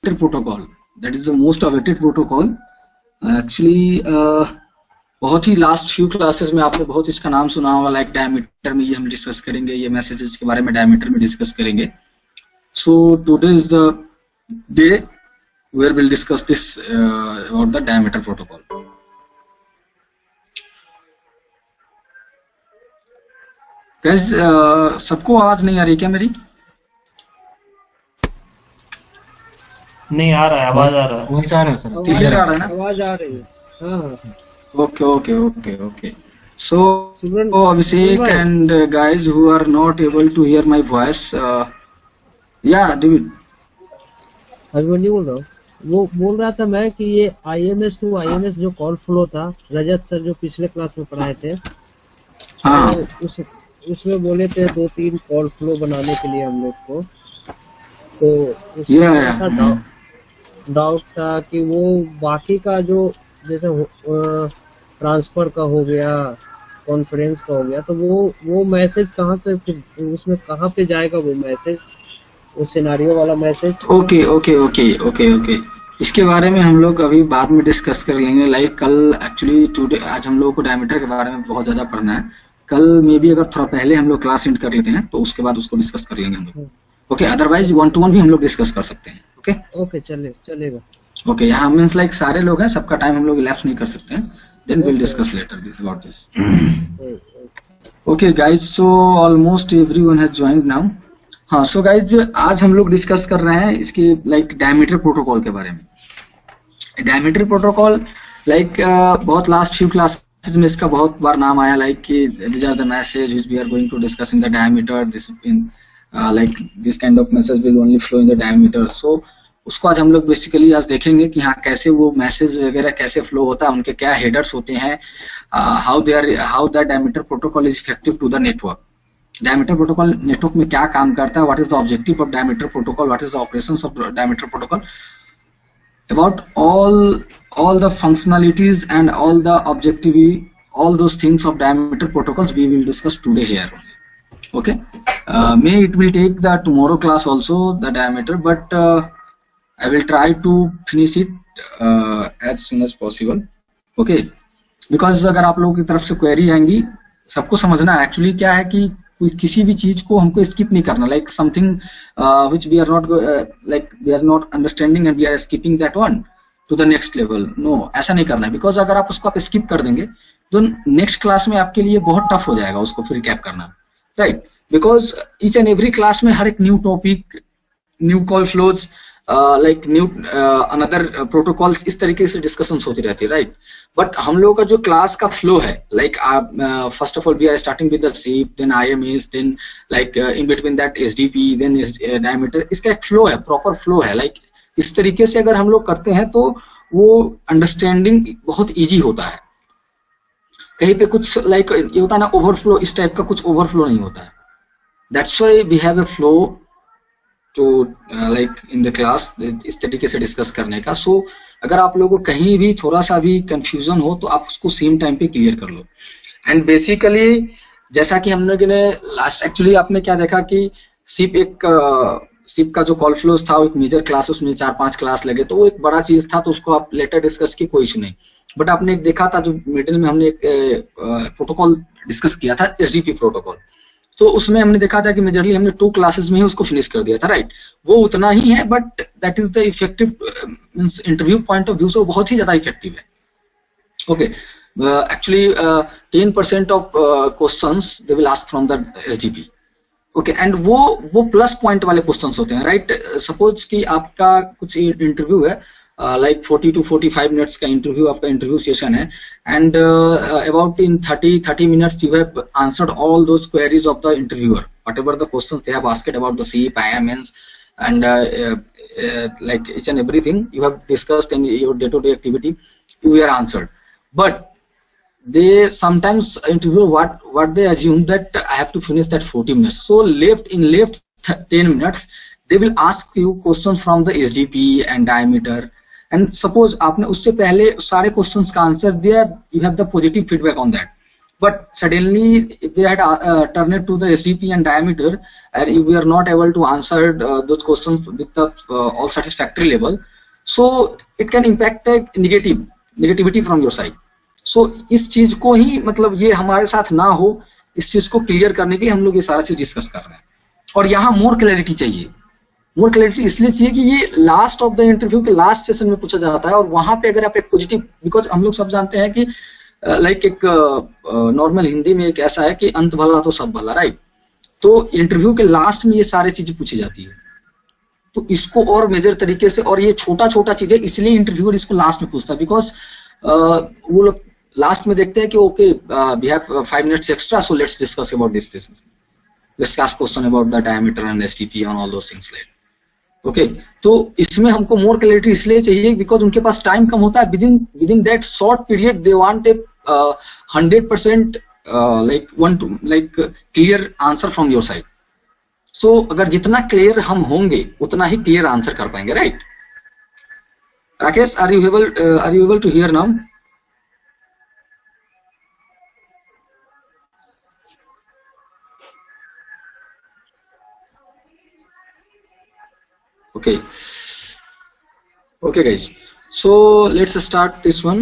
Protocol, that is the most awaited protocol actually. बहुत ही last few classes में आपने बहुत इसका नाम सुना होगा, लाइक डायमीटर में ये हम डिस्कस करेंगे, ये मैसेजेस के बारे में डायमीटर में डिस्कस करेंगे। So today is the day where will discuss this about the diameter protocol. Guys सबको आवाज नहीं आ रही क्या मेरी? नहीं आ रहा है, आवाज आ रहा है, वॉइस आ रहा है सर, क्लियर आ रहा है ना? आवाज आ रही है। हाँ Okay, okay, okay, okay. So, Abhishek and guys who are not able to hear my voice, yeah, David. Abhimanyu बोल रहा हूँ। वो बोल रहा था मैं कि ये IMS to IMS जो कॉल फ्लो था, रजत सर जो पिछले क्लास में पढ़ाए थे, हाँ, तो उसमें बोले थे 2-3 कॉल फ्लो बनाने के लिए हम लोग को, तो उसमें ऐसा डाउट था कि वो बाकी का जो जैसे ट्रांसफर का हो गया, कॉन्फ्रेंस का हो गया, तो वो मैसेज कहाँ से, फिर उसमें कहाँ पे जाएगा वो मैसेज, वो सिनारियो वाला message? Okay okay okay okay okay, इसके बारे में हम लोग अभी बाद में डिस्कस कर लेंगे। लाइक कल एक्चुअली टुडे आज हम लोग को डायमीटर के बारे में बहुत ज्यादा पढ़ना है। कल मे बी अगर थोड़ा पहले हम लोग क्लास एंड कर लेते हैं तो उसके बाद उसको डिस्कस कर लेंगे हम लोग। ओके, अदरवाइज 1-to-1 भी हम लोग डिस्कस कर सकते हैं। ओके ओके, चलेगा। ओके, यहाँ मीन्स लाइक सारे लोग हैं, सबका टाइम हम लोग इलैप्स नहीं कर सकते हैं। Then will discuss later about this. Okay guys, so almost everyone has joined now. हाँ, सो गाइज आज हम लोग डिस्कस कर रहे हैं इसके लाइक डायमीटर प्रोटोकॉल के बारे में। डायमीटर प्रोटोकॉल लाइक बहुत लास्ट फ्यू क्लासेस में इसका बहुत बार नाम आया, लाइक कि these are the message which we are going to discuss in the diameter, this in like this kind of message will only flow in the diameter। so उसको आज हम लोग बेसिकली आज देखेंगे कि हाँ कैसे वो मैसेज वगैरह कैसे फ्लो होता है, उनके क्या हेडर्स होते हैं, how the diameter protocol is effective to the network. Diameter protocol network में क्या काम करता है, what is the objective of diameter protocol, what is the operations of diameter protocol, about all the functionalities and all the objectivity, all those things of diameter protocols we will discuss today here only. Okay, may it will take the tomorrow class also the diameter, but I will try to finish it as soon as possible. Okay, because अगर आप लोगों की तरफ से query आएंगी, सबको समझना है एक्चुअली क्या है कि किसी भी चीज को हमको स्किप नहीं करना, like something which we are not understanding and we are skipping that one to the next level. No, ऐसा नहीं करना है, बिकॉज अगर आप उसको स्किप कर देंगे तो नेक्स्ट क्लास में आपके लिए बहुत टफ हो जाएगा उसको फिर कैप करना, right? Because each and every class में हर एक new topic, new call flows, like new another protocols, इस तरीके से डिस्कशंस होती रहती है, राइट? बट हम लोगों का जो क्लास का फ्लो है, like first of all we are starting with the SIP, then IMS, then like in between that SDP, then diameter, इसका एक फ्लो है, प्रॉपर फ्लो है। लाइक इस तरीके से अगर हम लोग करते हैं तो वो अंडरस्टैंडिंग बहुत इजी होता है। कहीं पे कुछ लाइक ये होता है ना ओवरफ्लो, इस टाइप का कुछ ओवरफ्लो नहीं होता है। That's why we have a flow तो लाइक इन द क्लास, इस तरीके से डिस्कस करने का। सो अगर आप लोगों को कहीं भी थोड़ा सा भी कंफ्यूजन हो तो आप उसको सेम टाइम पे क्लियर कर लो। एंड बेसिकली जैसा कि हम लोगों ने लास्ट एक्चुअली आपने क्या देखा कि सिप का जो कॉल फ्लोज था वो एक मेजर क्लास, उसमें 4-5 क्लास लगे, तो वो एक बड़ा चीज था, तो उसको आप लेटर डिस्कस की कोई इशू नहीं। बट आपने एक देखा था जो मिडिल में हमने एक प्रोटोकॉल डिस्कस किया था, SDP प्रोटोकॉल, तो उसमें हमने देखा था कि मेजरली हमने 2 क्लासेस में ही उसको फिनिश कर दिया था, राइट? वो उतना ही है, but that is the effective means interview point of view से बहुत ही ज्यादा इफेक्टिव है। Okay, actually 10% of questions they will ask from the SDP। Okay, and वो प्लस पॉइंट वाले क्वेश्चंस होते हैं, राइट? सपोज कि आपका कुछ इंटरव्यू है, like 40 to 45 minutes का इंटरव्यू, आपका इंटरव्यू सेशन है, and about in 30 minutes you have answered all those queries of the interviewer, whatever the questions they have asked about the SIP, IMS, and like each and everything you have discussed in your day-to-day activity, you were answered. But they sometimes interview what they assume that I have to finish that 40 minutes, so left 10 minutes they will ask you questions from the SDP and diameter, and suppose आपने उससे पहले सारे questions का answer दिया, you have the positive feedback on that, but suddenly if they had turned it to the SDP and diameter, and if we are not able to answer those questions with the all satisfactory level, so it can impact a negativity from your side. So इस चीज को ही मतलब ये हमारे साथ ना हो, इस चीज को क्लियर करने के लिए हम लोग ये सारा चीज डिस्कस कर रहे हैं। और यहाँ मोर क्लैरिटी चाहिए, मोर क्लैरिटी इसलिए चाहिए कि ये लास्ट ऑफ द इंटरव्यू के लास्ट सेशन में पूछा जाता है, और वहां पे अगर आप एक पॉजिटिव, बिकॉज हम लोग सब जानते हैं कि लाइक एक नॉर्मल हिंदी में एक ऐसा है कि अंत भला तो सब भला, राइट। तो इंटरव्यू के लास्ट में ये सारी चीजें पूछी जाती है, तो इसको और मेजर तरीके से, और ये छोटा छोटा चीजें इसलिए इंटरव्यूअर इसको लास्ट में पूछता है, बिकॉज वो लोग लास्ट में देखते हैं कि okay we have 5 minutes extra, so let's discuss about this, let's ask question about the diameter and STP and all those things like okay. तो इसमें हमको मोर क्लैरिटी इसलिए चाहिए बिकॉज उनके पास टाइम कम होता है, within that short period they want a 100% like clear answer from your side. So अगर जितना क्लियर हम होंगे उतना ही क्लियर आंसर कर पाएंगे, right. Rakesh, are you able to hear now? Okay guys, so let's start this one.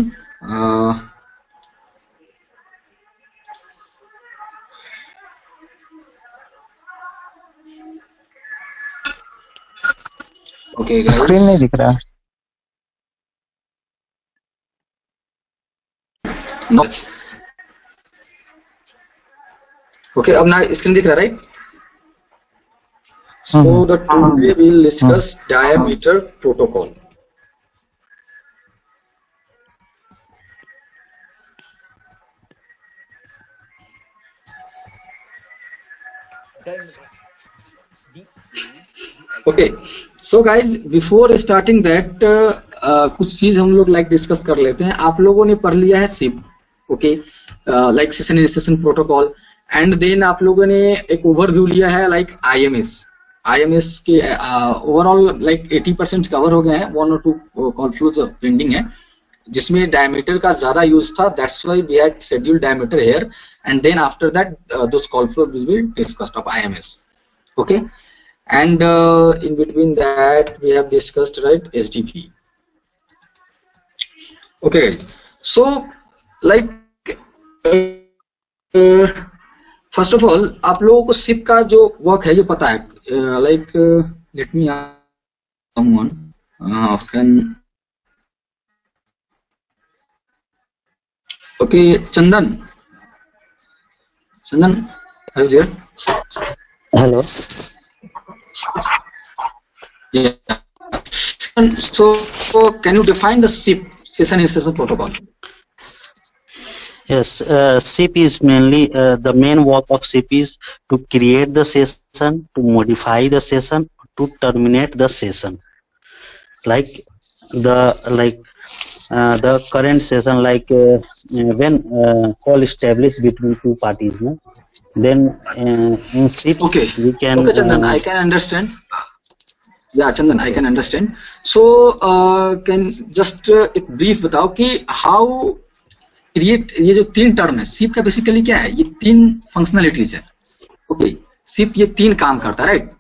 Okay guys, screen नहीं दिख रहा। no. Okay, अब ना स्क्रीन दिख रहा, right. So the today we'll discuss diameter protocol. Okay, so guys before starting that कुछ चीज हम लोग लाइक डिस्कस कर लेते हैं। आप लोगों ने पढ़ लिया है SIP, okay, like session initiation protocol, and then आप लोगों ने एक ओवरव्यू लिया है लाइक आईएमएस के ओवरऑल लाइक 80% कवर हो गए हैं, 1 or 2 कॉल फ्लोज पेंडिंग है जिसमें डायमीटर का ज्यादा यूज था, that's why we had scheduled diameter here, and then after that those call flows will be discussed of IMS, okay, and in between that we have discussed, right, SDP. Okay guys, so like first of all आप लोगों को SIP का जो work है ये पता है, like let me ask someone can okay Chandan, are you there? Hello. Yeah. So can you define the SIP, session initiation protocol? Yes, SIP is mainly the main work of SIP is to create the session, to modify the session, to terminate the session. Like the current session, like when call established between two parties, no? Then in SIP we can. Okay, Chandan, I can understand. Yeah, Chandan, I can understand. So can just एक brief बताओ कि how create, ये जो 3 term है SIP का basically क्या है, ये 3 फंक्शनलिटीज है, ओके। SIP ये 3 काम करता है, right.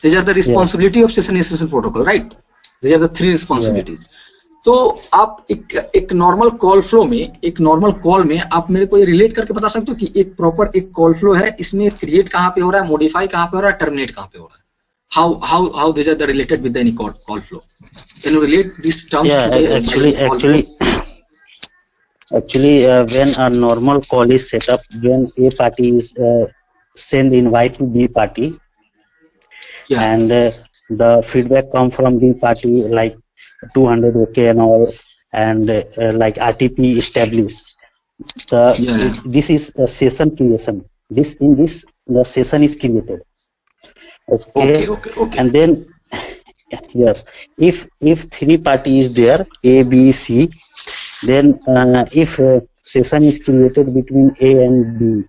These are the responsibility of session initiation protocol, right? These are the 3 responsibilities. तो आप एक नॉर्मल कॉल फ्लो में, एक नॉर्मल कॉल में आप मेरे को ये रिलेट करके बता सकते हो कि एक प्रॉपर एक कॉल फ्लो है, इसमें क्रिएट कहाँ पे हो रहा है, मॉडिफाई कहाँ पे हो रहा है, टर्मिनेट कहाँ पे हो रहा है, how these are the related with any call flow? Can you relate these terms? Yeah, actually when a normal call is set up, when A party is send invite to B party, and the feedback come from B party like 200 okay and all, and like RTP established. This is a session creation. In this the session is created. Okay. And then yes, if 3 party is there, A, B, C, then if session is created between A and B,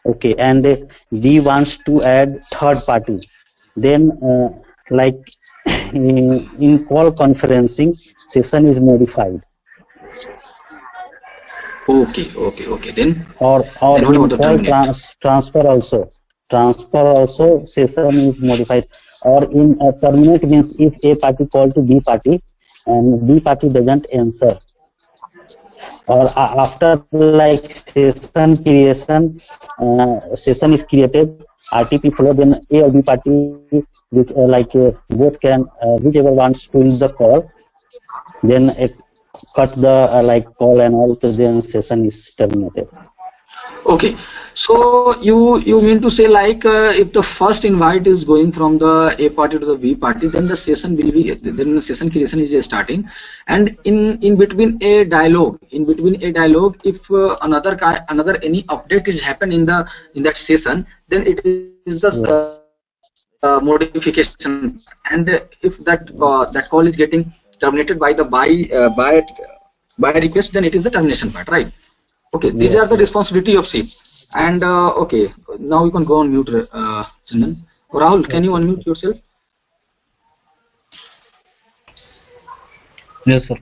okay, and B wants to add 3rd party, then like in call conferencing, session is modified. Okay. Then or what in about the call terminate? transfer also session is modified, or in terminate means if A party call to B party and B party doesn't answer, or after like session creation, session is created, RTP flow, then A or B party which both can whichever wants to use the call, then cut the call and all, then session is terminated. Okay, so you mean to say like if the first invite is going from the A party to the B party, then the session will be, then the session creation is starting, and in between a dialogue, if another any update is happen in that session, then it is the modification, and if that call is getting terminated by the by request, then it is the termination part, right? Okay, these are the responsibility of SIP. And okay, now you can go on mute, Chandan. Rahul, can you unmute yourself? Yes, sir.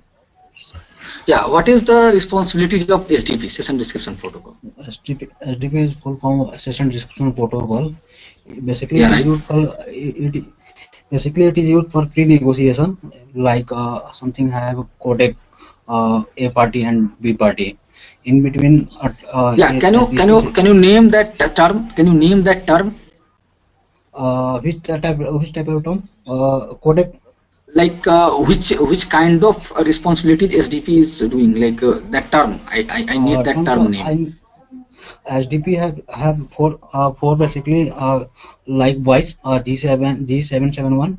Yeah, what is the responsibilities of SDP, Session Description Protocol? SDP is full form of Session Description Protocol. Basically, Yeah, it is used for pre-negotiation, like something have codec A party and B party. In between, yeah, can you name that term? Can you name that term? Which type of term? Codec. Like which kind of responsibilities SDP is doing? Like that term. I need that term name. SDP have four basically like voice G771.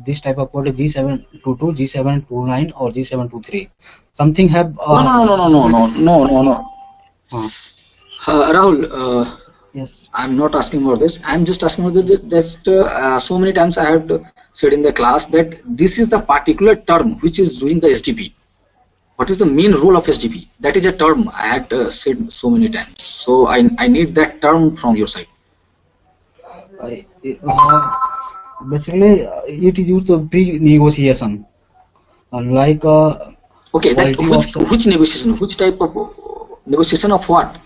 This type of code is G722, G729, or G723. Something have No. Rahul, yes. I'm not asking about this. I'm just asking about that. So many times I have said in the class that this is the particular term which is doing the SDP. What is the main role of SDP? That is a term I had said so many times. So I need that term from your side. Basically, it is used for pre-negotiation. Okay, that which negotiation? Which type of negotiation of what?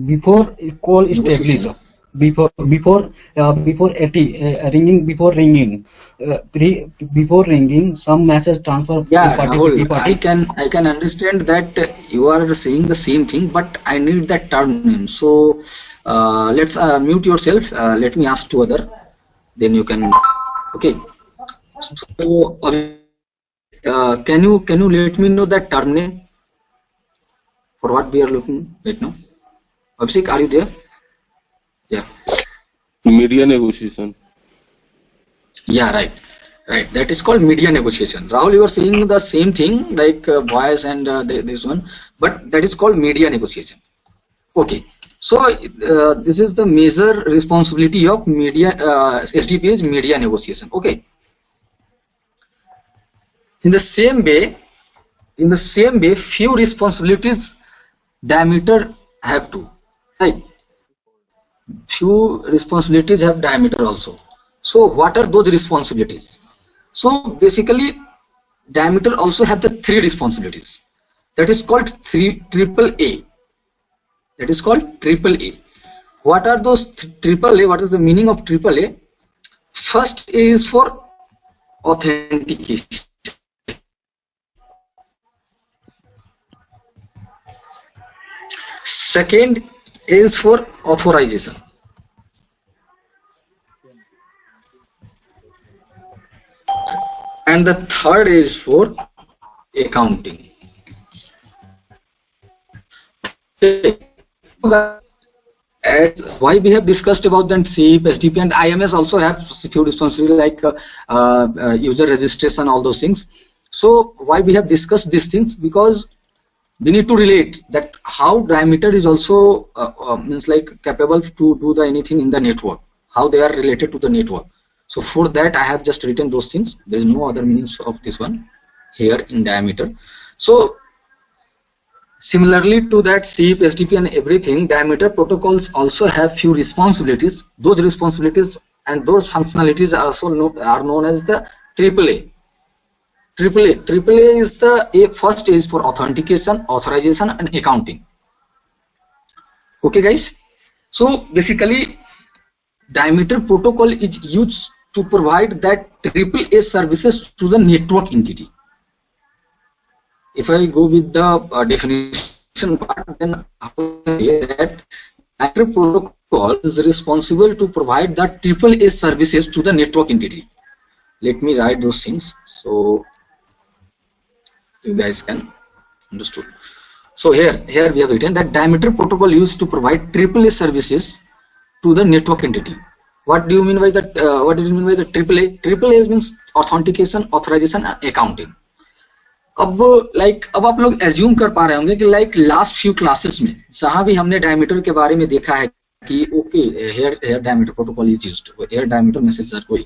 Before call established, before ringing, some message transfer. Yeah, Rahul, I can understand that you are saying the same thing, but I need that term name. So let's mute yourself. Let me ask to other. Then you can. Okay. So can you let me know that term name for what we are looking right now? Abhishek, are you there? Yeah. Media negotiation. Yeah, right. That is called media negotiation. Rahul, you are saying the same thing like voice and this one, but that is called media negotiation. Okay. So this is the major responsibility of media. SDP is media negotiation. Okay. In the same way, few responsibilities diameter have to. Right. Few responsibilities have diameter also. So what are those responsibilities? So basically, diameter also have the three responsibilities. That is called triple A. That is called triple A. What are those triple A? What is the meaning of triple A? First is for authentication. Second is for authorization. And the third is for accounting. As why we have discussed about that SIP, SDP, and IMS also have few responsibilities like user registration, all those things. So why we have discussed these things? Because we need to relate that how diameter is also means like capable to do the anything in the network, how they are related to the network. So for that I have just written those things. There is no other meanings of this one here in diameter. So similarly to that SIP, SDP and everything, diameter protocols also have few responsibilities. Those responsibilities and those functionalities are also are known as the AAA. triple A is the first is for authentication, authorization and accounting. Okay guys, so basically Diameter protocol is used to provide that triple A services to the network entity. If I go with the definition part, then I will say that Diameter protocol is responsible to provide the triple A services to the network entity. Let me write those things so you guys can understood. So here we have written that Diameter protocol used to provide triple A services to the network entity. What do you mean by that? What do you mean by the triple A? Triple A means authentication, authorization, and accounting. अब आप लोग assume कर पा रहे होंगे कि last few classes में जहां भी हमने डायमीटर के बारे में देखा है कि okay here diameter protocol is used, here diameter message are going,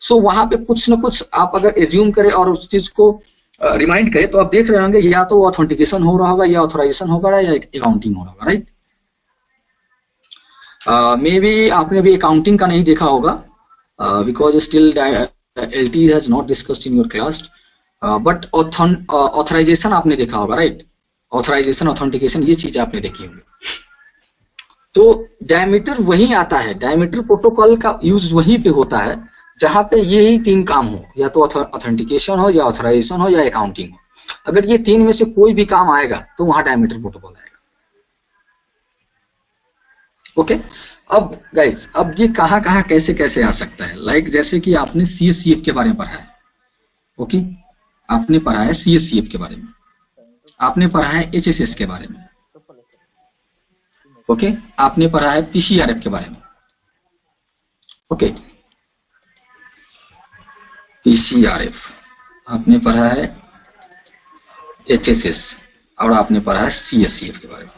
so वहां पे कुछ ना कुछ आप अगर एज्यूम करें और उस चीज को रिमाइंड करें तो आप देख रहे होंगे या तो ऑथेंटिकेशन हो रहा होगा या ऑथराइजेशन होगा या अकाउंटिंग हो रहा होगा, राइट। मे बी आपने अभी अकाउंटिंग का नहीं देखा होगा because still LT has not discussed in your class, but authorization आपने देखा होगा, राइट। ऑथराइजेशन, ऑथेंटिकेशन ये चीज आपने देखी होगी। तो डायमीटर वही आता है, डायमीटर प्रोटोकॉल का यूज वहीं पे होता है जहां पे यही तीन काम हो, या तो ऑथेंटिकेशन हो या ऑथराइजेशन हो या अकाउंटिंग हो। अगर ये तीन में से कोई भी काम आएगा तो वहां डायमीटर प्रोटोकॉल आएगा। ओके अब गाइस, अब ये कहां कहां कैसे कैसे आ सकता है, जैसे कि आपने CSCF के बारे में पढ़ा है, ओके आपने पढ़ा है CSCF के बारे में, आपने पढ़ा है HSS के बारे में, ओके आपने पढ़ा है PCRF के बारे में, ओके PCRF आपने पढ़ा है, HSS और आपने पढ़ा है CSCF के बारे में,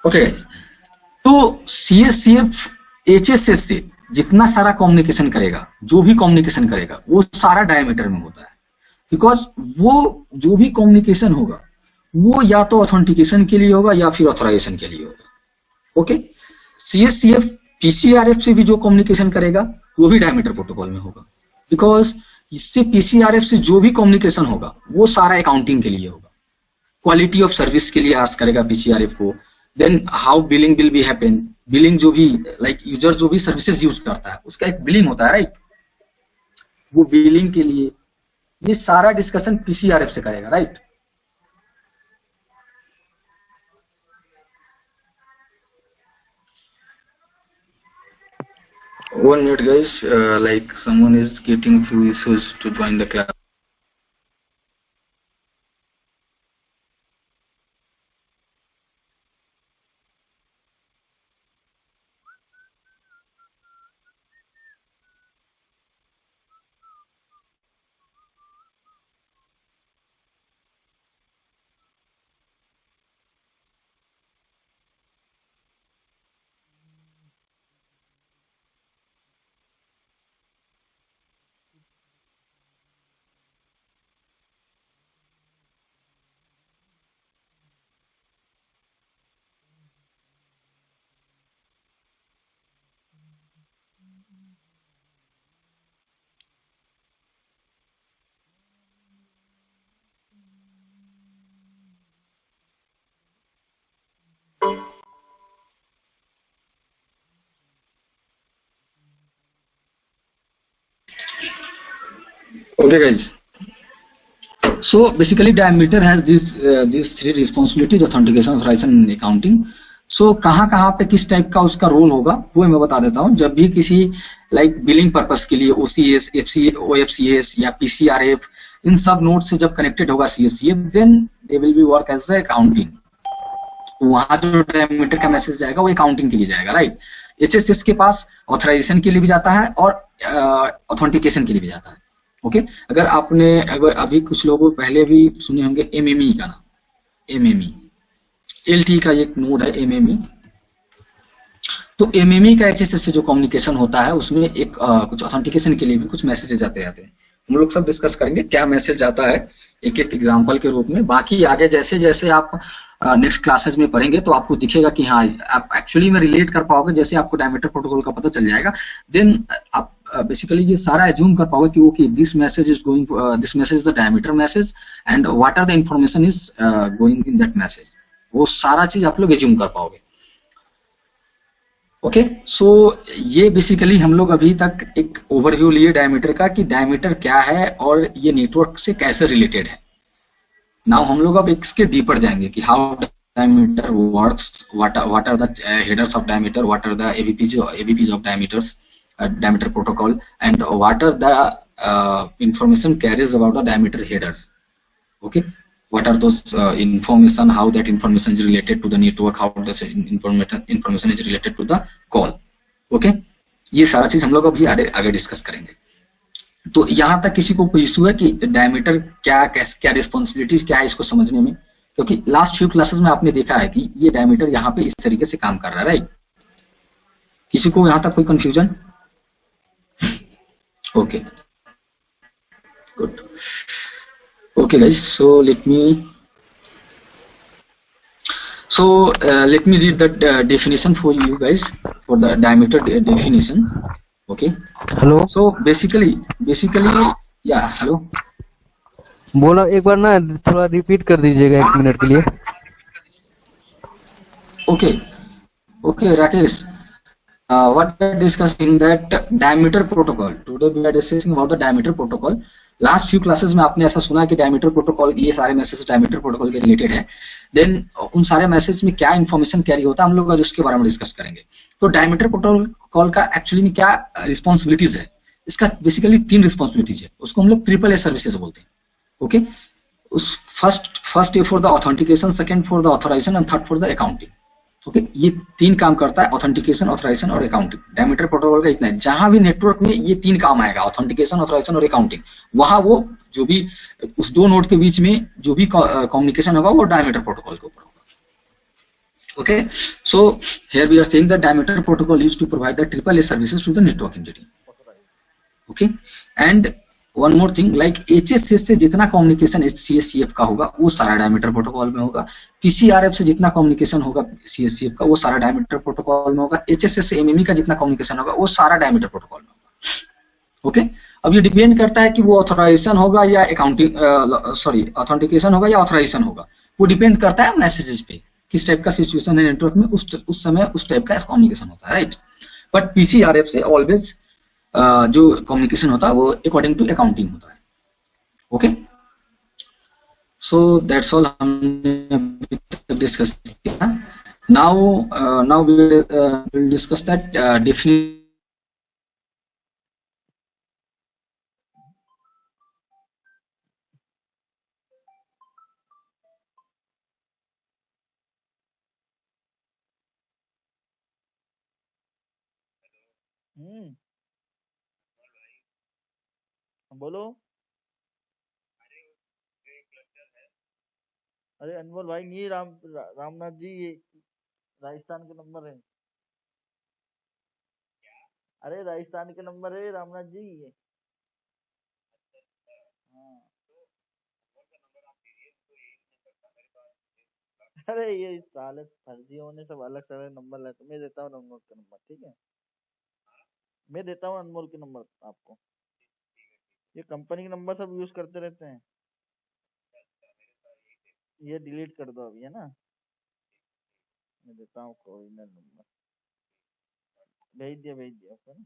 ओके। तो CSCF HSS से जितना सारा कम्युनिकेशन करेगा, जो भी कम्युनिकेशन करेगा वो सारा डायमीटर में होता है, बिकॉज वो जो भी कम्युनिकेशन होगा वो या तो ऑथेंटिकेशन के लिए होगा या फिर ऑथराइजेशन के लिए होगा, ओके। CSCF PCRF से भी जो कम्युनिकेशन करेगा वो भी डायमीटर प्रोटोकॉल में होगा, बिकॉज इससे PCRF से जो भी कम्युनिकेशन होगा वो सारा अकाउंटिंग के लिए होगा, क्वालिटी ऑफ सर्विस के लिए आस्क करेगा PCRF को, then how billing will be happen, billing जो भी यूजर जो भी सर्विसेज यूज करता है उसका एक बिलिंग होता है, राइट, वो बिलिंग के लिए ये सारा डिस्कशन PCRF से करेगा, right. One minute guys, someone is getting few issues to join the class. Okay guys, so basically diameter has these three responsibilities: authentication, authorization and accounting. So कहाँ पे किस टाइप का उसका रोल होगा वो मैं बता देता हूँ। जब भी किसी बिलिंग पर्पस के लिए OCS, OFCS या PCRF इन सब नोड से जब कनेक्टेड होगा CSCF, then they will be work as accounting. तो वहां जो डायमीटर का मैसेज जाएगा वो अकाउंटिंग के लिए जाएगा, राइट। HSS के पास ऑथराइजेशन के लिए भी जाता है और ऑथेंटिकेशन के लिए भी जाता है, ओके। अगर अभी कुछ लोगों पहले भी सुने होंगे MME का नाम, MME LT का एक नोड है MME। तो MME का HSS से जो कम्युनिकेशन होता है उसमें एक कुछ ऑथेंटिकेशन के लिए भी कुछ मैसेजेस आते हैं। हम लोग सब डिस्कस करेंगे क्या मैसेज आता है एक एक एग्जांपल के रूप में। बाकी आगे जैसे जैसे आप नेक्स्ट क्लासेस में पढ़ेंगे तो आपको दिखेगा कि हाँ आप एक्चुअली में रिलेट कर पाओगे, जैसे आपको डायमीटर प्रोटोकॉल का पता चल जाएगा, देन आप बेसिकली ये सारा एज्यूम कर पाओगे कि okay this message is going, this message is the diameter message and what are the information is going in that message, वो सारा चीज आप लोग एज्यूम कर पाओगे। ओके सो ये बेसिकली हम लोग अभी तक एक ओवरव्यू लिए डायमीटर का कि डायमीटर क्या है और ये नेटवर्क से कैसे रिलेटेड है। नाउ हम लोग अब इसके डीपर जाएंगे कि how diameter works, what are the headers of diameter, what are the AVPs of diameters, diameter protocol, and what are the information carries about the diameter headers. Okay, what are those information, how that information is related to the network, how that information is related to the call. Okay, ये सारा चीज हम लोग अभी आगे discuss करेंगे। तो यहाँ तक किसी को कोई इशू है कि डायमीटर क्या रिस्पॉन्सिबिलिटीज क्या है इसको समझने में? क्योंकि लास्ट फ्यू क्लासेस में आपने देखा है कि ये डायमीटर यहाँ पे इस तरीके से काम कर रहा है, राइट? किसी को यहाँ तक कोई confusion? Okay good. Okay guys, so let me read the definition for you guys, for the diameter definition. Okay, hello. So basically या हेलो, बोला एक बार ना, थोड़ा रिपीट कर दीजिएगा 1 मिनट के लिए। Okay, Rakesh. What we are discussing that diameter protocol. Today we are discussing about the diameter protocol. Last few classes में आपने ऐसा सुना कि diameter protocol, ये सारे मैसेज diameter protocol के रिलेटेड है। Then उन सारे मैसेज में क्या इन्फॉर्मेशन कैरी होता है हम लोग आज उसके बारे में डिस्कस करेंगे। तो diameter protocol का एक्चुअली में क्या रिस्पॉन्सिबिलिटीज है? इसका बेसिकली 3 रिस्पॉन्सिबिलिटीज है, उसको हम लोग ट्रिपल ए सर्विसेज बोलते हैं। ओके, उस first for the authentication, second for the authorization and third for the accounting. Okay, ये 3 काम करता है, ऑथेंटिकेशन, ऑथराइजेशन और अकाउंटिंग। डायमीटर प्रोटोकॉल का इतना है, जहां भी नेटवर्क में ये 3 काम आएगा, ऑथेंटिकेशन, ऑथराइजेशन और अकाउंटिंग, वहां वो जो भी उस 2 नोड के बीच में जो भी कम्युनिकेशन होगा वो डायमीटर प्रोटोकॉल के ऊपर होगा। Okay, so here we are saying that diameter protocol used to provide the triple A services to the network entity. Okay, and one more thing, like HSS से जितना कम्युनिकेशन CSCF का होगा वो सारा diameter protocol में होगा। PCRF से जितना कम्युनिकेशन होगा CSCF का वो सारा डायमीटर प्रोटोकॉल में होगा। HSS से MME का जितना कम्युनिकेशन होगा वो सारा डायमीटर प्रोटोकॉल में होगा। ओके, अब ये डिपेंड करता है कि वो ऑथराइजेशन होगा या ऑथेंटिकेशन होगा या ऑथराइजेशन होगा, वो डिपेंड करता है मैसेजेस पे, किस टाइप का सिचुएशन है नेटवर्क में, उस समय उस टाइप का कम्युनिकेशन होता है, राइट? बट PCRF से ऑलवेज जो कम्युनिकेशन होता है वो अकॉर्डिंग टू अकाउंटिंग होता है। ओके, सो दैट्स ऑल हमने डिस्कस किया। Now we will discuss that definition. बोलो। अरे अनमोल भाई नहीं, रामनाथ जी, ये राजस्थान के नंबर है। अरे राजस्थान के नंबर है रामनाथ जी ये। हाँ। अरे ये साले फर्जियों ने सब अलग अलग नंबर लेते। मैं देता हूँ अनमोल का नंबर, ठीक है? मैं देता हूँ अनमोल के नंबर आपको। ये कंपनी के नंबर सब यूज करते रहते हैं, ये डिलीट कर दो अभी, है ना? मैं देता हूँ ओरिजिनल नंबर, भेज दिया ओके ना?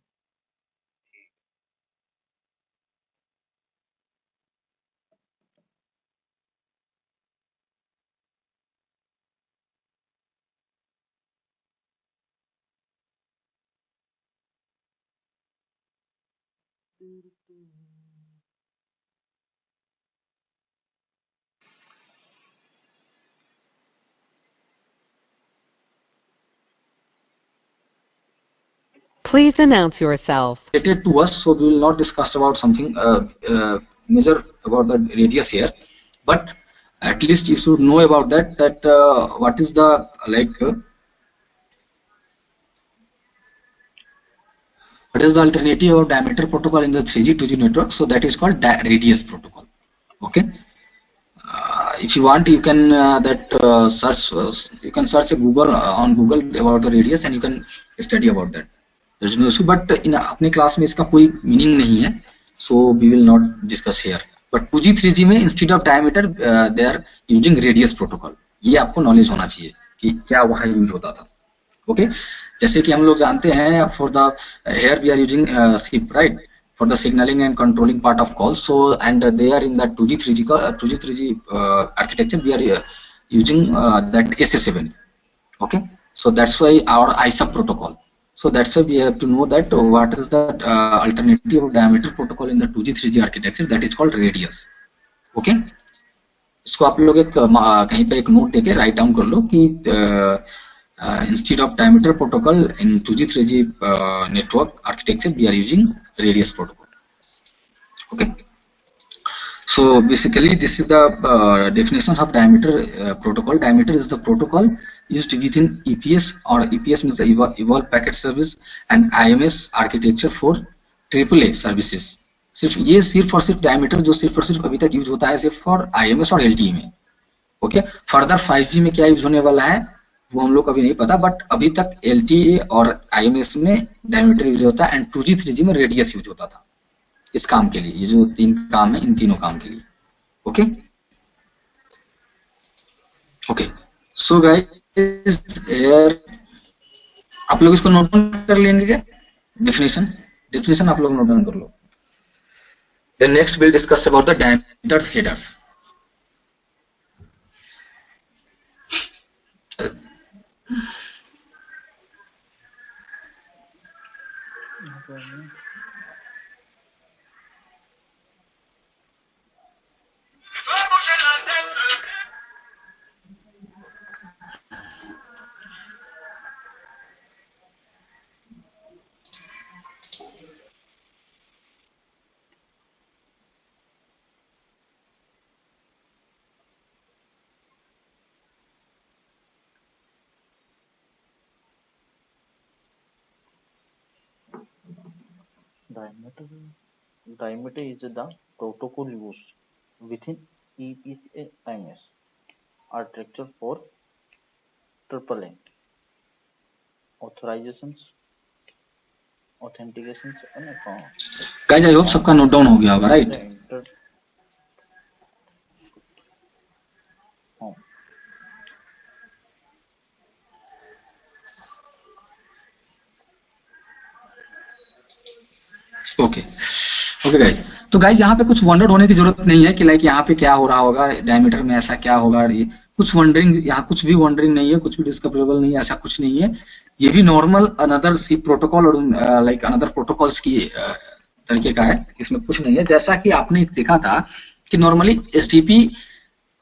Please announce yourself. Related to us, so we will not discuss about something major about the radius here, but at least you should know about that what is the what is the alternative of diameter protocol in the 3G 2G network. So that is called radius protocol. Okay, if you want you can search you can search Google on Google about the radius and you can study about that. there is no issue, but in अपने class में इसका कोई meaning नहीं है, so we will not discuss here. But 2G 3G में instead of diameter they are using radius protocol. ये आपको knowledge होना चाहिए कि क्या वहाँ यूज होता था. ओके जैसे कि हम लोग जानते हैं for the here we are using SIP, right, for the signaling and controlling part of calls. So and they are in that 2G 3G architecture we are using that SA7. Okay, so that's why our ISA protocol. So that's why we have to know that what is the alternative of diameter protocol in the 2G 3G architecture, that is called radius. Okay, इसको आप लोग एक कहीं पे एक note देके write down कर लो कि instead of diameter protocol in 2G 3G network architecture we are using radius protocol. Okay, so basically this is the definition of diameter protocol. Diameter is the protocol used within EPS, or EPS means the Evolved Packet Service, and IMS architecture for AAA services. सिर्फ ये सिर्फ और सिर्फ diameter जो सिर्फ और सिर्फ अभी तक यूज होता है सिर्फ फॉर IMS और LTE में. ओके, फर्दर 5G में क्या यूज होने वाला है वो हम लोग को अभी नहीं पता, बट अभी तक LTE और IMS में डायमीटर यूज होता है एंड 2G 3G में रेडियस यूज होता था इस काम के लिए. ये जो तीन काम है इन तीनों काम के लिए. ओके ओके सो गाइस आप लोग इसको नोट डाउन कर लेंगे क्या? डेफिनेशन आप लोग नोट डाउन कर लो. Then next we'll discuss about the diameter headers. Diameter is the protocol used within EPC IMS architecture for AAA authorizations, authentications and accounts. Guys I hope सबका note down हो गया होगा, right? Okay okay guys, तो guys यहाँ पे कुछ wonder होने की जरूरत नहीं है कि लाइक यहाँ पे क्या हो रहा होगा, डायमीटर में ऐसा क्या होगा. ये कुछ वंडरिंग, यहाँ कुछ भी वंडरिंग नहीं है, कुछ भी डिस्कवरेबल नहीं है, ऐसा कुछ नहीं है. ये भी नॉर्मल अनदर सिप प्रोटोकॉल और लाइक अनदर प्रोटोकॉल्स की तरीके का है, इसमें कुछ नहीं है. जैसा कि आपने देखा था कि नॉर्मली एसडीपी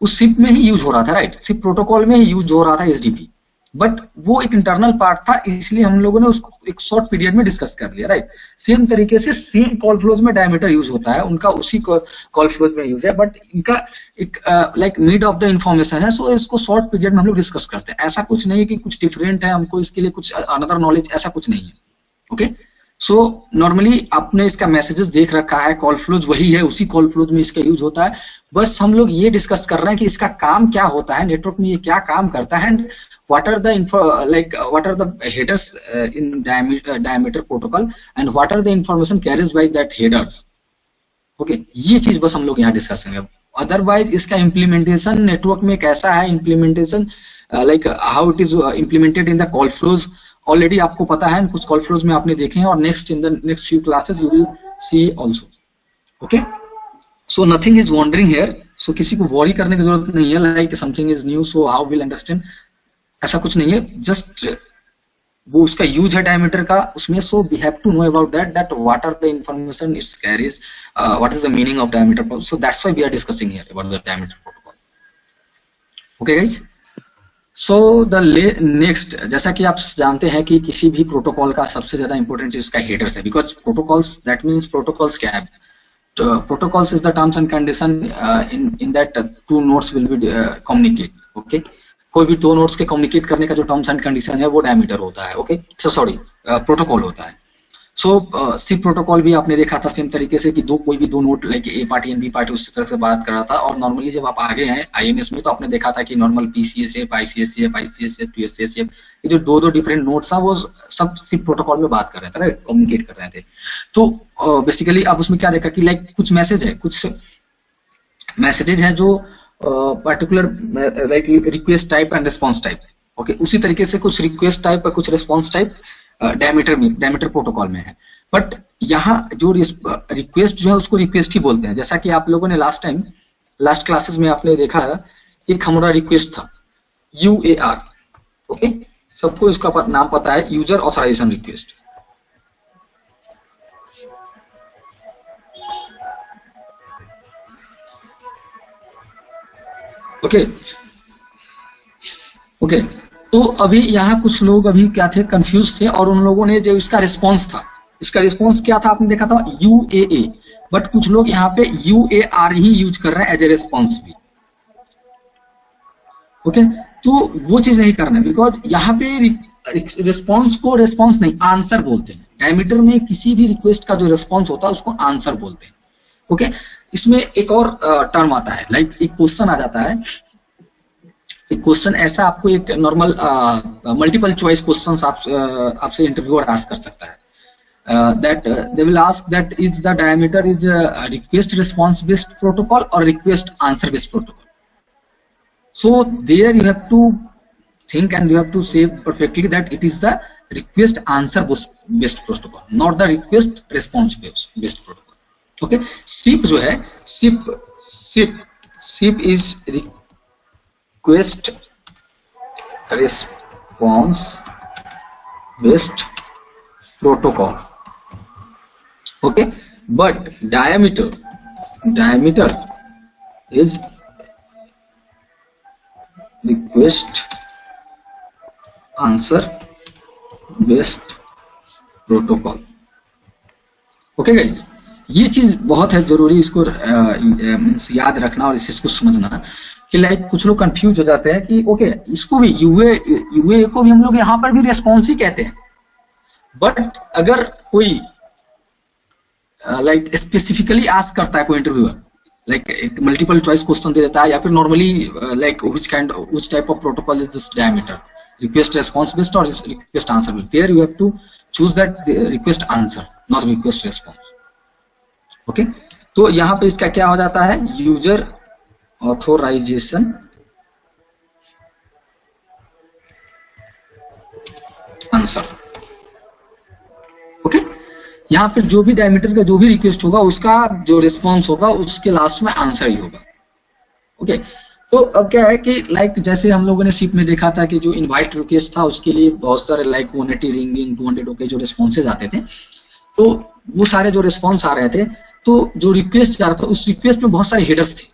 उस सिप में ही यूज हो रहा था, राइट? सिप प्रोटोकॉल में ही यूज हो रहा था एसडीपी, बट वो एक इंटरनल पार्ट था, इसलिए हम लोगों ने उसको एक शॉर्ट पीरियड में डिस्कस कर लिया, राइट? सेम तरीके से सेम कॉल फ्लोज में डायमीटर यूज होता है, उनका उसी कॉल फ्लोज में यूज है, बट इनका एक like need of the information है, सो इसको शॉर्ट पीरियड में हम लोग डिस्कस करते हैं. ऐसा कुछ नहीं है कि कुछ डिफरेंट है, हमको इसके लिए कुछ अनदर नॉलेज, ऐसा कुछ नहीं है. ओके, सो नॉर्मली आपने इसका मैसेजेस देख रखा है, कॉल फ्लोज वही है, उसी कॉल फ्लोज में इसका यूज होता है. बस हम लोग ये डिस्कस कर रहे हैं कि इसका काम क्या होता है, नेटवर्क में ये क्या काम करता है, and what are the headers in diameter protocol and what are the information carries by that headers. okay, ये चीज बस हम लोग यहाँ डिस्कस करेंगे. अदरवाइज इसका इम्प्लीमेंटेशन नेटवर्क में कैसा है, implementation like how it is implemented in the call flows, already आपको पता है, कुछ कॉल फ्लोज में आपने देखे हैं, और next in the next few classes you will see also. Okay, so nothing is wondering here, so किसी को वॉरी करने की जरूरत नहीं है like something is new so how will understand, ऐसा कुछ नहीं है. जस्ट वो उसका यूज है डायमीटर का उसमें, so we have to know about that what are the information it's carries, what is the meaning of diameter, so that's why we are discussing here about the diameter protocol. Okay guys, so the next, जैसा कि आप जानते हैं कि किसी भी protocol का सबसे ज्यादा इंपॉर्टेंट चीज उसका हेडर्स है, because protocols, that means protocols क्या है, protocols is the terms and condition in that two nodes will be communicate. okay, कोई भी दो नोड्स के कम्युनिकेट करने का जो टर्म्स एंड कंडीशन है वो डायमीटर होता है. ओके, सॉरी प्रोटोकॉल होता है. सो सिप प्रोटोकॉल भी आपने देखा था सेम तरीके से कि कोई भी दो node like A party and B party उसी तरह से बात कर रहा था। और नॉर्मली जब आप आगे हैं आईएमएस में तो आपने देखा था कि नॉर्मल पीसीएसएफ, आईसीएसएफ, यूएसएसएफ, ये जो दो डिफरेंट नोड्स था वो सब सिप प्रोटोकॉल में बात कर रहे थे, राइट, कम्युनिकेट कर रहे थे। तो बेसिकली अब उसमें क्या देखा कि लाइक कुछ मैसेज है, कुछ मैसेजेज हैं जो particular like request type and response type, okay. उसी तरीके से कुछ रिक्वेस्ट टाइप और कुछ रिस्पॉन्स टाइप डायमीटर प्रोटोकॉल में है। बट यहाँ जो रिक्वेस्ट जो है उसको रिक्वेस्ट ही बोलते हैं। जैसा कि आप लोगों ने लास्ट क्लासेस में आपने देखा एक हमारा रिक्वेस्ट था UAR, ओके, सबको इसका नाम पता है, यूजर ऑथराइजेशन रिक्वेस्ट। ओके, तो अभी यहाँ कुछ लोग अभी क्या थे, कंफ्यूज थे, और उन लोगों ने जो इसका रिस्पॉन्स था, इसका रिस्पॉन्स क्या था आपने देखा था UAA, बट कुछ लोग यहाँ पे UAR ही यूज कर रहे हैं एज ए रिस्पॉन्स भी, ओके। तो वो चीज नहीं करना है, बिकॉज यहाँ पे रिस्पॉन्स को रिस्पॉन्स नहीं आंसर बोलते हैं। डायमीटर में किसी भी रिक्वेस्ट का जो रिस्पॉन्स होता है उसको आंसर बोलते हैं, ओके। इसमें एक और टर्म आता है, लाइक एक क्वेश्चन आ जाता है, एक क्वेश्चन ऐसा आपको एक नॉर्मल मल्टीपल चॉइस क्वेश्चंस आपसे इंटरव्यूअर आस्क कर सकता है, that they will ask that is the diameter is a request response based protocol or request answer based protocol. So there you have to think and you have to say perfectly that it is the request answer based protocol, not the request response based protocol, okay. SIP जो है, SIP is request response based protocol, okay. But diameter is request answer based protocol, okay guys। ये चीज बहुत है जरूरी, इसको याद रखना और इस चीज को समझना कि लाइक कुछ लोग कंफ्यूज हो जाते हैं कि ओके इसको भी यूए को भी हम लोग यहाँ पर भी रिस्पॉन्स ही कहते हैं, बट अगर कोई लाइक स्पेसिफिकली आस्क करता है कोई इंटरव्यूअर, लाइक एक मल्टीपल चॉइस क्वेश्चन दे देता है, या फिर normally like which type of protocol is this diameter, request response based और request answer based, there you have to choose that request answer not request response, okay. तो यहाँ पे इसका क्या हो जाता है, यूजर ऑथोराइजेशन आंसर, ओके। यहाँ पर जो भी डायमीटर का जो भी रिक्वेस्ट होगा उसका जो रिस्पॉन्स होगा उसके लास्ट में आंसर ही होगा, ओके। तो अब क्या है कि लाइक जैसे हम लोगों ने सिप में देखा था कि जो इनवाइट रिक्वेस्ट था उसके लिए बहुत सारे लाइक 180 रिंगिंग 200 ओके जो रिस्पॉन्सेज आते थे, तो वो सारे जो रिस्पॉन्स आ रहे थे, तो जो रिक्वेस्ट जा रहा था उस रिक्वेस्ट में बहुत सारे हेडर्स थे,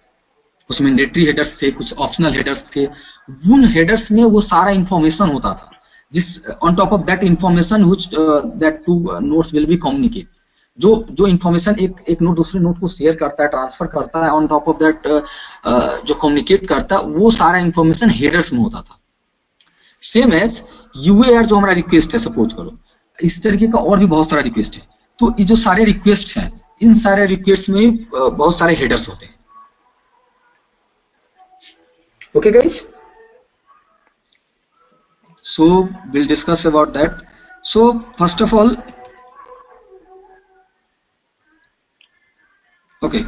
कुछ मैंडेटरी हेडर्स थे, कुछ ऑप्शनल हेडर्स थे। उन हेडर्स में वो सारा इंफॉर्मेशन होता था, जिस on top of that information which that two nodes will be communicate, जो इंफॉर्मेशन एक नोड दूसरे नोड को शेयर करता है, ट्रांसफर करता है, ऑन टॉप ऑफ दैट जो कम्युनिकेट करता है, वो सारा इंफॉर्मेशन हेडर्स में होता था। सेम एज यूएआर जो हमारा रिक्वेस्ट है, सपोज करो इस तरीके का और भी बहुत सारा रिक्वेस्ट है, तो ये जो सारे रिक्वेस्ट हैं इन सारे रिक्वेस्ट में बहुत सारे हेडर्स होते हैं, okay guys. So we'll discuss about that. So first of all, okay,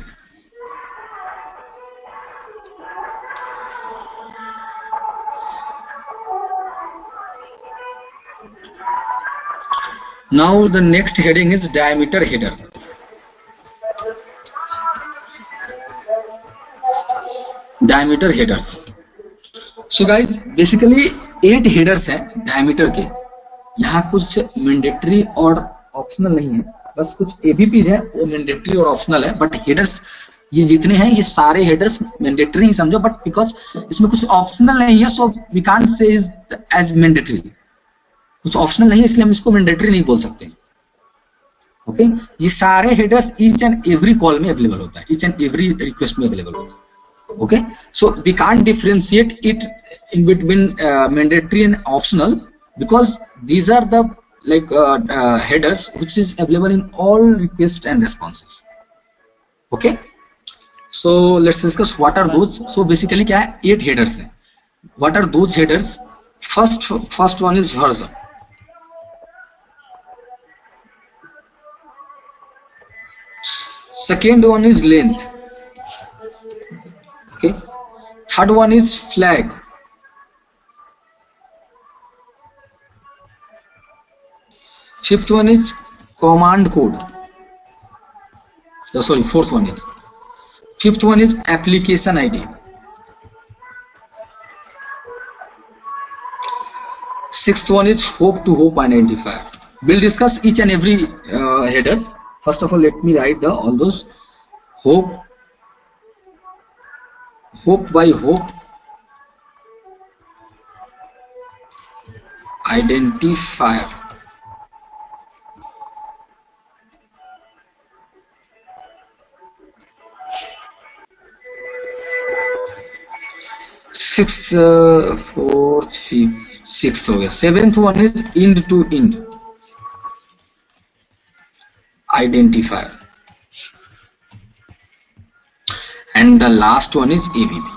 now the next heading is diameter header. Diameter headers. So guys, basically 8 headers हैं डायमीटर के। यहाँ कुछ मैंडेटरी और ऑप्शनल नहीं है, बस कुछ एबीपीज है वो मैंडेटरी और ऑप्शनल है, बट हेडर्स ये जितने हैं ये सारे हेडर्स मैंडेटरी ही समझो, बट बिकॉज इसमें कुछ ऑप्शनल नहीं है so we can't say is as mandatory. कुछ ऑप्शनल नहीं है इसलिए हम इसको मैंडेटरी नहीं बोल सकते, ओके। ये सारे headers each and every call में अवेलेबल होता है, ईच एंड एवरी रिक्वेस्ट में अवेलेबल होता है, okay. So we can't differentiate it in between mandatory and optional because these are the headers which is available in all requests and responses. Okay, so let's discuss what are those. So basically क्या है, 8 headers है. What are those headers? First one is version. Second one is length. Okay. Third one is flag. Fifth one is command code. Fourth one is. Fifth one is application ID. Sixth one is hope to hope identifier. We'll discuss each and every headers. First of all, let me write all those. Hope by hope, identifier. Sixth, fourth, fifth, sixth हो गया. Seventh one is end to end identifier, and the last one is AVP.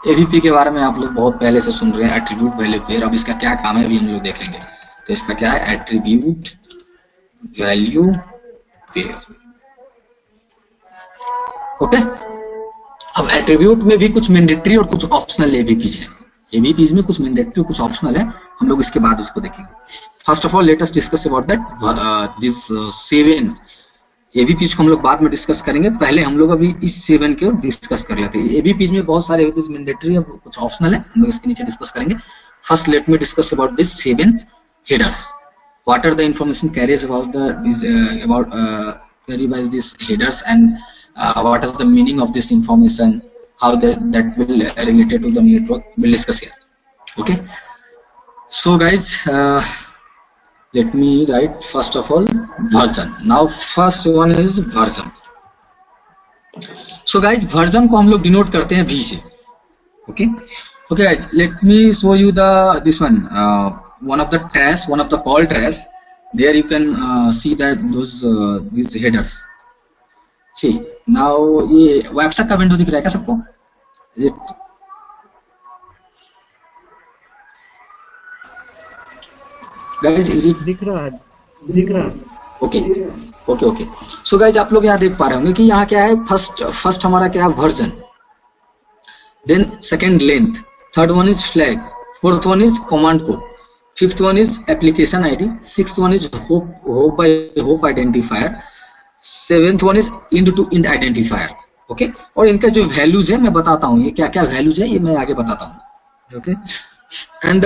AVP के बारे में आप लोग बहुत पहले से सुन रहे हैं, एट्रीब्यूट वैल्यू पेयर. अब इसका क्या काम है अभी हम लोग देखेंगे. तो इसका क्या है, एट्रीब्यूट वैल्यू पेयर. ओके. अब एट्रीब्यूट में भी कुछ मैंडेटरी और कुछ ऑप्शनल एवीपीज है. एवीपीज में कुछ मैंडेटरी कुछ ऑप्शनल है, हम लोग इसके बाद उसको देखेंगे. First of all let us discuss about that this 7 एवीपीज को हम लोग बाद में डिस्कस करेंगे. पहले हम लोग अभी इस 7 को डिस्कस कर लेते हैं. एवीपीज में बहुत सारे एवीपीज मैंडेटरी है, कुछ ऑप्शनल है, हम लोग इसके नीचे डिस्कस करेंगे. First let me discuss about this 7 headers. What are the information carries about these headers, and what is the meaning of this information, how that will related to the network, we'll discuss here. Okay, so guys, let me write first of all version. Now first one is version. So guys, version को हम लोग denote करते हैं V से. Okay, guys, let me show you this one, one of the trash, one of the call trash. There you can see that these headers. See, now ये WhatsApp का window दिख रहा है क्या सबको? Guys, is it दिख रहा है. Okay. So guys, आप लोग यहाँ देख पा रहे होंगे कि यहाँ क्या है, फर्स्ट हमारा क्या है, version. Then second length, third one is flag, fourth one is command code, fifth one is application ID, sixth one is hope by hope identifier, seventh one is end to end identifier. Okay, और इनका जो values है मैं बताता हूँ, ये क्या क्या वैल्यूज है ये मैं आगे बताता हूँ. ओके, एंड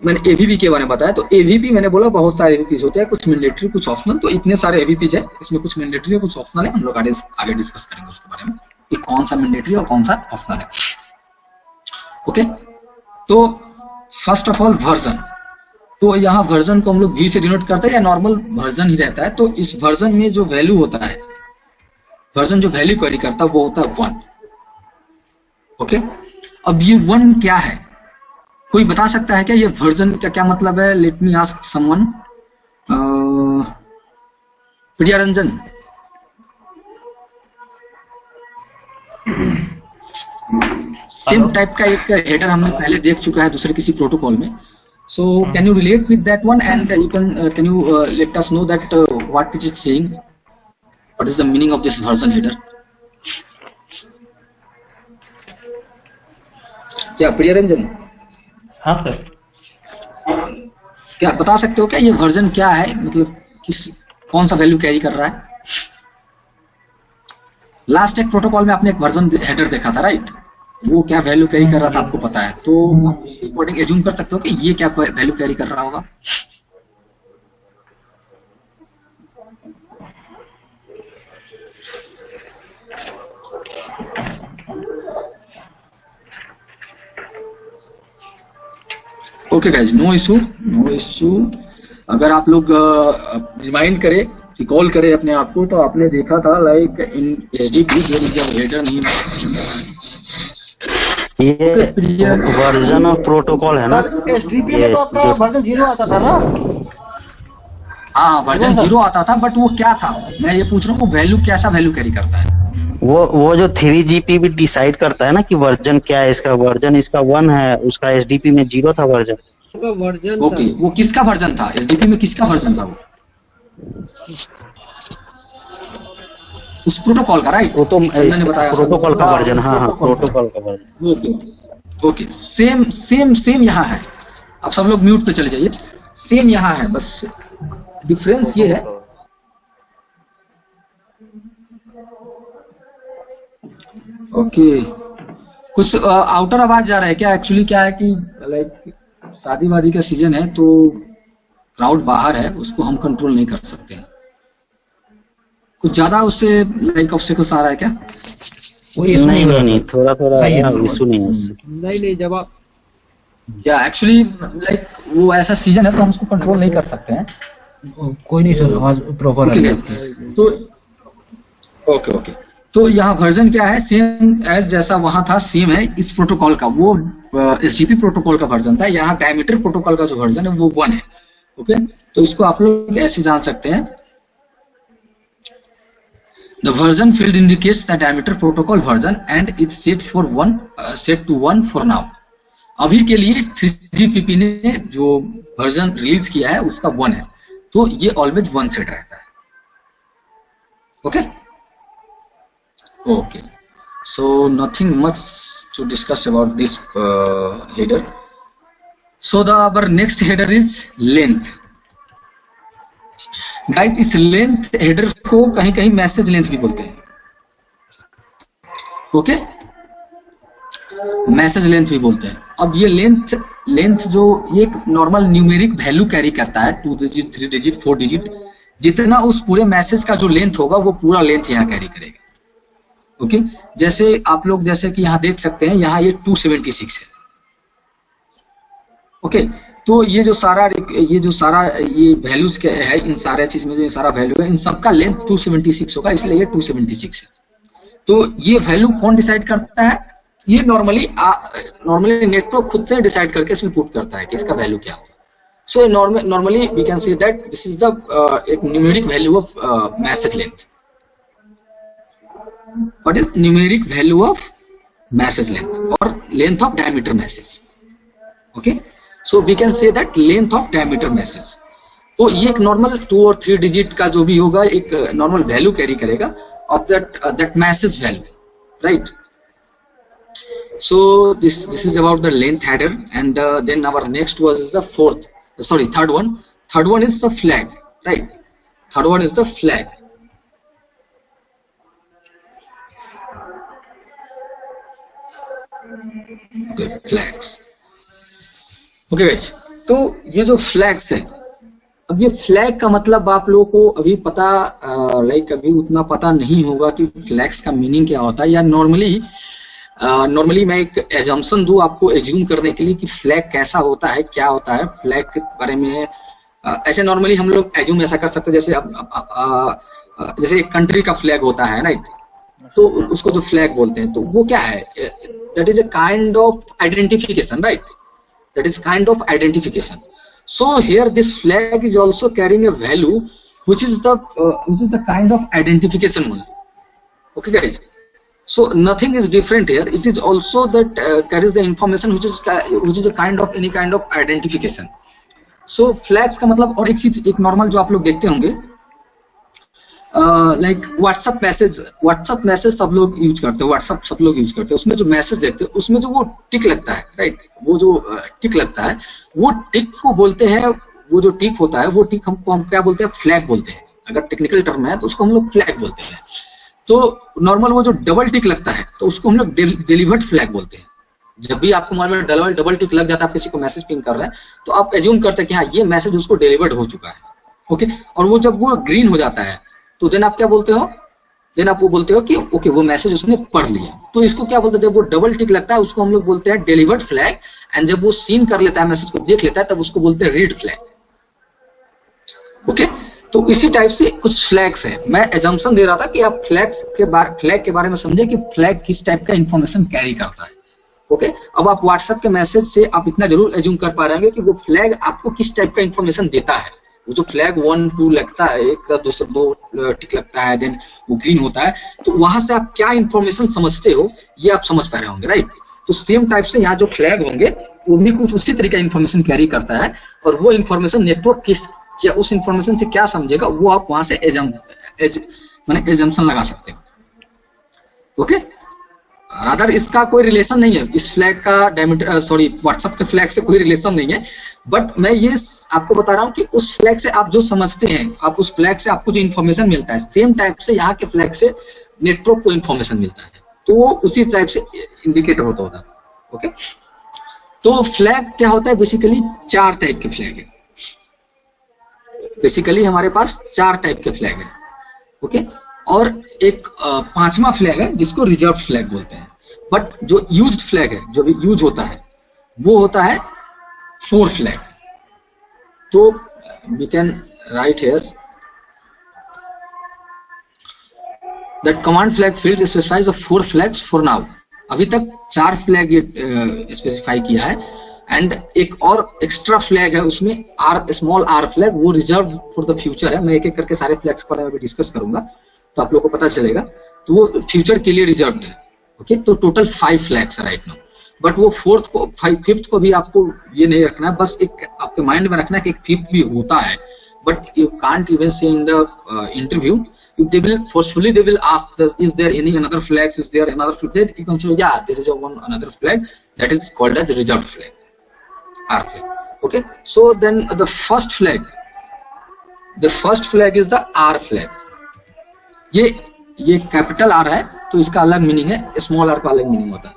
मैंने एवीपी के बारे में बताया. तो एवीपी मैंने बोला बहुत सारे एवीपीज होते हैं, कुछ मैंडेटरी कुछ ऑप्शनल. तो इतने सारे एवीपीज है, इसमें कुछ मैंडेटरी है कुछ ऑप्शनल है. हम लोग आगे डिस्कस करेंगे उसके बारे में कि कौन सा मैंडेटरी और कौन सा ऑप्शनल है. ओके, तो फर्स्ट ऑफ ऑल वर्जन. तो यहाँ वर्जन को हम लोग V से डिनोट करते हैं या नॉर्मल वर्जन ही रहता है. तो इस वर्जन में जो वैल्यू होता है, वर्जन जो वैल्यू क्वेरी करता है वो होता है 1. ओके, अब ये 1 क्या है, कोई बता सकता है क्या ये वर्जन का क्या मतलब है? Let me ask someone. Priya Ranjan. Same type का एक हेडर हमने पहले देख चुका है दूसरे किसी प्रोटोकॉल में. So can you relate with that one, and you can you let us know that what is it saying? What is the meaning of this version header? क्या प्रिया रंजन? हाँ सर. क्या बता सकते हो क्या ये वर्जन क्या है, मतलब कौन सा वैल्यू कैरी कर रहा है? लास्ट एक प्रोटोकॉल में आपने एक वर्जन हेडर देखा था, राइट? वो क्या वैल्यू कैरी कर रहा था आपको पता है, तो आप उसके अकॉर्डिंग एज्यूम कर सकते हो कि ये क्या वैल्यू कैरी कर रहा होगा. Okay guys, no issue. अगर आप लोग रिमाइंड करें, रिकॉल करें अपने आप को, तो आपने देखा था लाइक इन एचडीपी जब हेडर नहीं, ये वर्जन ऑफ प्रोटोकॉल है ना. एचडीपी में तो आपका वर्जन 0 आता था ना. हाँ वर्जन 0 आता था, बट वो क्या था, मैं ये पूछ रहा हूँ वो वैल्यू कैसा वैल्यू कैरी करता है? वो जो 3GP भी डिसाइड करता है ना कि वर्जन क्या है इसका, वर्जन इसका 1 है, उसका एसडीपी में 0 था वर्जन। उसका वर्जन ओके, वो किसका वर्जन था? एसडीपी में किसका वर्जन था वो? उस प्रोटोकॉल का, राइट? वो तो ने बताया प्रोटोकॉल का वर्जन। हाँ हाँ, प्रोटोकॉल का वर्जन। ओके ओके, सेम यहाँ है। अब सब लोग म्यूट पे चले जाइए। सेम यहाँ है, बस डिफरेंस ये है ओके। कुछ आउटर आवाज जा रहा है क्या? एक्चुअली क्या है कि लाइक शादी वादी का सीजन है तो क्राउड बाहर है, उसको हम कंट्रोल नहीं कर सकते हैं। कुछ ज्यादा उससे लाइक ऑब्स्टेकल्स आ रहा है क्या? नहीं, थोड़ा इशू नहीं है उससे। नहीं, जब आप या एक्चुअली लाइक वो ऐसा सीजन है तो हम उसको कंट्रोल नहीं कर सकते हैं। कोई नहीं सर, आवाज प्रॉपर ओके तो ओके तो यहाँ वर्जन क्या है? सेम एज जैसा वहां था सेम है इस प्रोटोकॉल का। वो एसटीपी प्रोटोकॉल का वर्जन था, यहाँ डायमीटर प्रोटोकॉल का जो वर्जन है वो 1 है। ओके, तो इसको आप लोग ऐसे जान सकते हैं, the version field indicates the diameter protocol version and it's set to 1 for now। अभी के लिए 3GPP ने जो वर्जन रिलीज किया है उसका 1 है, तो ये ऑलवेज 1 सेट रहता है। Okay, so nothing much to discuss about this header। So our next header is length। Guys, इस लेंथ हेडर को कहीं कहीं मैसेज लेंथ भी बोलते हैं। ओके, मैसेज लेंथ भी बोलते हैं। अब ये लेंथ जो ये एक नॉर्मल न्यूमेरिक वैल्यू कैरी करता है, 2 डिजिट 3 डिजिट 4 डिजिट, जितना उस पूरे मैसेज का जो लेंथ होगा वो पूरा लेंथ यहाँ कैरी करेगा। ओके, जैसे आप लोग जैसे कि यहाँ देख सकते हैं, यहाँ ये 276 है। ओके, तो ये जो सारा ये वैल्यूज क्या है, इन सारे चीज में जो सारा वैल्यू है, इन सबका लेंथ 276 होगा, इसलिए ये 276 है। तो ये वैल्यू कौन डिसाइड करता है? ये नॉर्मली नेटवर्क खुद से डिसाइड करके इसमें पुट करता है कि इसका वैल्यू क्या होगा। So normally we can say that this is the एक numeric value of message length. What is numeric value of message length और length of diameter message? Okay, so we can say that length of diameter message। तो ये एक normal 2 और 3 digit का जो भी होगा एक नॉर्मल वैल्यू कैरी करेगा of that message value, right? So this is about the length header, and then our next was the third one. Third one is the flag, right? Third one is the flag। Okay, flags। Okay guys, तो ये जो flags है, अब ये flag का मतलब आप लोगों को अभी पता अभी उतना पता नहीं होगा कि फ्लैग्स का मीनिंग क्या होता है, या नॉर्मली मैं एक एजम्पशन दूं आपको एज्यूम करने के लिए कि फ्लैग कैसा होता है, क्या होता है फ्लैग के बारे में। ऐसे नॉर्मली हम लोग एज्यूम ऐसा कर सकते हैं जैसे एक कंट्री का फ्लैग होता है, राइट? तो उसको जो फ्लैग बोलते हैं तो वो क्या है? That is a kind of identification, right? That is kind of identification। So here this flag is also carrying a value which is the kind of identification one। Okay guys, so nothing is different here, it is also that carries the information which is a kind of any kind of identification। So flags का मतलब, और एक चीज एक normal जो आप लोग देखते होंगे लाइक व्हाट्सएप मैसेज सब लोग यूज करते हैं, व्हाट्सएप सब लोग यूज करते हैं। उसमें जो मैसेज देखते हैं उसमें जो वो टिक लगता है, राइट? वो जो टिक लगता है वो टिक को बोलते हैं, वो जो टिक होता है वो टिक हम क्या बोलते हैं? फ्लैग बोलते हैं। अगर टेक्निकल टर्म है तो उसको हम लोग फ्लैग बोलते हैं। तो नॉर्मल वो जो डबल टिक लगता है तो उसको हम लोग डिलीवर्ड फ्लैग बोलते हैं। जब भी आपको मोबाइल में डबल टिक लग जाता है, आप किसी को मैसेज पिंग कर रहे हैं तो आप एज्यूम करते हैं कि हाँ ये मैसेज उसको डिलीवर्ड हो चुका है। ओके, और वो जब वो ग्रीन हो जाता है तो देन आप क्या बोलते हो? देन आप वो बोलते हो कि ओके वो मैसेज उसने पढ़ लिया। तो इसको क्या बोलते हैं? जब वो डबल टिक लगता है उसको हम लोग बोलते हैं डिलीवर्ड फ्लैग, एंड जब वो सीन कर लेता है, मैसेज को देख लेता है, तब उसको बोलते हैं रीड फ्लैग। ओके, तो इसी टाइप से कुछ फ्लैग्स है। मैं एजम्पशन दे रहा था कि आप फ्लैग के बारे में समझे कि फ्लैग किस टाइप का इंफॉर्मेशन कैरी करता है। ओके, अब आप व्हाट्सएप के मैसेज से आप इतना जरूर एज्यूम कर पा रहे हैं कि वो फ्लैग आपको किस टाइप का इंफॉर्मेशन देता है। वो जो फ्लैग 1 2 लगता है, एक दूसरा 2 टिक लगता है, देन वो ग्रीन होता है, तो वहां से आप क्या इंफॉर्मेशन समझते हो ये आप समझ पा रहे होंगे, राइट। तो सेम टाइप से यहाँ जो फ्लैग होंगे वो भी कुछ उसी तरीके का इंफॉर्मेशन कैरी करता है, और वो इंफॉर्मेशन नेटवर्क किस क्या उस इंफॉर्मेशन से क्या समझेगा वो आप वहां से एजम्पशन लगा सकते हो, ओके। रादर इसका कोई रिलेशन नहीं है, इस फ्लैग का डायमीटर व्हाट्सएप के फ्लैग से कोई रिलेशन नहीं है, बट मैं ये आपको बता रहा हूँ कि उस फ्लैग से आप जो समझते हैं, आप उस फ्लैग से आपको जो इन्फॉर्मेशन मिलता है, सेम टाइप से यहाँ के फ्लैग से नेटवर्क को इन्फॉर्मेशन मिलता है, तो वो उसी टाइप से इंडिकेटर होता है, ओके। तो फ्लैग क्या होता है, बेसिकली 4 टाइप के फ्लैग है, बेसिकली हमारे पास 4 टाइप के फ्लैग है, ओके। और एक 5वां फ्लैग है जिसको रिजर्व फ्लैग बोलते हैं, बट जो यूज्ड फ्लैग है, जो भी यूज होता है वो होता है 4 फ्लैग। तो we can write here that command flag field specifies 4 flags for now. अभी तक 4 फ्लैग ये स्पेसिफाई किया है, एंड एक और एक्स्ट्रा फ्लैग है उसमें स्मॉल आर फ्लैग, वो रिजर्व फॉर द फ्यूचर है। मैं एक एक करके सारे फ्लैग्स के बारे में भी डिस्कस करूंगा तो आप लोगों को पता चलेगा, तो वो फ्यूचर के लिए रिजर्व है, ओके। तो टोटल 5 फ्लैग्स है राइट नाउ, बट वो 5th को भी आपको ये नहीं रखना है, बस एक आपके माइंड में रखना है कि एक 5th भी होता है, बट यू कांट इवन से in the interview they will forcefully they will ask this, is there any another flags, is there another flag, you can say yeah there is another flag that is called as reserved flag, R flag, okay. So then the first flag is the R flag. ये capital R है तो इसका अलग meaning है, small r का अलग meaning होता है,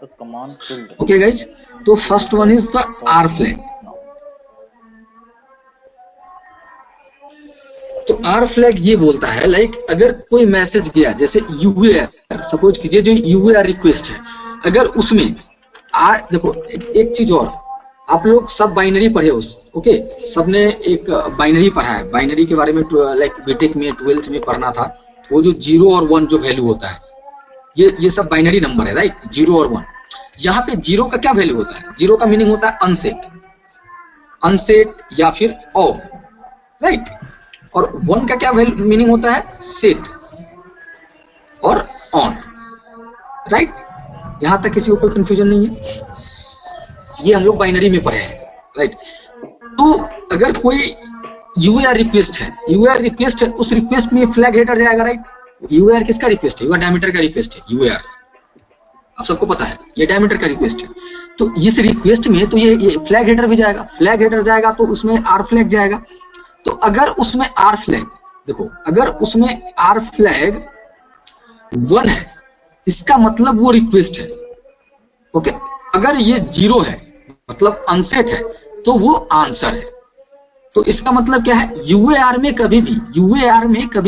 तो कमांड फील्ड, ओके गाइज। तो first one is the R flag. तो R फ्लैग ये बोलता है लाइक अगर कोई मैसेज गया, जैसे UAR, सपोज कीजिए जो UAR रिक्वेस्ट है, अगर उसमें देखो एक चीज और, आप लोग सब बाइनरी पढ़े हो, ओके, सबने एक बाइनरी पढ़ा है, बाइनरी के बारे में लाइक बीटेक में 12th में पढ़ना था, वो जो 0 और 1 जो वैल्यू होता है, ये सब बाइनरी नंबर है राइट, 0 और 1। यहाँ पे 0 का क्या वैल्यू होता है, 0 का मीनिंग होता है अनसेट या फिर ऑफ, राइट। और 1 का क्या मीनिंग होता है, सेट और ऑन, राइट। यहां तक किसी को कोई कंफ्यूजन नहीं है, ये हम लोग बाइनरी में पढ़े हैं, राइट। तो अगर कोई यूआर रिक्वेस्ट है, उस रिक्वेस्ट में फ्लैग हेडर जाएगा, राइट। यूआर किसका रिक्वेस्ट है, यूआर डायमीटर का रिक्वेस्ट है, यूआर आप सबको पता है ये डायमीटर का रिक्वेस्ट है। तो इस रिक्वेस्ट में तो ये फ्लैग हेडर भी जाएगा, फ्लैग हेडर जाएगा तो उसमें आर फ्लैग जाएगा। तो अगर उसमें आर फ्लैग, देखो अगर उसमें आर फ्लैग 1 है, इसका मतलब वो रिक्वेस्ट है, ओके। अगर ये 0 है मतलब अनसेट है, तो वो आंसर है। तो इसका मतलब क्या है, यूएआर में कभी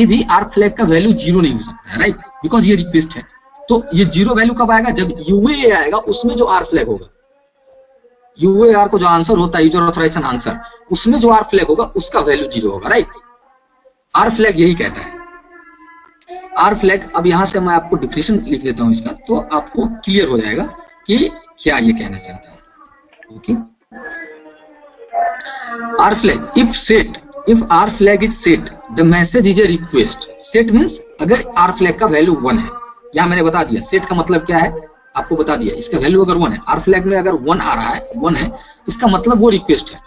भी आर फ्लैग का वैल्यू 0 नहीं हो सकता है, राइट, बिकॉज ये रिक्वेस्ट है। तो ये 0 वैल्यू कब आएगा, जब यूए आएगा उसमें जो आर फ्लैग होगा, यूएआर को जो आंसर होता है, यूजर ऑथराइजेशन आंसर, उसमें जो आर फ्लैग होगा उसका वैल्यू 0 होगा, राइट। आर फ्लैग यही कहता है, आर फ्लैग। अब यहां से मैं आपको डिफिनेशन लिख देता हूं इसका, तो आपको क्लियर हो जाएगा कि क्या ये कहना चाहता है, okay. R flag, if R flag is set the message is a request. Set means अगर आर फ्लैग का वैल्यू 1 है, यहां मैंने बता दिया सेट का मतलब क्या है, आपको बता दिया, इसका वैल्यू अगर 1 है, आर फ्लैग में अगर 1 आ रहा है, 1 है, इसका मतलब वो रिक्वेस्ट है।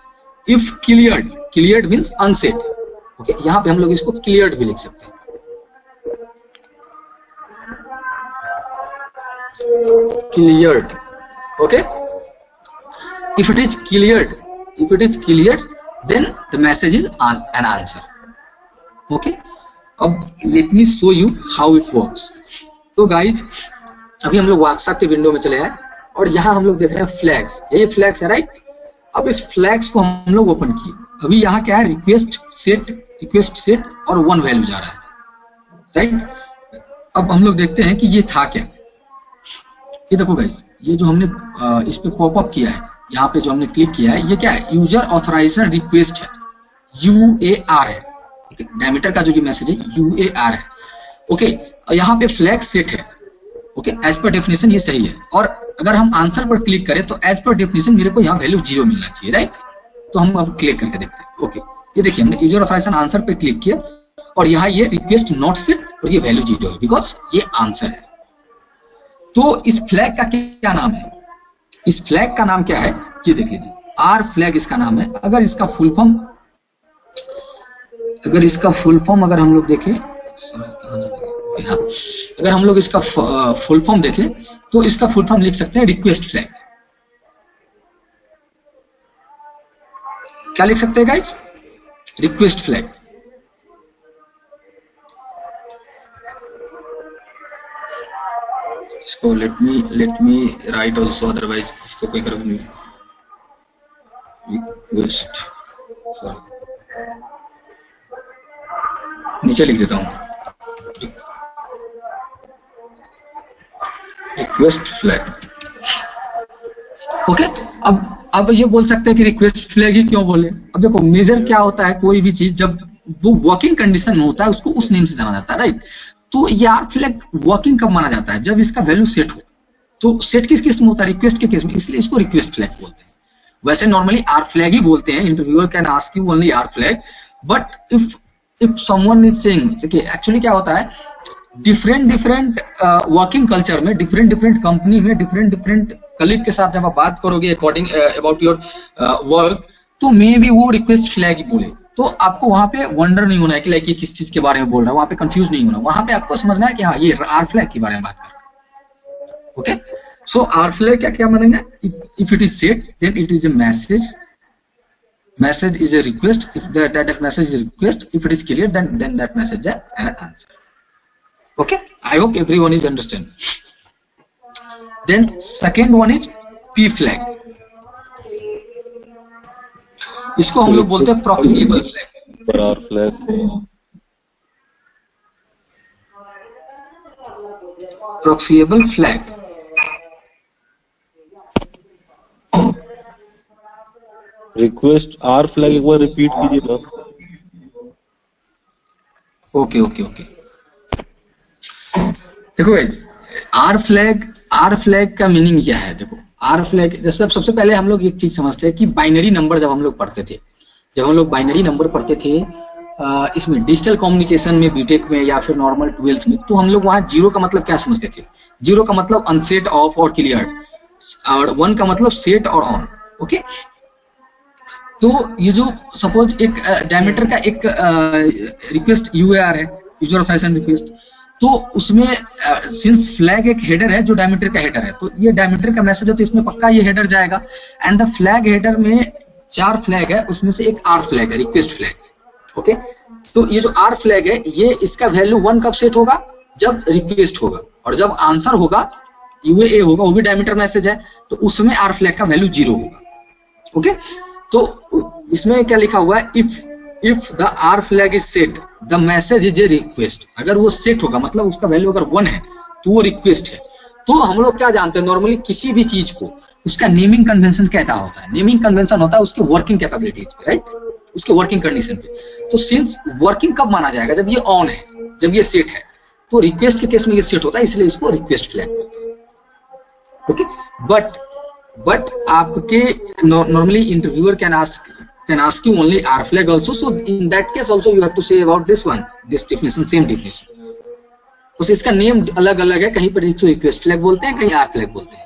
If cleared means unset, okay. यहां पे हम लोग इसको क्लियर्ड भी लिख सकते हैं, cleared, okay. If it is cleared then the message is an answer, okay. अब let me show you how it works. तो गाइज अभी हम लोग व्हाट्सएप के विंडो में चले हैं और यहाँ हम लोग देख रहे हैं फ्लैग्स, ये फ्लैग्स है, राइट। अब इस फ्लैग्स को हम लोग ओपन किए, अभी यहाँ क्या है, रिक्वेस्ट सेट और 1 वैल्यू जा रहा है, राइट। अब हम लोग देखते हैं कि ये था क्या। ये देखो गाइस, ये जो हमने इस पे पॉपअप किया है, यहाँ पे जो हमने क्लिक किया है, ये क्या है, यूजर ऑथराइजेशन रिक्वेस्ट है, यूएआर है, डायमीटर का जो भी मैसेज है यूएआर है, ओके। यहाँ पे फ्लैग सेट है, ओके, एज पर डेफिनेशन ये सही है। और अगर हम आंसर पर क्लिक करें तो एज पर डेफिनेशन मेरे को यहाँ वैल्यू 0 मिलना चाहिए, राइट। तो हम अब क्लिक करके देखते हैं, ओके। ये देखिए हमने यूजर ऑथराइजेशन आंसर पे क्लिक किया और यहाँ ये रिक्वेस्ट नॉट सेट और ये वैल्यू 0 है बिकॉज ये आंसर है। तो इस फ्लैग का क्या नाम है? इस फ्लैग का नाम क्या है ये देख लीजिए, आर फ्लैग इसका नाम है। अगर इसका फुल फॉर्म अगर हम लोग देखें, हाँ, अगर हम लोग इसका फुल फॉर्म देखें तो इसका फुल फॉर्म लिख सकते हैं रिक्वेस्ट फ्लैग। क्या लिख सकते हैं गाइस? Request flag. इसको let me write also, otherwise इसको कोई कर नहीं। रिक्वेस्ट, सॉरी नीचे लिख देता हूं, रिक्वेस्ट फ्लैग। ओके, अब ये बोल सकते हैं कि रिक्वेस्ट फ्लैग ही क्यों बोले। अब देखो मेजर क्या होता है, कोई भी चीज जब वो वर्किंग कंडीशन में होता है उसको उस नेम से जाना जाता है, राइट। तो ये आर फ्लैग वर्किंग कब माना जाता है? जब इसका वैल्यू सेट हो। तो सेट किस केस में होता है? रिक्वेस्ट के केस में, इसलिए इसको रिक्वेस्ट फ्लैग बोलते हैं। वैसे नॉर्मली आर फ्लैग ही बोलते हैं, interviewer can ask you only R flag, but if someone is saying, देखिए एक्चुअली क्या होता है, डिफरेंट वर्किंग कल्चर में, डिफरेंट कंपनी में, डिफरेंट कलीग के साथ जब आप बात करोगे अकॉर्डिंग अबाउट योर वर्क, तो मे बी वो रिक्वेस्ट फ्लैग ही बोले। तो आपको वहां पे वंडर नहीं होना है कि लाइक ये किस चीज के बारे में बोल रहा है, वहां पे कंफ्यूज नहीं होना। वहां पे आपको समझना है कि हाँ ये आर फ्लैग के बारे में बात कर रहा है। ओके, सो आर फ्लैग क्या मानेंगे? If it is set then it is a message, message is a request, if that message is a request, if it is clear then that message is an answer. Okay, I hope everyone is understand. Then second one is p flag, इसको हम लोग बोलते हैं proxiable flag। R flag, proxiable flag, request R flag एक बार repeat कीजिए ना। Okay देखो आर फ्लैग का मीनिंग क्या है? देखो आर फ्लैग, जैसे सबसे पहले हम लोग एक चीज समझते हैं कि बाइनरी नंबर जब हम लोग पढ़ते थे, इसमें डिजिटल कम्युनिकेशन में, बीटेक में या फिर नॉर्मल 12th में, तो हम लोग वहां जीरो का मतलब क्या समझते थे? जीरो का मतलब अनसेट, ऑफ और क्लियर, और 1 का मतलब सेट और ऑन। ओके, तो ये जो सपोज एक डायमीटर का एक रिक्वेस्ट यूएआर है, यूजर ऑथराइजेशन रिक्वेस्ट, तो उसमें सिंस फ्लैग एक हेडर है जो डायमीटर का हेडर है, तो ये डायमीटर का मैसेज है तो इसमें पक्का ये हेडर जाएगा। एंड द फ्लैग हेडर में 4 फ्लैग है, उसमें से एक आर फ्लैग है, रिक्वेस्ट फ्लैग। ओके, तो ये जो आर फ्लैग है, ये इसका वैल्यू 1 कब सेट होगा? जब रिक्वेस्ट होगा, और जब आंसर होगा यूएए होगा, वो भी डायमीटर मैसेज है, तो उसमें आर फ्लैग का वैल्यू 0 होगा। ओके, तो इसमें क्या लिखा हुआ है? If the R flag is set the message is a request. अगर वो सेट होगा मतलब उसका वैल्यू अगर 1 है तो वो रिक्वेस्ट है। तो हम लोग क्या जानते हैं, नॉर्मली किसी भी चीज को उसका नेमिंग कन्वेंशन कहता होता है। नेमिंग कन्वेंशन होता है उसके वर्किंग कैपेबिलिटीज पे, राइट, उसके वर्किंग कंडीशन पे। तो सिंस वर्किंग कब माना जाएगा? जब ये ऑन है, जब ये सेट है। तो रिक्वेस्ट के केस में ये सेट होता है, इसलिए इसको रिक्वेस्ट फ्लैग बोलते हैं। ओके, बट आपके normally interviewer can ask you only R flag also, so in that case also you have to say about this definition, same definition। बस इसका नेम अलग अलग है, कहीं पर इसको रिक्वेस्ट फ्लैग बोलते हैं, कहीं आर फ्लैग बोलते हैं।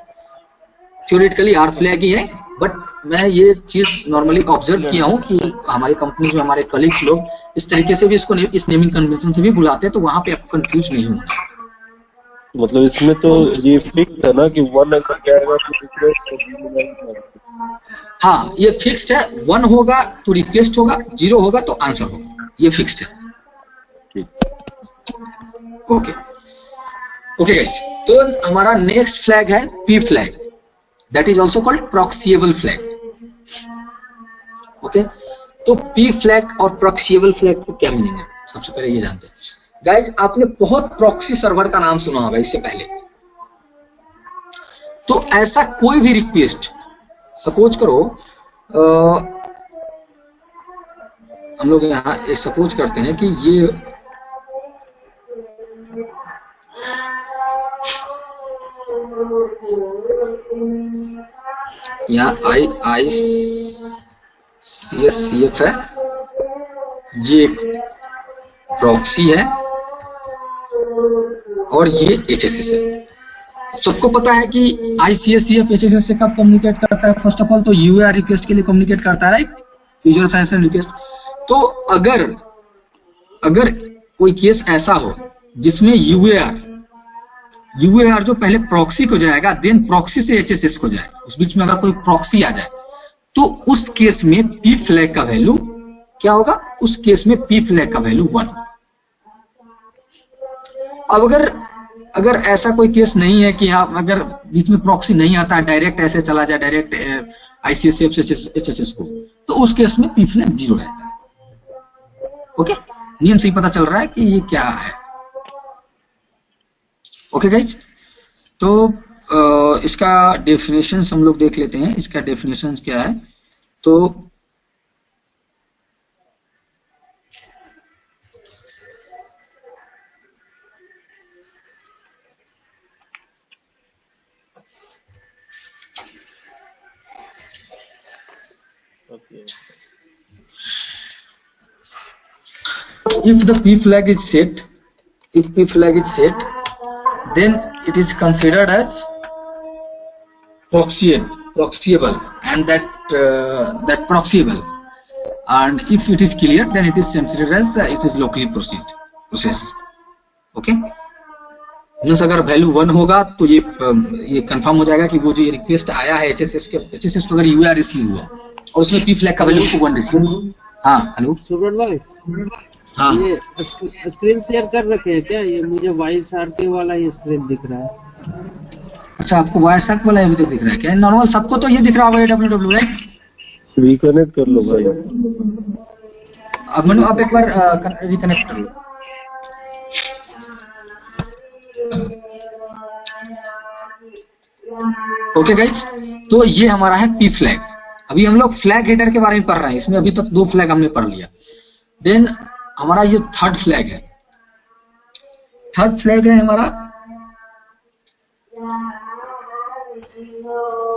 थ्योरेटिकली आर फ्लैग ही है, बट मैं ये चीज नॉर्मली ऑब्जर्व किया हूँ कि हमारी कंपनी में हमारे कलीग्स लोग इस तरीके से भी इसको इस नेमिंग कन्वेंशन से भी बुलाते हैं, तो वहां पे आपको कंफ्यूज नहीं होना। मतलब इसमें तो ये फिक्स है ना कि 1 अगर क्या आएगा तो रिक्वेस्ट, हाँ ये फिक्स्ड है, 1 होगा तो रिक्वेस्ट होगा, 0 होगा तो आंसर होगा, ये फिक्स्ड है। ओके गाइस, तो हमारा नेक्स्ट फ्लैग है P flag, that is also called proxiable flag. Okay, तो पी फ्लैग और प्रॉक्सिएबल फ्लैग की क्या मीनिंग है? सबसे पहले ये जानते हैं गाइज, आपने बहुत प्रॉक्सी सर्वर का नाम सुना होगा इससे पहले। तो ऐसा कोई भी रिक्वेस्ट, सपोज करो हम लोग यहाँ सपोज करते हैं कि ये यहाँ ICS CF है, ये प्रॉक्सी है और ये HSS है। सबको पता है कि ICSCF HSS से कब कम्युनिकेट करता है? फर्स्ट ऑफ ऑल तो UAR रिक्वेस्ट के लिए कम्युनिकेट करता है, राइट, यूजर सैंक्शन रिक्वेस्ट। तो अगर कोई केस ऐसा हो जिसमें UAR जो पहले प्रॉक्सी को जाएगा, देन प्रॉक्सी से HSS को जाए, उस बीच में अगर कोई प्रॉक्सी आ जाए, तो उस केस में P फ्लैग का वैल्यू क्या होगा? उस केस में P फ्लैग का वैल्यू 1। अब अगर ऐसा कोई केस नहीं है कि हाँ, अगर बीच में प्रॉक्सी नहीं आता, डायरेक्ट ऐसे चला जाए डायरेक्ट ICSCF से HSS को, तो उस केस में P फ्लैग 0 रहता है। ओके, नियम से ही पता चल रहा है कि ये क्या है। ओके गाइज, तो इसका डेफिनेशन हम लोग देख लेते हैं। इसका डेफिनेशन क्या है? तो Okay. if the P flag is set, then it is considered as proxiable, and that proxiable, and if it is clear, then it is considered as it is locally processed. Okay, means अगर value 1 होगा तो ये confirm हो जाएगा कि वो जो ये रिक्वेस्ट आया है HSS को अगर UAR रिसीव हुआ और उसमें P फ्लैग का वैल्यू उसको 1 रिसीव हुआ। हाँ हेलो सुब्रत भाई, हाँ, ये स्क्रीन शेयर कर रखे हैं क्या? ये मुझे वॉइस आरके वाला ही स्क्रीन दिख रहा है। अच्छा, आपको वॉइस आर्क वाला अभी तक दिख रहा है क्या? नॉर्मल सबको तो ये दिख रहा होगा www, राइट? रिकनेक्ट कर लो भाई। अब मनु आप एक बार रिकनेक्ट कर लो। ओके गाइज, तो ये हमारा है P फ्लैग। अभी हम लोग फ्लैग हेडर के बारे में पढ़ रहे हैं। इसमें अभी तक 2 फ्लैग हमने पढ़ लिया। देन हमारा ये थर्ड फ्लैग है। थर्ड फ्लैग है हमारा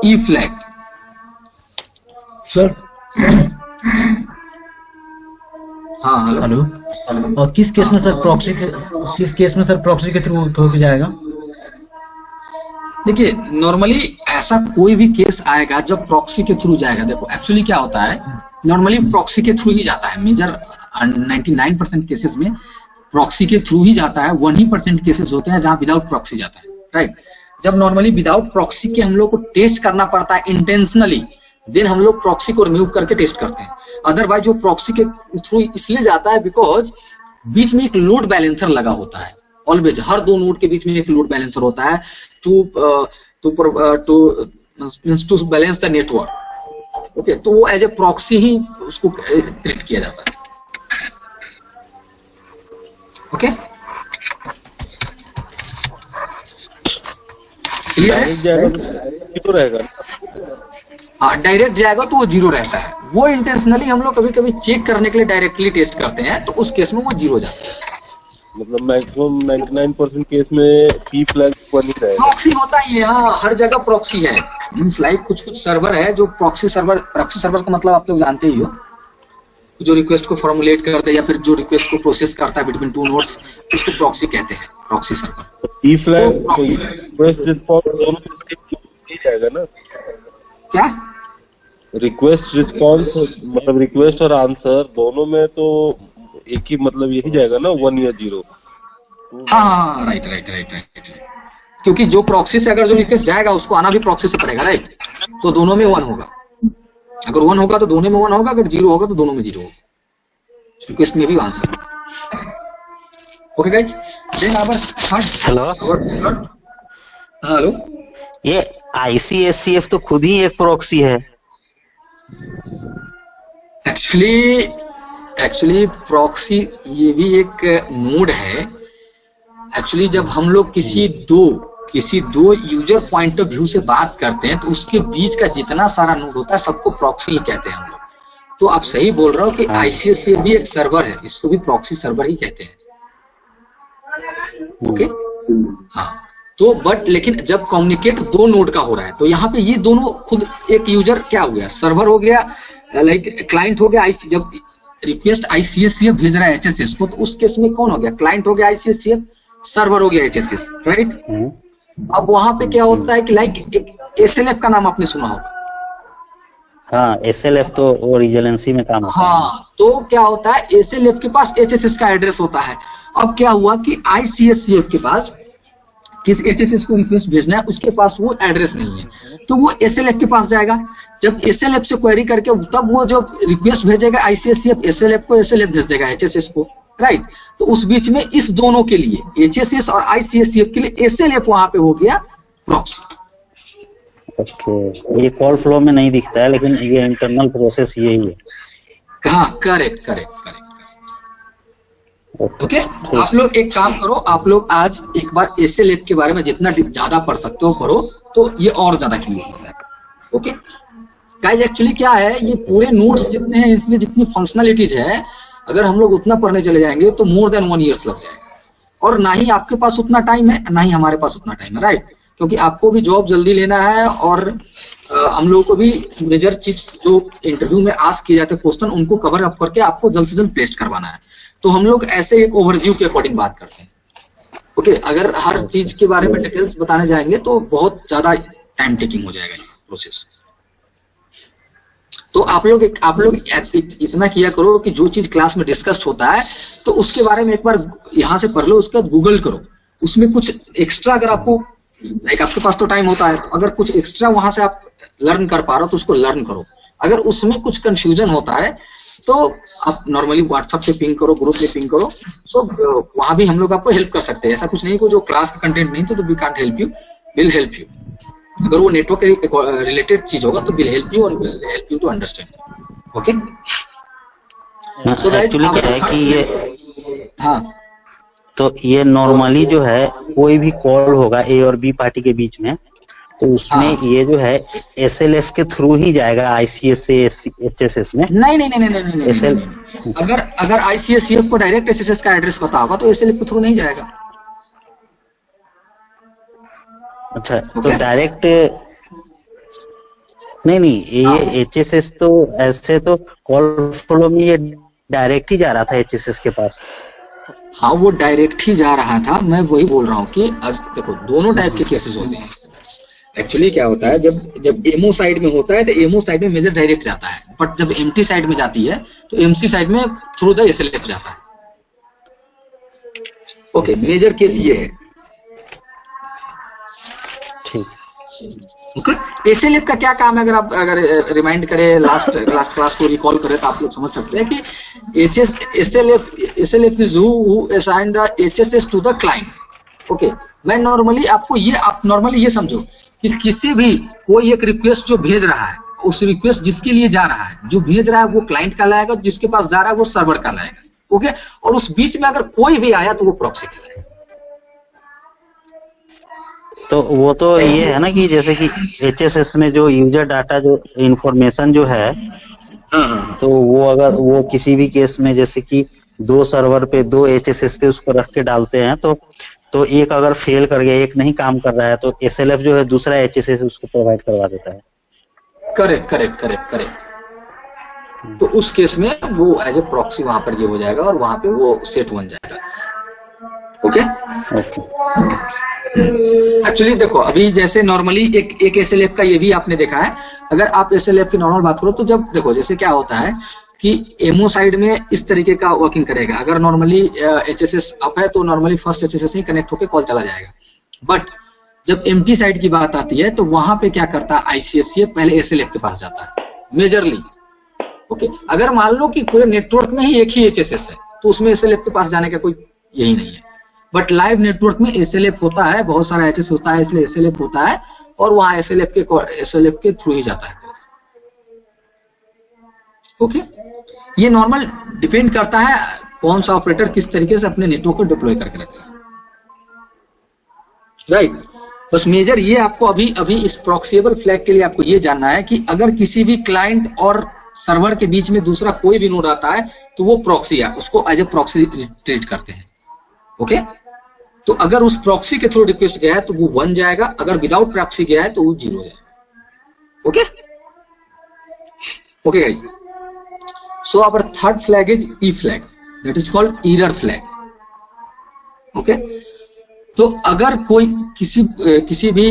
E फ्लैग। सर हाँ हेलो, और किस केस में सर प्रॉक्सी के थ्रू हो जाएगा? देखिए नॉर्मली ऐसा कोई भी केस आएगा जब प्रॉक्सी के थ्रू जाएगा। देखो एक्चुअली क्या होता है, नॉर्मली प्रॉक्सी के थ्रू ही जाता है। मेजर 99% केसेस में प्रॉक्सी के थ्रू ही जाता है। 1% केसेस होते हैं जहां विदाउट प्रॉक्सी जाता है, राइट। जब नॉर्मली विदाउट प्रॉक्सी के हम लोग को टेस्ट करना पड़ता है इंटेंशनली, देन हम लोग प्रॉक्सी को रिमूव करके टेस्ट करते हैं। अदरवाइज जो प्रॉक्सी के थ्रू इसलिए जाता है बिकॉज बीच में एक लोड बैलेंसर लगा होता है। ऑलवेज हर 2 नोड के बीच में एक लोड बैलेंसर होता है to balance the network. Okay, तो वो एज ए प्रॉक्सी ही उसको ट्रीट किया जाता है। ओके, तो रहेगा। हाँ, डायरेक्ट जाएगा तो वो 0 रहता है। वो इंटेंशनली हम लोग कभी कभी चेक करने के लिए डायरेक्टली टेस्ट करते हैं, तो उस केस में वो 0 जाता है। मतलब मैक्सिमम 99% केस में P फ्लैग 1 ही रहेगा। प्रॉक्सी होता ही है, हाँ, हर जगह प्रॉक्सी है। मींस लाइक कुछ सर्वर है जो प्रॉक्सी सर्वर का मतलब आप लोग जानते ही हो, जो रिक्वेस्ट को फॉर्मुलेट करता है या फिर जो रिक्वेस्ट को प्रोसेस करता है बिटवीन 2 नोड्स, उसको प्रॉक्सी कहते हैं, proxy server. P flag request response दोनों में से ही जाएगा ना? क्या रिक्वेस्ट रिस्पॉन्स मतलब रिक्वेस्ट और आंसर दोनों में तो एक ही मतलब यही जाएगा ना, 1 या 0? हाँ, राइट। क्योंकि जो प्रॉक्सी से अगर जो रिक्वेस्ट जाएगा उसको आना भी प्रॉक्सी से पड़ेगा, राइट। तो दोनों में 1 होगा। अगर 1 होगा तो दोनों में 1 होगा, अगर 0 होगा तो दोनों में 0 होगा। रिक्वेस्ट में भी answer. Okay guys, then hello hello, ये ICSCF तो खुद ही एक प्रॉक्सी है। एक्चुअली प्रॉक्सी ये भी एक नोड है। एक्चुअली जब हम लोग किसी दो यूजर पॉइंट ऑफ व्यू से बात करते हैं तो उसके बीच का जितना सारा नोड होता है सबको प्रॉक्सी ही कहते हैं हम लोग। तो आप सही बोल रहे हो कि ICSCF भी एक सर्वर है, इसको भी प्रॉक्सी सर्वर ही कहते हैं। ओके, हाँ। तो बट लेकिन जब कम्युनिकेट 2 नोड का हो रहा है तो यहाँ पे ये दोनों खुद एक यूजर क्या हो गया, सर्वर हो गया, लाइक क्लाइंट हो गया। जब रिक्वेस्ट आईसीएससीएफ भेज रहा है एचएसएस को, तो उस केस में कौन हो गया? क्लाइंट हो गया आईसीएससीएफ, सर्वर हो गया एचएसएस, राइट? अब वहां पे क्या होता है कि लाइक एक एसएलएफ का नाम आपने सुना होगा। हाँ, एसएलएफ तो वो रिजलेंसी में काम होता है। हाँ, तो क्या होता है, एसएलएफ के पास एचएसएस का एड्रेस होता है। अब क्या हुआ कि आईसीएससीएफ के पास किस एचएसएस को रिक्वेस्ट भेजना है उसके पास वो एड्रेस नहीं है, तो वो एसएलएफ के पास जाएगा। जब एसएलएफ से क्वेरी करके तब वो जो रिक्वेस्ट भेजेगा आईसीएससीएफ एसएलएफ को, एसएलएफ भेज देगा एचएसएस को, राइट? तो उस बीच में इस दोनों के लिए एचएसएस और आईसीएससीएफ के लिए एसएलएफ वहां पे हो गया प्रॉक्सी। ओके, ये कॉल फ्लो में नहीं दिखता है, लेकिन ये इंटरनल प्रोसेस यही है। हाँ, करेक्ट करेक्ट करेक्ट। ओके, आप लोग एक काम करो, आप लोग आज एक बार एसएलएफ के बारे में जितना ज्यादा पढ़ सकते हो पढ़ो, तो ये और ज्यादा क्लियर हो जाएगा। ओके गाइस, एक्चुअली क्या है, ये पूरे नोट्स जितने हैं इसमें जितनी फंक्शनलिटीज है, अगर हम लोग उतना पढ़ने चले जाएंगे तो मोर देन 1 ईयर्स लग जाएगा, और ना ही आपके पास उतना टाइम है, ना ही हमारे पास उतना टाइम है, राइट? क्योंकि आपको भी जॉब जल्दी लेना है, और हम लोगों को भी मेजर चीज जो इंटरव्यू में आस्क किए जाते हैं क्वेश्चन, उनको कवर अप करके आपको जल्द से जल्द प्लेस करवाना है। तो हम लोग ऐसे एक ओवरव्यू के अकॉर्डिंग बात करते हैं। ओके, अगर हर चीज के बारे में डिटेल्स बताने जाएंगे तो बहुत ज्यादा टाइम टेकिंग हो जाएगा ये प्रोसेस। तो आप लोग इतना किया करो कि जो चीज क्लास में डिस्कस होता है तो उसके बारे में एक बार यहाँ से पढ़ लो, उसके बाद गूगल करो, उसमें कुछ एक्स्ट्रा अगर आपको लाइक आपके पास तो टाइम होता है, तो अगर कुछ एक्स्ट्रा वहां से आप लर्न कर पा रहे हो तो उसको लर्न करो। अगर उसमें कुछ कंफ्यूजन होता है तो आप नॉर्मली व्हाट्सएप पे पिंग करो, ग्रुप में पिंग करो, सो वहां भी हम लोग आपको हेल्प कर सकते हैं। ऐसा कुछ नहीं को जो क्लास का कंटेंट नहीं तो we can't help you, will help you. अगर वो नेटवर्क रिलेटेड चीज होगा तो विल हेल्प यू और will help you to understand. Okay, so guys actually क्या है कि ये हाँ, तो ये नॉर्मली जो है कोई भी कॉल होगा ए और बी पार्टी के बीच में, तो उसमें ये जो है एसएलएफ के थ्रू ही जाएगा आईसीएस से एचएसएस में। नहीं, अगर आईसीएससीएफ को डायरेक्ट एसएसएस का एड्रेस पता होगा तो एसएलएफ के थ्रू नहीं जाएगा। अच्छा, तो डायरेक्ट नहीं, ये एचएसएस तो ऐसे तो कॉल फ्लो में ये डायरेक्ट ही जा रहा था एचएसएस के पास। हाँ, वो डायरेक्ट ही जा रहा था, मैं वही बोल रहा हूँ कि देखो दोनों टाइप के केसेस होते हैं। एक्चुअली क्या होता है, जब एमओ साइड में होता है तो एमओ साइड में मेजर डायरेक्ट जाता है, बट जब एमटी साइड में जाती है तो एमसी साइड में थ्रू द एसएलएफ जाता है। ओके, मेजर केस ये है। ठीक, एसएलएफ का क्या काम है, अगर रिमाइंड करें लास्ट क्लास को रिकॉल करें तो आप लोग समझ सकते हैं कि SLF is who assign the HSS to the client. Okay, मैं नॉर्मली आपको आप नॉर्मली ये समझो कि किसी भी कोई एक रिक्वेस्ट जो भेज रहा है, उस रिक्वेस्ट जिसके लिए जा रहा है, जो भेज रहा है वो क्लाइंट कहलाएगा, जिसके पास जा रहा है वो सर्वर कहलाएगा। ओके, और उस बीच में अगर कोई भी आया तो वो प्रॉक्सी कहलाएगा। तो वो तो ये है ना कि जैसे कि एचएसएस में जो यूजर डाटा जो इंफॉर्मेशन जो है, तो वो अगर वो किसी भी केस में जैसे कि 2 सर्वर पे 2 एचएसएस पे उसको रख के डालते हैं, तो एक अगर फेल कर गया, एक नहीं काम कर रहा है, तो एसएलएफ जो है दूसरा एचएसएस उसको प्रोवाइड करवा देता है। करेक्ट। तो उस केस में वो एज ए प्रॉक्सी वहां पर ये हो जाएगा और वहां पे वो सेट बन जाएगा। ओके, एक्चुअली देखो अभी जैसे नॉर्मली एक एसएलएफ का ये भी आपने देखा है। अगर आप एसएलएफ की नॉर्मल बात करो तो जब देखो जैसे क्या होता है कि एमओ साइड में इस तरीके का वर्किंग करेगा। अगर नॉर्मली एचएसएस अप है तो नॉर्मली फर्स्ट एचएसएस ही कनेक्ट होकर कॉल चला जाएगा, बट जब एमटी साइड की बात आती है तो वहां पे क्या करता है आईसीएससीएफ पहले एसएलएफ के पास जाता है मेजरली। ओके, अगर मान लो कि पूरे नेटवर्क में ही एक ही एचएसएस है तो उसमें एसएलएफ के पास जाने का कोई यही नहीं है, बट लाइव नेटवर्क में एसएलएफ होता है, बहुत सारा एचएस होता है, इसलिए एसएलएफ होता है और वहां एसएलएफ के थ्रू ही जाता है। ओके, ये नॉर्मल डिपेंड करता है कौन सा ऑपरेटर किस तरीके से अपने नेटवर्क को डिप्लॉय करके रखा है, राइट। बस मेजर ये आपको अभी इस प्रॉक्सीएबल फ्लैग के लिए आपको ये जानना है कि अगर किसी भी क्लाइंट और सर्वर के बीच में दूसरा कोई भी नोड आता है तो वो प्रॉक्सी है, उसको एज ए प्रॉक्सी ट्रीट करते हैं। ओके, तो अगर उस प्रॉक्सी के थ्रू रिक्वेस्ट गया है तो वो 1 जाएगा, अगर विदाउट प्रॉक्सी गया है तो वो 0 जाएगा। Okay guys, So our third flag is E flag, that is called error flag. Okay. तो अगर कोई किसी भी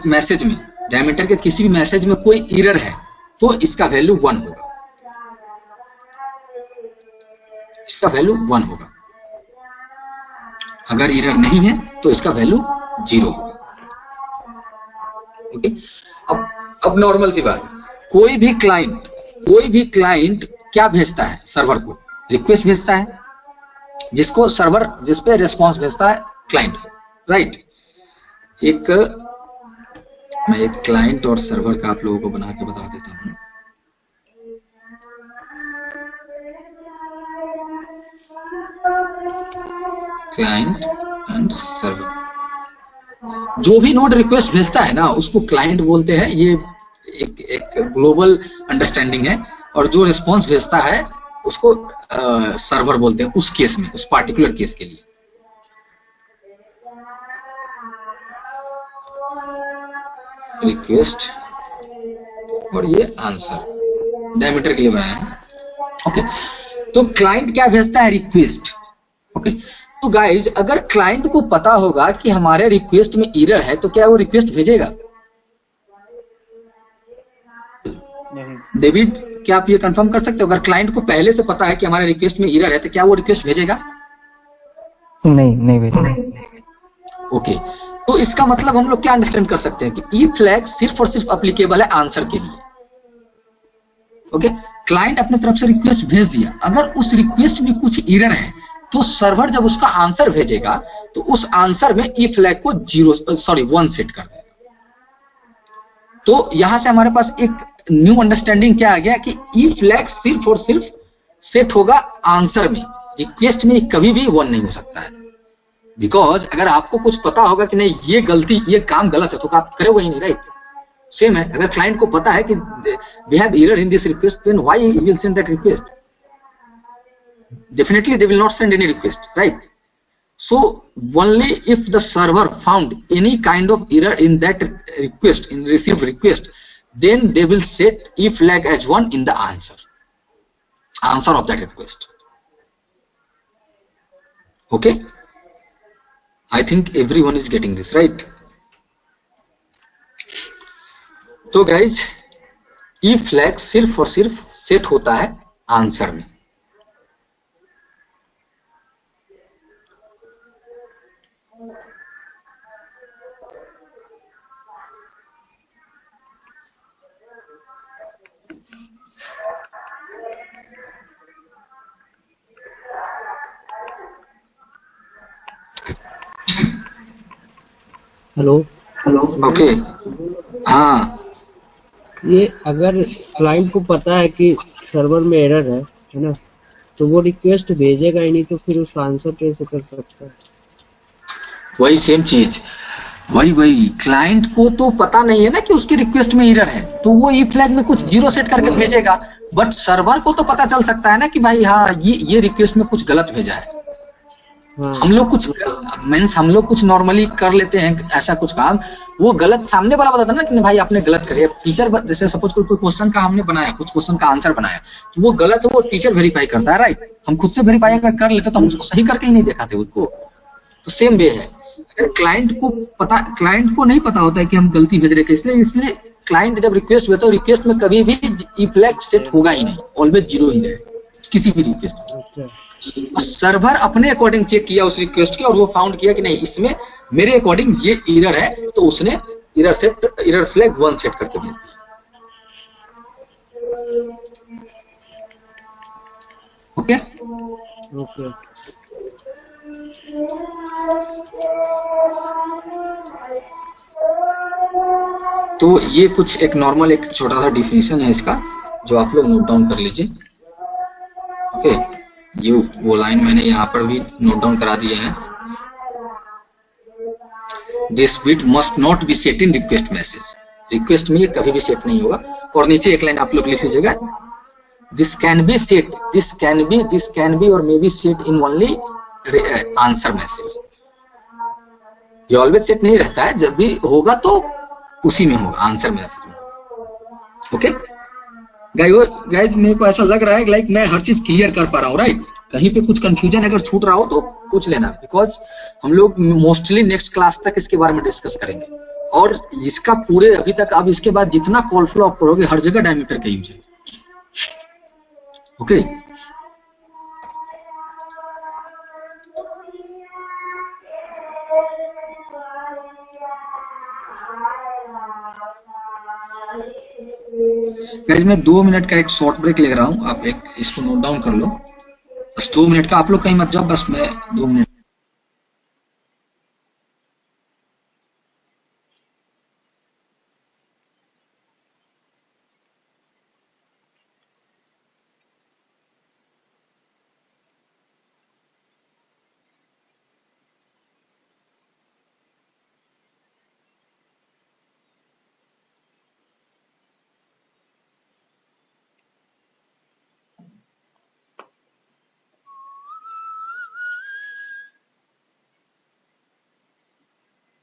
मैसेज में, डायमीटर के किसी भी मैसेज में कोई एरर है तो इसका वैल्यू 1 होगा, इसका वैल्यू 1 होगा। अगर एरर नहीं है तो इसका वैल्यू 0 होगा। ओके। अब नॉर्मल सी बात, कोई भी क्लाइंट क्या भेजता है सर्वर को? रिक्वेस्ट भेजता है, जिसको सर्वर, जिसपे रिस्पॉन्स भेजता है क्लाइंट, राइट। मैं एक क्लाइंट और सर्वर का आप लोगों को बना के बता देता हूं। क्लाइंट एंड सर्वर, जो भी नोड रिक्वेस्ट भेजता है ना उसको क्लाइंट बोलते हैं। ये एक ग्लोबल अंडरस्टैंडिंग है। और जो रिस्पॉन्स भेजता है उसको सर्वर बोलते हैं, उस केस में, उस पार्टिकुलर केस के लिए। रिक्वेस्ट और ये आंसर डायमीटर के लिए बनाया है। ओके। तो क्लाइंट क्या भेजता है? रिक्वेस्ट। ओके। तो गाइज, अगर क्लाइंट को पता होगा कि हमारे रिक्वेस्ट में एरर है तो क्या वो रिक्वेस्ट भेजेगा? डेविड, क्या आप ये कंफर्म कर सकते हो? अगर क्लाइंट को पहले से पता है कि हमारे रिक्वेस्ट में एरर है तो क्या वो रिक्वेस्ट भेजेगा? नहीं भेजेगा। ओके। तो इसका मतलब हम लोग क्या अंडरस्टैंड कर सकते हैं कि ई फ्लैग सिर्फ और सिर्फ अप्लीकेबल है आंसर के लिए। ओके। क्लाइंट अपने तरफ से रिक्वेस्ट भेज दिया, अगर उस रिक्वेस्ट में कुछ एरर है तो सर्वर जब उसका आंसर भेजेगा तो उस आंसर में ई फ्लैग को 1 सेट कर देगा। तो यहां से हमारे पास एक न्यू अंडरस्टैंडिंग क्या आ गया कि ई फ्लैग सिर्फ और सिर्फ सेट होगा आंसर में, रिक्वेस्ट में कभी भी 1 नहीं हो सकता है। बिकॉज अगर आपको कुछ पता होगा कि नहीं ये गलती, ये काम गलत है, तो आप करोगे ही नहीं, राइट। सेम है, अगर क्लाइंट को पता है कि we have error in this request, then why he will send that request? Definitely they will not send any request, right? So only if the server found any kind of error in that request, in received request, then they will set E flag as 1 in the answer of that request. Okay, I think everyone is getting this, right? तो guys, E flag सिर्फ और सिर्फ set होता है answer में। Hello. Okay. हाँ, ये अगर क्लाइंट को पता है कि सर्वर में एरर है ना, तो वो रिक्वेस्ट भेजेगा ही नहीं, तो फिर उसका आंसर कैसे कर सकता है? वही सेम चीज, वही क्लाइंट को तो पता नहीं है ना कि उसकी रिक्वेस्ट में एरर है, तो वो ई फ्लैग में कुछ 0 सेट करके भेजेगा। बट सर्वर को तो पता चल सकता है ना कि भाई हाँ ये रिक्वेस्ट में कुछ गलत भेजा है। हाँ। हम लोग कुछ नॉर्मली कर लेते हैं ऐसा कुछ काम, वो गलत सामने वाला बताता ना कि भाई आपने गलत करे। टीचर जैसे सपोज कोई क्वेश्चन का हमने बनाया, कुछ क्वेश्चन का आंसर बनाया, तो वो गलत है वो टीचर वेरीफाई करता है, राइट। हम खुद से वेरीफाई अगर कर लेते तो हम उसको सही करके ही नहीं दिखाते उसको। तो सेम वे है, अगर क्लाइंट को नहीं पता होता है कि हम गलती भेज रहे हैं, इसलिए क्लाइंट जब रिक्वेस्ट भेजता है, रिक्वेस्ट में कभी भी ई फ्लैग सेट होगा ही नहीं, ऑलवेज 0 ही रहे किसी भी रिक्वेस्ट में। तो सर्वर अपने अकॉर्डिंग चेक किया उस रिक्वेस्ट की और वो फाउंड किया कि नहीं इसमें मेरे अकॉर्डिंग ये एरर है, तो उसने एरर फ्लैग 1 सेट करके भेज दिया। ओके। तो ये कुछ एक नॉर्मल एक छोटा सा डिफिनेशन है इसका, जो आप लोग नोट डाउन कर लीजिए। ओके। ये वो लाइन मैंने यहाँ पर भी नोट डाउन करा दिए हैं। This bit must not be set in request message, request में ये कभी भी सेट नहीं होगा। और नीचे एक लाइन आप लोग लिख लीजिएगा, this can be set, this can be और may be set in only answer message. ये ऑलवेज सेट नहीं रहता है, जब भी होगा तो उसी में होगा, आंसर मैसेज में। ओके। गाइस मेरे को ऐसा लग रहा है लाइक मैं हर चीज क्लियर कर पा रहा हूँ, राइट? कहीं पे कुछ कंफ्यूजन अगर छूट रहा हो तो पूछ लेना, बिकॉज हम लोग मोस्टली नेक्स्ट क्लास तक इसके बारे में डिस्कस करेंगे। और इसका पूरे अभी तक अब इसके बाद जितना कॉल फ्लो आप पढ़ोगे हर जगह डायमीटर का यूज है। ओके गाइस मैं 2 मिनट का एक शॉर्ट ब्रेक ले रहा हूं, आप एक इसको नोट डाउन कर लो, बस 2 मिनट का। आप लोग कहीं मत जाओ, बस मैं 2 मिनट।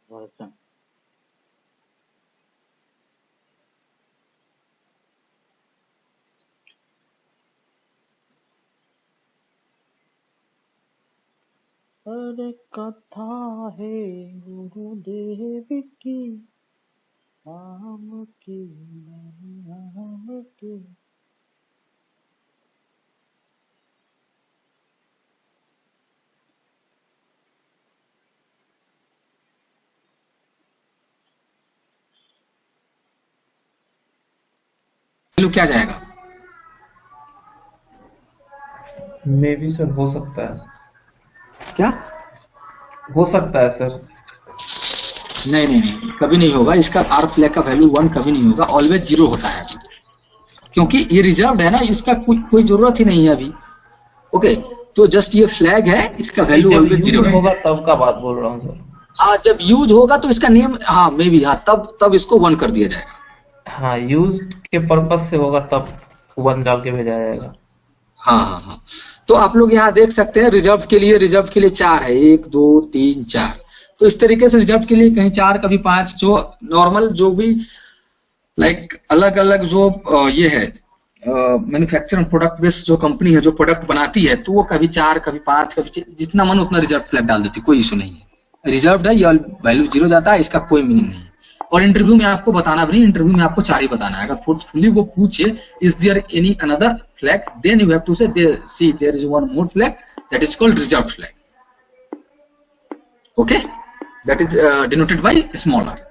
अच्छा अरे कथा है गुरुदेव की नाम की नाम की। वैल्यू क्या जाएगा? मे भी सर हो सकता है, क्या हो सकता है सर। नहीं नहीं नहीं, कभी नहीं होगा। इसका आर फ्लैग का वैल्यू 1 कभी नहीं होगा, ऑलवेज 0 होता है, क्योंकि ये रिजर्व्ड है ना, इसका कोई जरूरत ही नहीं है अभी। ओके तो जस्ट ये फ्लैग है, इसका वैल्यू ऑलवेज 0 होगा तब का बात बोल रहा हूँ सर। हाँ जब यूज होगा तो इसका नेम, हाँ मे बी, हाँ तब इसको 1 कर दिया जाएगा। हाँ यूज के पर्पज से होगा तब 1 डाल के भेजा जाएगा। हाँ हाँ हाँ, तो आप लोग यहाँ देख सकते हैं रिजर्व के लिए 4 है, 1 2 3 4। तो इस तरीके से रिजर्व के लिए कहीं 4 कभी 5, जो नॉर्मल जो भी लाइक अलग अलग जो ये है मैन्युफैक्चरिंग प्रोडक्ट बेस्ड जो कंपनी है जो प्रोडक्ट बनाती है, तो वो कभी 4 कभी 5 कभी जितना मन उतना रिजर्व फ्लैग डाल देती, कोई इशू नहीं है। रिजर्व है ये वैल्यू 0 जाता है, इसका कोई मीनिंग नहीं है। और इंटरव्यू में आपको बताना भी नहीं, इंटरव्यू में आपको 4 ही बताना है। अगर फोर्सफुली वो पूछे is there any another flag, then you have to say see there is one more flag that is called reserve flag. Okay that is denoted by smaller.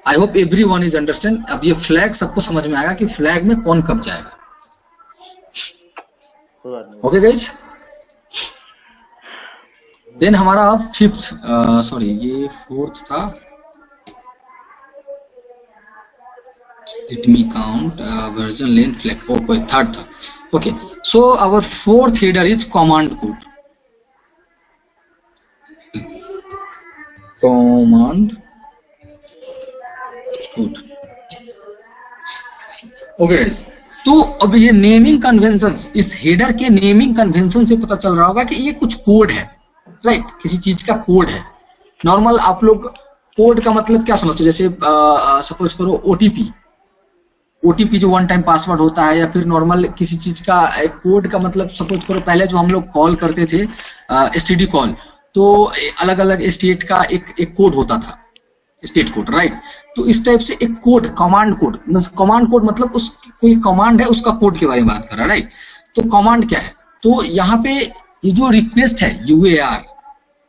I hope everyone is understand. अब ये flag सबको समझ में आएगा कि flag में कौन कब जाएगा। ओके गाइज, देन हमारा अब 5th सॉरी ये 4th था, let me count version length flag, okay 3rd था। okay so our 4th header is command code। Okay तो अब ये नेमिंग कन्वेंशन, इस हेडर के नेमिंग कन्वेंशन से पता चल रहा होगा कि ये कुछ कोड है, राइट? किसी चीज का कोड है। नॉर्मल आप लोग कोड का मतलब क्या समझते हो? जैसे सपोज करो ओटीपी जो 1 टाइम पासवर्ड होता है, या फिर नॉर्मल किसी चीज का कोड का मतलब सपोज करो पहले जो हम लोग कॉल करते थे एसटीडी कॉल, तो अलग अलग स्टेट का एक कोड होता था, स्टेट कोड, राइट? तो इस टाइप से एक कोड, कमांड कोड मतलब उस कोई कमांड है उसका कोड के बारे में बात कर रहा है, राइट? तो कमांड क्या है? तो यहाँ पे ये जो रिक्वेस्ट है यूएआर,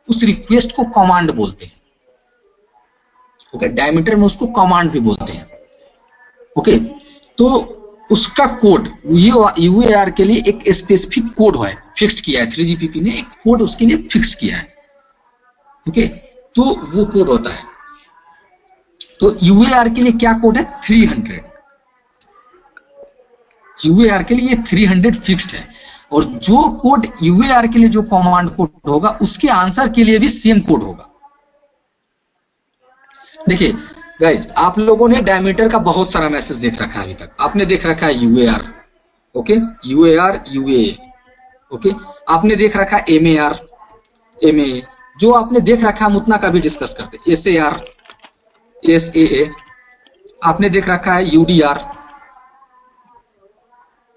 उस रिक्वेस्ट को कमांड बोलते हैं। ओके डायमीटर में उसको कमांड भी बोलते हैं। ओके तो उसका कोड यूएआर के लिए एक स्पेसिफिक कोड है, फिक्स्ड किया है 3GPP ने, एक कोड उसके लिए फिक्स किया है। ओके तो वो कोड होता है। तो यूएआर के लिए क्या कोड है? 300। यूएआर के लिए 300 फिक्स्ड है, और जो कोड यूएआर के लिए जो कमांड कोड होगा उसके आंसर के लिए भी सेम कोड होगा। देखिए गाइज, आप लोगों ने डायमीटर का बहुत सारा मैसेज देख रखा है अभी तक। आपने देख रखा है यूएआर, ओके, यूएआर यूए, ओके, आपने देख रखा है एमएआर एमए, जो आपने देख रखा है हम उतना का भी डिस्कस करते हैं। एसएआर एसएए आपने देख रखा है, यूडीआर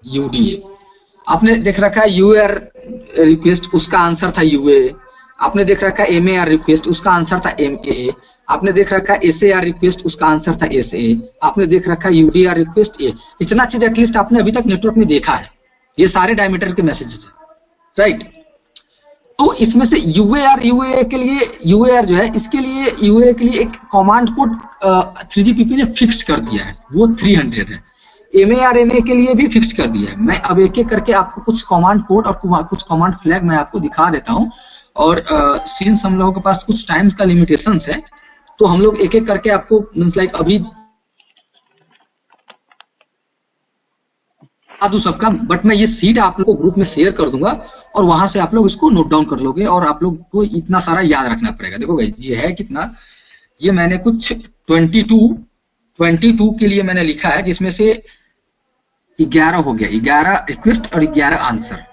यूडीए। आपने देख रखा है यूएआर रिक्वेस्ट, उसका आंसर था यूए। आपने देख रखा है एमएआर रिक्वेस्ट, उसका आंसर था एमए। आपने देख रखा है एसएआर रिक्वेस्ट, उसका आंसर था एसए। आपने देख रखा है यूडीआर रिक्वेस्ट ए। इतना चीज एटलीस्ट आपने अभी तक नेटवर्क में देखा है। ये सारे डायमीटर के मैसेजेस है, राइट। तो इसमें से यूए के लिए, यूएआर जो है इसके लिए, यूए के लिए एक कमांड कोड 3GPP ने फिक्स कर दिया है, वो 300 है। एमए के लिए भी फिक्स कर दिया है। मैं अब एक एक करके आपको कुछ कमांड कोड और कुछ कमांड फ्लैग मैं आपको दिखा देता हूं। और सिंस हम लोगों के पास कुछ टाइम का लिमिटेशंस है, तो हम लोग एक एक करके आपको मींस लाइक अभी बता दूं सबका, बट मैं ये सीट आप लोग को ग्रुप में शेयर कर दूंगा और वहां से आप लोग इसको नोट डाउन कर लोगे और आप लोग को इतना सारा याद रखना पड़ेगा। देखो भाई ये है कितना, ये मैंने कुछ 22 के लिए मैंने लिखा है, जिसमें से 11 हो गया, 11 रिक्वेस्ट और 11 आंसर।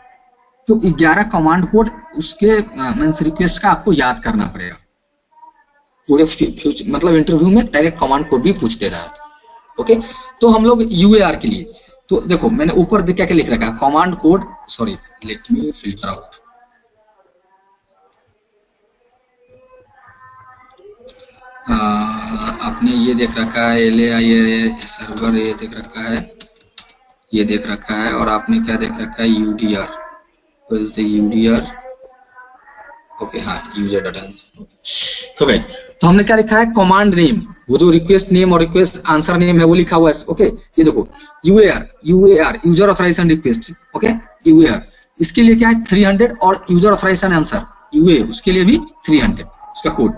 तो 11 कमांड कोड उसके मींस रिक्वेस्ट का आपको याद करना पड़ेगा। पूरे मतलब इंटरव्यू में डायरेक्ट कमांड कोड भी पूछ दे रहा है। ओके, तो हम लोग यूएआर के लिए, तो देखो मैंने ऊपर क्या क्या लिख रखा है, command code, sorry let me filter out. आपने ये देख रखा है LAI सर्वर, ये देख रखा है, ये देख रखा है, और आपने क्या देख रखा है यूडीआर, यूडीआर। ओके हाँ, यूजर डाटा। तो भाई तो हमने क्या लिखा है, कमांड नेम, वो जो रिक्वेस्ट नेम और रिक्वेस्ट आंसर नेम है वो लिखा हुआ है। ओके, ये देखो यूएआर यूजर ऑथराइजेशन रिक्वेस्ट। ओके, यूएआर इसके लिए क्या है 300, और यूजर ऑथराइजेशन आंसर यूए उसके लिए भी 300 उसका कोड।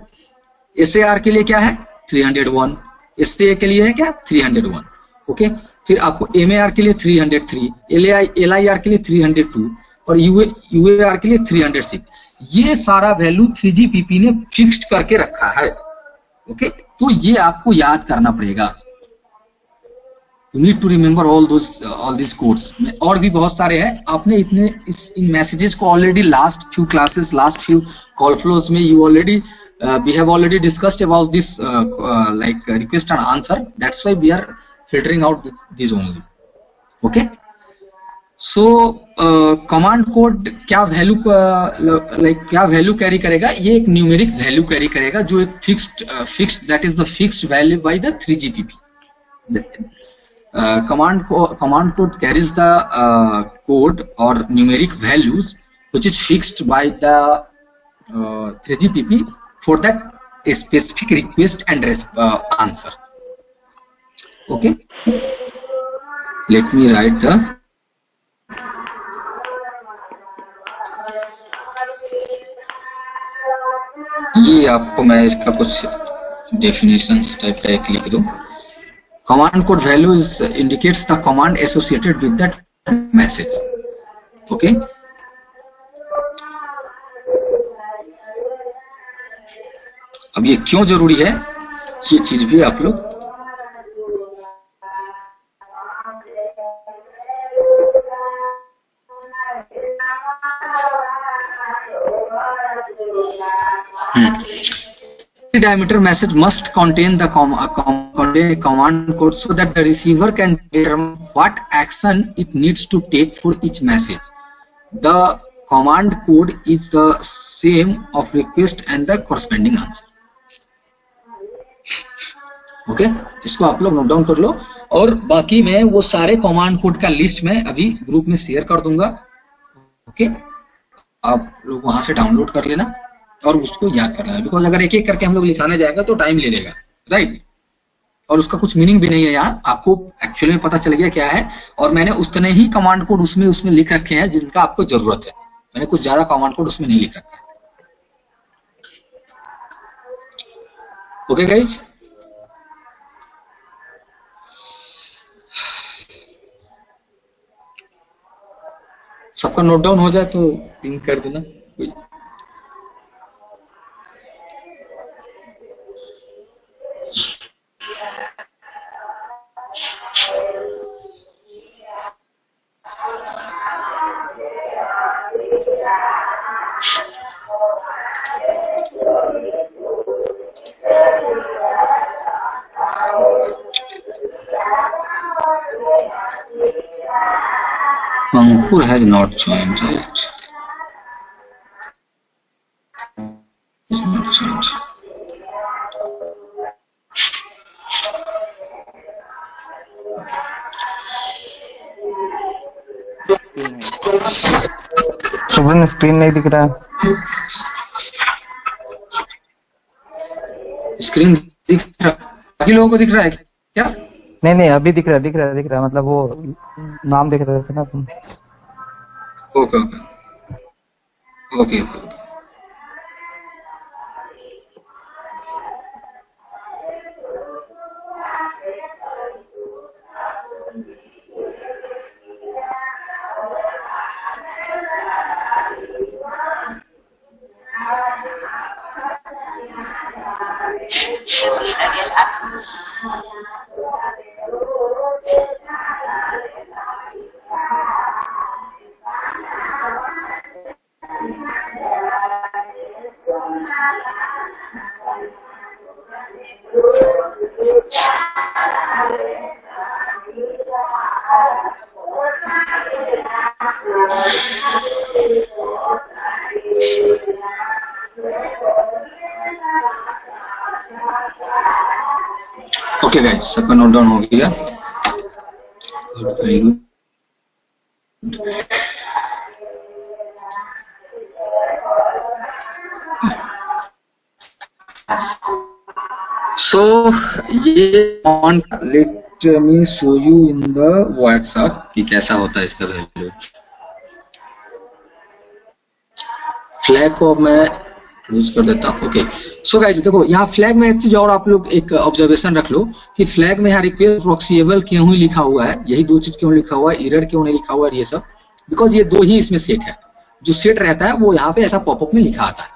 एसएआर के लिए क्या है 301, एसए के लिए है क्या 301। ओके, फिर आपको एमएआर के लिए 303, एलआईआर के लिए 302 और यूएआर के लिए 306। ये सारा वैल्यू 3GPP ने फिक्स्ड करके रखा है। ओके, तो ये आपको याद करना पड़ेगा। You need to remember all this codes. और भी बहुत सारे हैं, आपने इतने इन मैसेजेस को already last few classes, last few call flows में you already we have already discussed about this like request and answer. That's why we are filtering out these only. Okay, so command code क्या value like क्या value carry करेगा, ये एक numeric value carry करेगा, जो एक fixed that is the fixed value by the 3GPP. Command code carries the code or numeric values which is fixed by the 3GPP for that a specific request and answer. Okay, let me write the ये आपको मैं इसका कुछ definitions type का एक लिख दूं। Command code value is indicates the command associated with that message. Okay, अब ये क्यों जरूरी है, ये चीज भी आप लोग diameter message must contain the command code so that the receiver can determine what action it needs to take for each message. The command code is the same of request and the corresponding answer. Okay, इसको आप लोग note down कर लो, और बाकी मैं वो सारे command code का लिस्ट में अभी ग्रुप में शेयर कर दूंगा। ओके, आप लोग वहां से डाउनलोड कर लेना और उसको याद कर लेना, बिकॉज अगर एक एक करके हम लोग लिखाने जाएगा तो टाइम ले लेगा, राइट। और उसका कुछ मीनिंग भी नहीं है, यहाँ आपको एक्चुअली में पता चल गया क्या है, और मैंने उतने ही कमांड कोड उसमें लिख रखे हैं जिनका आपको जरूरत है। मैंने कुछ ज्यादा कमांड कोड उसमें नहीं लिख रखा है। ओके गाइज, सबका नोट डाउन हो जाए तो पिंग कर देना। Ankur has not joined, right? Is not joined. Subran screen नहीं दिख रहा। स्क्रीन दिख रहा, बाकी लोगों को दिख रहा है क्या? नहीं अभी दिख रहा मतलब वो नाम दिख रहा था ना तुम। Okay okay. ओके गाइस, सबका नोट डाउन हो गया। Very good. सो ये let me show you in the WhatsApp कि कैसा होता है इसका वैल्यू। फ्लैग को मैं यूज कर देता हूँ। ओके सो गाइस देखो, यहाँ फ्लैग में एक चीज और आप लोग एक ऑब्जर्वेशन रख लो कि फ्लैग में यहाँ रिक्वेस्ट प्रोक्सिएबल क्यों ही लिखा हुआ है, यही दो चीज क्यों लिखा हुआ है, एरर क्यों नहीं लिखा हुआ है, ये सब बिकॉज ये दो ही इसमें सेट है। जो सेट रहता है वो यहाँ पे ऐसा पॉपअप में लिखा आता है।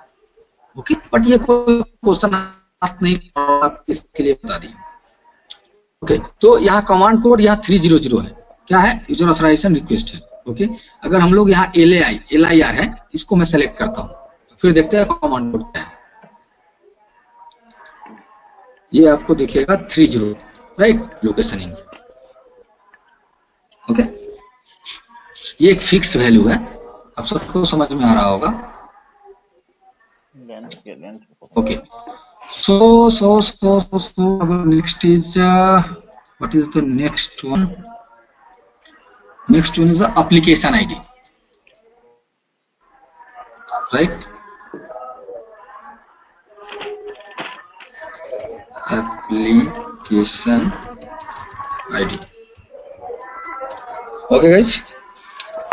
ओके बट ये कोई क्वेश्चन नहीं, आप इसके लिए बता दी। ओके तो यहाँ कमांड कोड यहाँ 300 है, क्या है, यूजर ऑथराइजेशन रिक्वेस्ट है। ओके अगर हम लोग यहाँ LIR है, इसको मैं सेलेक्ट करता हूँ, फिर देखते हैं कमांड कोड क्या है। ये आपको दिखेगा 30 राइट, लोकेशन इन्फो। ओके ये एक फिक्स वैल्यू है, आप सबको समझ में आ रहा होगा। Okay so next is what is the next one? Next one is the application ID, right? Application ID. Okay guys,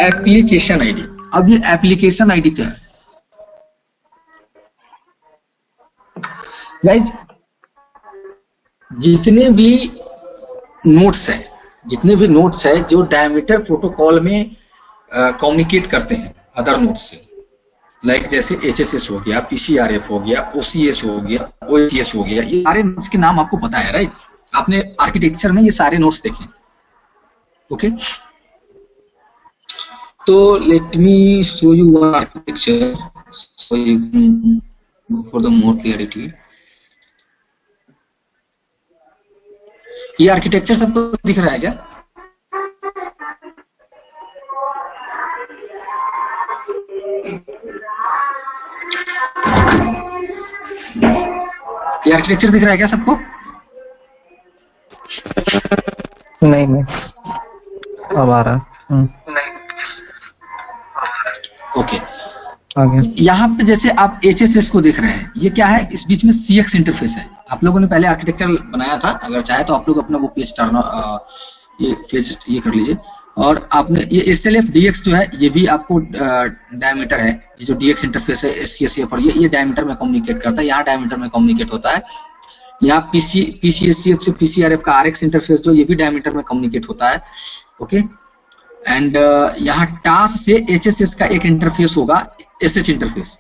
application ID। अब ये application ID क्या है गाइज? जितने भी नोट्स है जो डायमीटर प्रोटोकॉल में कम्युनिकेट करते हैं अदर नोट्स से, लाइक जैसे HSS हो गया, PCRF हो गया, OCS हो गया, OCS हो गया, ये सारे नोट्स के नाम आपको पता है राइट? आपने आर्किटेक्चर में ये सारे नोट्स देखे। ओके तो late me show you one architecture so you can go for the more clarity. ये आर्किटेक्चर सबको दिख रहा है क्या? ये आर्किटेक्चर दिख रहा है क्या सबको? नहीं अब आ रहा है। ओके आगे यहाँ पे जैसे आप HSS को देख रहे हैं, ये क्या है, इस बीच में CX इंटरफेस है। आप लोगों ने पहले आर्किटेक्चर बनाया था, अगर चाहे तो आप लोग अपना वो पेज ये पेज ये कर लीजिए। और आपने ये SLF DX जो है, ये भी आपको डायमीटर है, ये जो DX इंटरफेस है SCSF और ये डायमीटर में कम्युनिकेट करता है, यहाँ डायमीटर में कम्युनिकेट होता है। यहाँ PCSCF से PCRF का RX इंटरफेस जो, ये भी डायमीटर में कम्युनिकेट होता है। ओके एंड यहाँ टास्क से HSS का एक इंटरफेस होगा, SH इंटरफेस,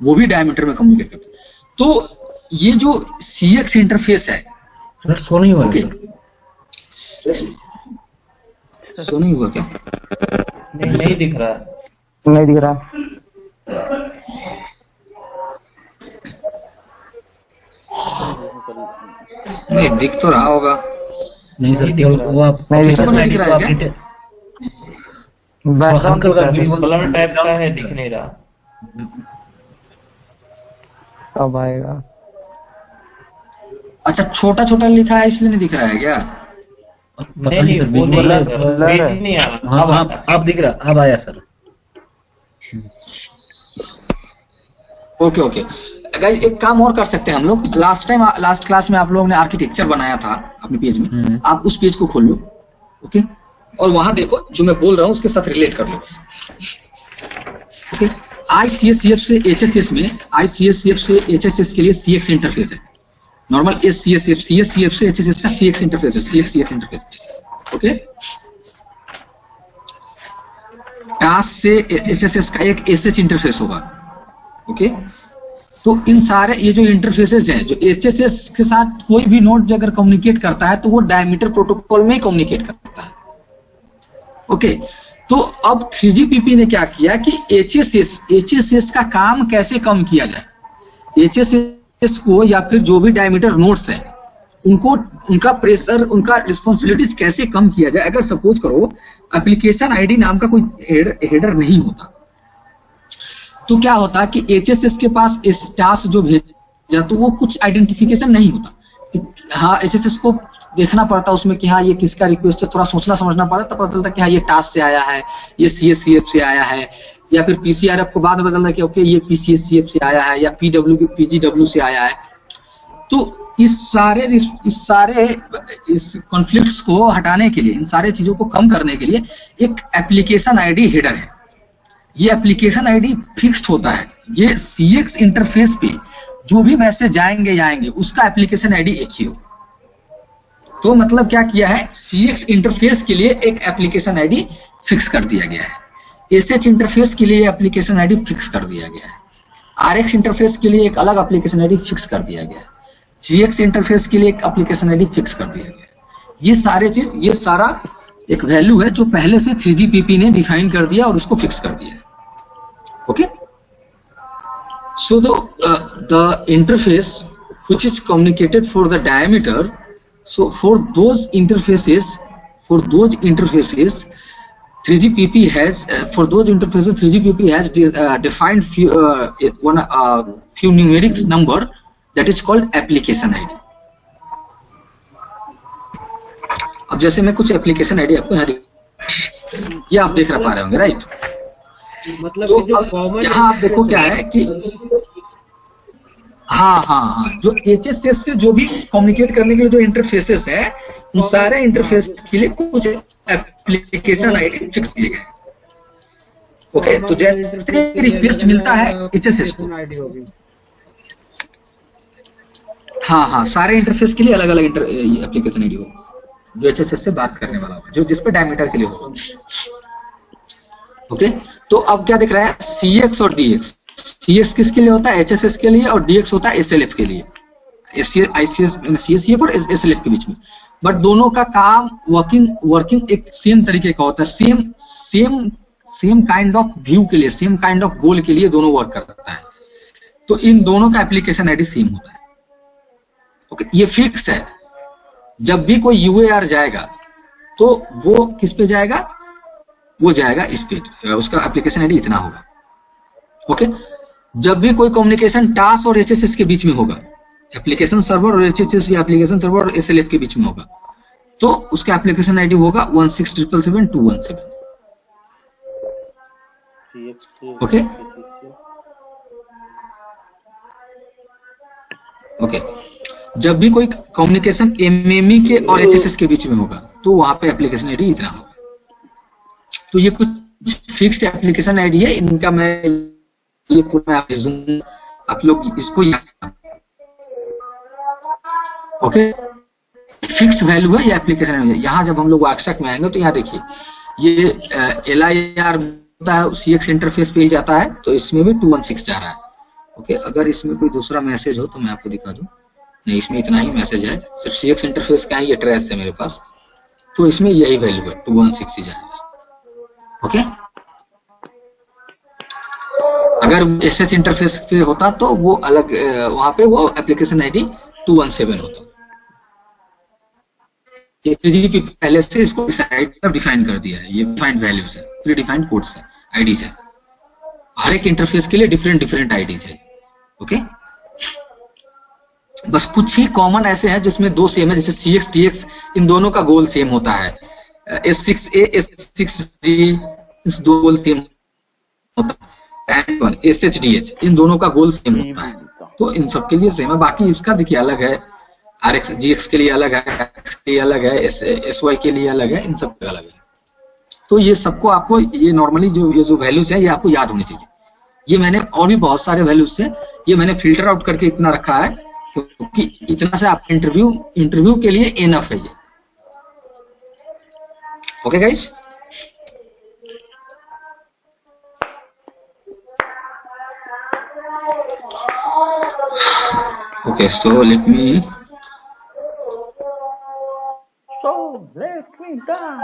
वो भी डायमीटर में कम्युनिकेट करता है। तो ये जो CX इंटरफेस है, सो नहीं हुआ सो नहीं हुआ क्या? नहीं दिख रहा। नहीं दिख रहा। नहीं दिख तो रहा होगा। नहीं सर, वो आप नहीं दिख रहा है क्या? बैकग्राउंड का प्लीज बोल। ब्लर टाइप का है, दिख नहीं रहा। कब आएगा? अच्छा, छोटा छोटा लिखा है इसलिए नहीं दिख रहा है क्या? नहीं नहीं, वो नहीं है सर, पेज ही नहीं आ रहा। हाँ अब दिख रहा, अब आया सर। ओके ओके गाइस, एक काम और कर सकते हैं हम लोग। लास्ट क्लास में आप लोगों ने आर्किटेक्चर बनाया था अपने पेज में, आप उस पेज को खोल लो, ओके, और वहां देखो जो मैं बोल रहा हूं उसके साथ रिलेट कर लो बस, ओके। ICSCF से HSS में, ICSCF से HSS के लिए CX इंटरफेस है। नॉर्मल CSCF से HSS का CX इंटरफेस है, CX इंटरफेस, ओके। टास्क से HSS का एक SH इंटरफेस होगा, ओके। तो इन सारे ये जो इंटरफेसेस हैं, जो HSS के साथ कोई भी नोड अगर कम्युनिकेट करता है तो वो डायमीटर प्रोटोकॉल में ही कम्युनिकेट करता है, ओके। तो अब 3GPP ने क्या किया कि HSS का काम कैसे कम किया जाए, HSS को या फिर जो भी डायमीटर नोड्स हैं उनको, उनका प्रेशर, उनका रिस्पॉन्सिबिलिटीज कैसे कम किया जाए। अगर सपोज करो एप्लीकेशन आईडी नाम का कोई हेडर नहीं होता तो क्या होता कि HSS के पास इस टास्क जो भेजा तो वो कुछ आइडेंटिफिकेशन नहीं होता कि हाँ, HSS को देखना पड़ता उसमें कि हाँ ये किसका रिक्वेस्ट है, थोड़ा सोचना समझना पड़ता, तब पता चलता कि हाँ ये टास्क से आया है, ये CSCF से आया है, या फिर PCRF को बाद में बदलना कि ओके ये PCSCF से आया है, या PGW से आया है। तो इस कॉन्फ्लिक्ट्स को हटाने के लिए, इन सारे चीजों को कम करने के लिए एक एप्लीकेशन आईडी हेडर है। ये एप्लीकेशन आईडी फिक्स्ड होता है, ये CX इंटरफेस पे जो भी मैसेज जाएंगे उसका एप्लीकेशन आईडी एक ही हो। तो मतलब क्या किया है, CX इंटरफेस के लिए एक एप्लीकेशन आईडी फिक्स कर दिया गया है, SH इंटरफेस के लिए एप्लीकेशन आईडी फिक्स कर दिया गया है, RX इंटरफेस के लिए एक अलग एप्लीकेशन आईडी फिक्स कर दिया गया है, GX इंटरफेस के लिए एक एप्लीकेशन आईडी फिक्स कर दिया गया है। ये सारे चीज, ये सारा एक वैल्यू है जो पहले से 3GPP ने डिफाइन कर दिया और उसको फिक्स कर दिया है, okay. So the interface which is communicated for the diameter, so for those interfaces 3GPP has defined few numerics number that is called application ID. अब जैसे मैं कुछ एप्लीकेशन आईडी आपको यहाँ ये आप देख पा रहे होंगे, राइट? मतलब तो जो कॉमन यहाँ आप देखो क्या है कि हाँ, जो HSS से जो भी कम्युनिकेट करने के लिए जो इंटरफेसेस है, उन सारे इंटरफेस के लिए कुछ एप्लीकेशन आईडी फिक्स दिए गए, ओके। तो जैसे रिक्वेस्ट मिलता है HSS को, हाँ, सारे इंटरफेस के लिए अलग अलग एप्लीकेशन आईडी होगा जो HSS से बात करने वाला होगा, जो जिसपे डायमीटर के लिए होगा, ओके। तो अब क्या दिख रहा है, CX और DX। CX किसके लिए होता है, HSS के लिए, और DX होता है SLF के लिए, CSCF और SLF के बीच में। बट दोनों का काम वर्किंग एक सेम तरीके का होता है, सेम काइंड ऑफ व्यू के लिए, सेम काइंड ऑफ गोल के लिए दोनों वर्क करता है। तो इन दोनों का एप्लीकेशन आईडी सेम होता है, ओके। ये फिक्स है, जब भी कोई UAR जाएगा तो वो किस पे जाएगा, वो जाएगा इस पे, उसका एप्लीकेशन आईडी इतना होगा, ओके। जब भी कोई कम्युनिकेशन टास्क और HSS के बीच में होगा, एप्लीकेशन सर्वर और HSS या एप्लीकेशन सर्वर और SLF के बीच में होगा, तो उसका एप्लीकेशन आईडी होगा 16777-217, ओके। जब भी कोई कम्युनिकेशन MME के और HSS के बीच में होगा तो वहां पे एप्लीकेशन आईडी इतना होगा। तो ये कुछ फिक्स्ड एप्लीकेशन आईडी है, इनका मैं ये पूरा आप लोग इसको ओके, फिक्स्ड वैल्यू है ये एप्लीकेशन आईडी। यहाँ जब हम लोग वर्कशॉप में आएंगे तो यहाँ देखिए ये LIR होता है, CX इंटरफेस पे ही जाता है, तो इसमें भी 216 जा रहा है, ओके। अगर इसमें कोई दूसरा मैसेज हो तो मैं आपको दिखा दूं, नहीं इसमें इतना ही मैसेज है, सिर्फ CX इंटरफेस का ही ये ट्रेस है मेरे पास, तो इसमें यही वैल्यू है 216 ही जाएगा, ओके। अगर SH इंटरफेस पे होता तो वो अलग, वहां पे वो एप्लीकेशन आईडी 217 होता। ये 3GPP पहले से इसको डिफाइन कर दिया है, ये डिफाइंड वैल्यूज है। प्री डिफाइंड कोड्स है, आईडीज है। हर एक इंटरफेस के लिए डिफरेंट डिफरेंट आईडीज है। ओके, बस कुछ ही कॉमन ऐसे हैं जिसमें दो सेम है, जैसे CX TX, इन दोनों का गोल सेम होता है। S6A S6D इस दो गोल सेम होता है, SHDH इन दोनों का गोल सेम होता है, तो इन सब के लिए सेम है। बाकी इसका देखिए अलग है, RX GX के लिए अलग है, X के लिए अलग है, SY के लिए अलग है, इन सब के अलग है। तो ये सबको आपको ये नॉर्मली जो वैल्यूज है ये आपको याद होनी चाहिए। ये मैंने और भी बहुत सारे वैल्यूज से ये मैंने फिल्टर आउट करके इतना रखा है क्योंकि इतना से आप इंटरव्यू के लिए इनफ है ये। Okay guys, okay so let me down.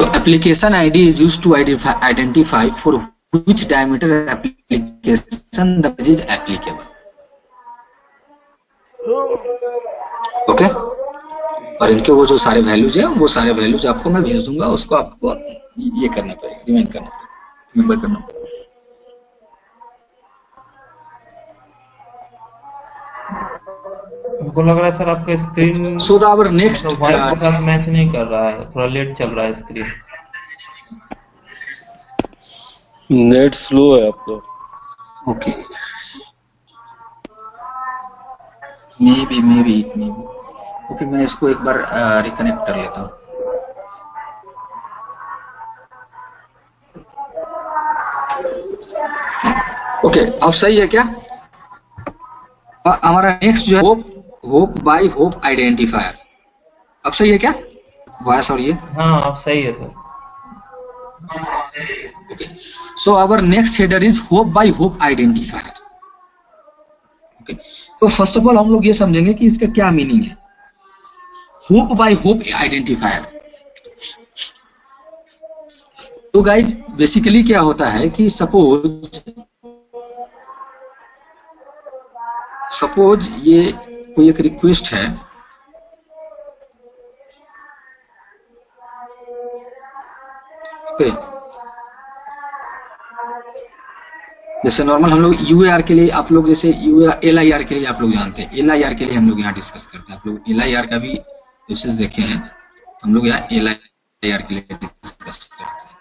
Application ID is used to identify for which diameter application the page is applicable. Okay, और इनके वो जो सारे वैल्यूज है वो सारे वैल्यूज आपको मैं भेज दूंगा, उसको आपको ये करना पड़ेगा, रिमेंबर करना पड़ेगा। हमको लग रहा है सर आपका screen so the our next vice के साथ मैच नहीं कर रहा है, थोड़ा लेट चल रहा है स्क्रीन। नेट स्लो है आपका। ओके, मे बी ओके, मैं इसको एक बार रिकनेक्ट कर लेता हूँ। ओके, अब सही है क्या? हमारा नेक्स्ट जो है होप बाय होप आइडेंटिफायर, अब सही है क्या वॉइस? और ये हाँ अब सही है sir. Okay, so our next header is hop by hop identifier. Okay, तो फर्स्ट ऑफ ऑल हम लोग ये समझेंगे कि इसका क्या मीनिंग है, होप बाय होप आइडेंटिफायर। तो गाइज बेसिकली क्या होता है कि सपोज ये कोई एक रिक्वेस्ट है, जैसे नॉर्मल हम लोग UAR के लिए, आप लोग जैसे LIR के लिए आप लोग जानते हैं, LIR के लिए हम लोग यहाँ डिस्कस करते हैं। आप लोग LIR का भी यूसेज देखे हैं, हम लोग यहाँ LIR के लिए डिस्कस करते हैं।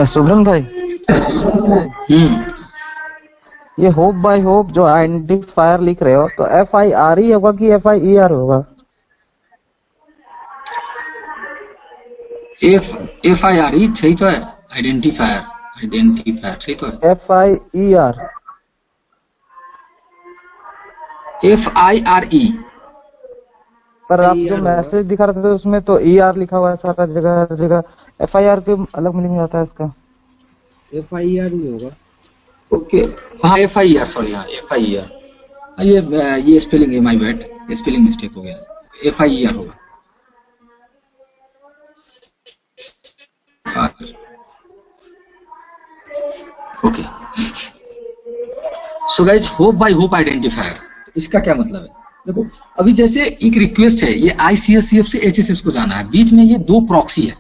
सुब्रन भाई, ये होप बाय होप जो आइडेंटिफायर लिख रहे हो तो FIRE होगा कि FIER होगा? FIRE सही तो है, आइडेंटिफायर सही तो है। FIER FIRE, पर आप जो मैसेज दिखा रहे थे उसमें तो ER लिखा हुआ है सारा जगह। FIR के अलग मीनिंग आता है इसका? FIR नहीं होगा। ओके, हाँ FIR, सॉरी, हाँ FIR, ये स्पेलिंग है, माय बैड, स्पेलिंग मिस्टेक हो गया, FIR होगा। Okay, so guys hop by hop identifier, इसका क्या मतलब है? देखो अभी जैसे एक रिक्वेस्ट है, ये ICSCF से HSS को जाना है, बीच में ये दो प्रॉक्सी है,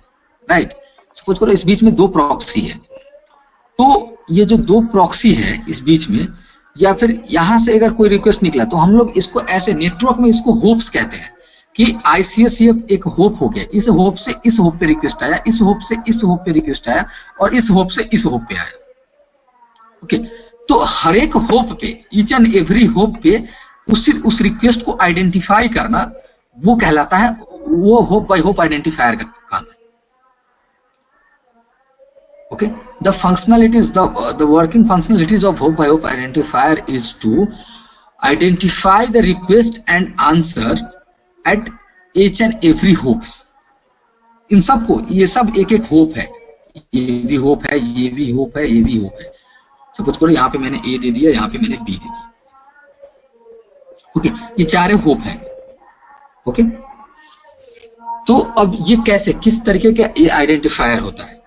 राइट? सपोज करो इस बीच में दो प्रॉक्सी है, तो ये जो दो प्रॉक्सी है इस बीच में, या फिर यहां से अगर कोई रिक्वेस्ट निकला तो हम लोग इसको ऐसे नेटवर्क में इसको होप्स कहते हैं कि ICSCF एक होप हो गया, इस होप से इस होप पे रिक्वेस्ट आया, इस होप से इस होप पे रिक्वेस्ट आया, और इस होप से इस होप पे आया। ओके, तो हर एक होप पे, ईच एंड एवरी होप पे उस रिक्वेस्ट को आइडेंटिफाई करना, वो कहलाता है वो होप बाय होप आइडेंटिफायर का काम है। Okay, the functionalities, the working functionalities of hop by hop identifier is to identify the request and answer at each and every hopes। इन सबको, ये सब एक एक होप है, ये भी होप है, ये भी होप है, ये भी होप है। सपोज करो यहाँ पे मैंने ए दे दिया, यहाँ पे मैंने बी दे दिया। ओके, ये चारे होप है। ओके, तो अब ये कैसे, किस तरीके का ये आइडेंटिफायर होता है?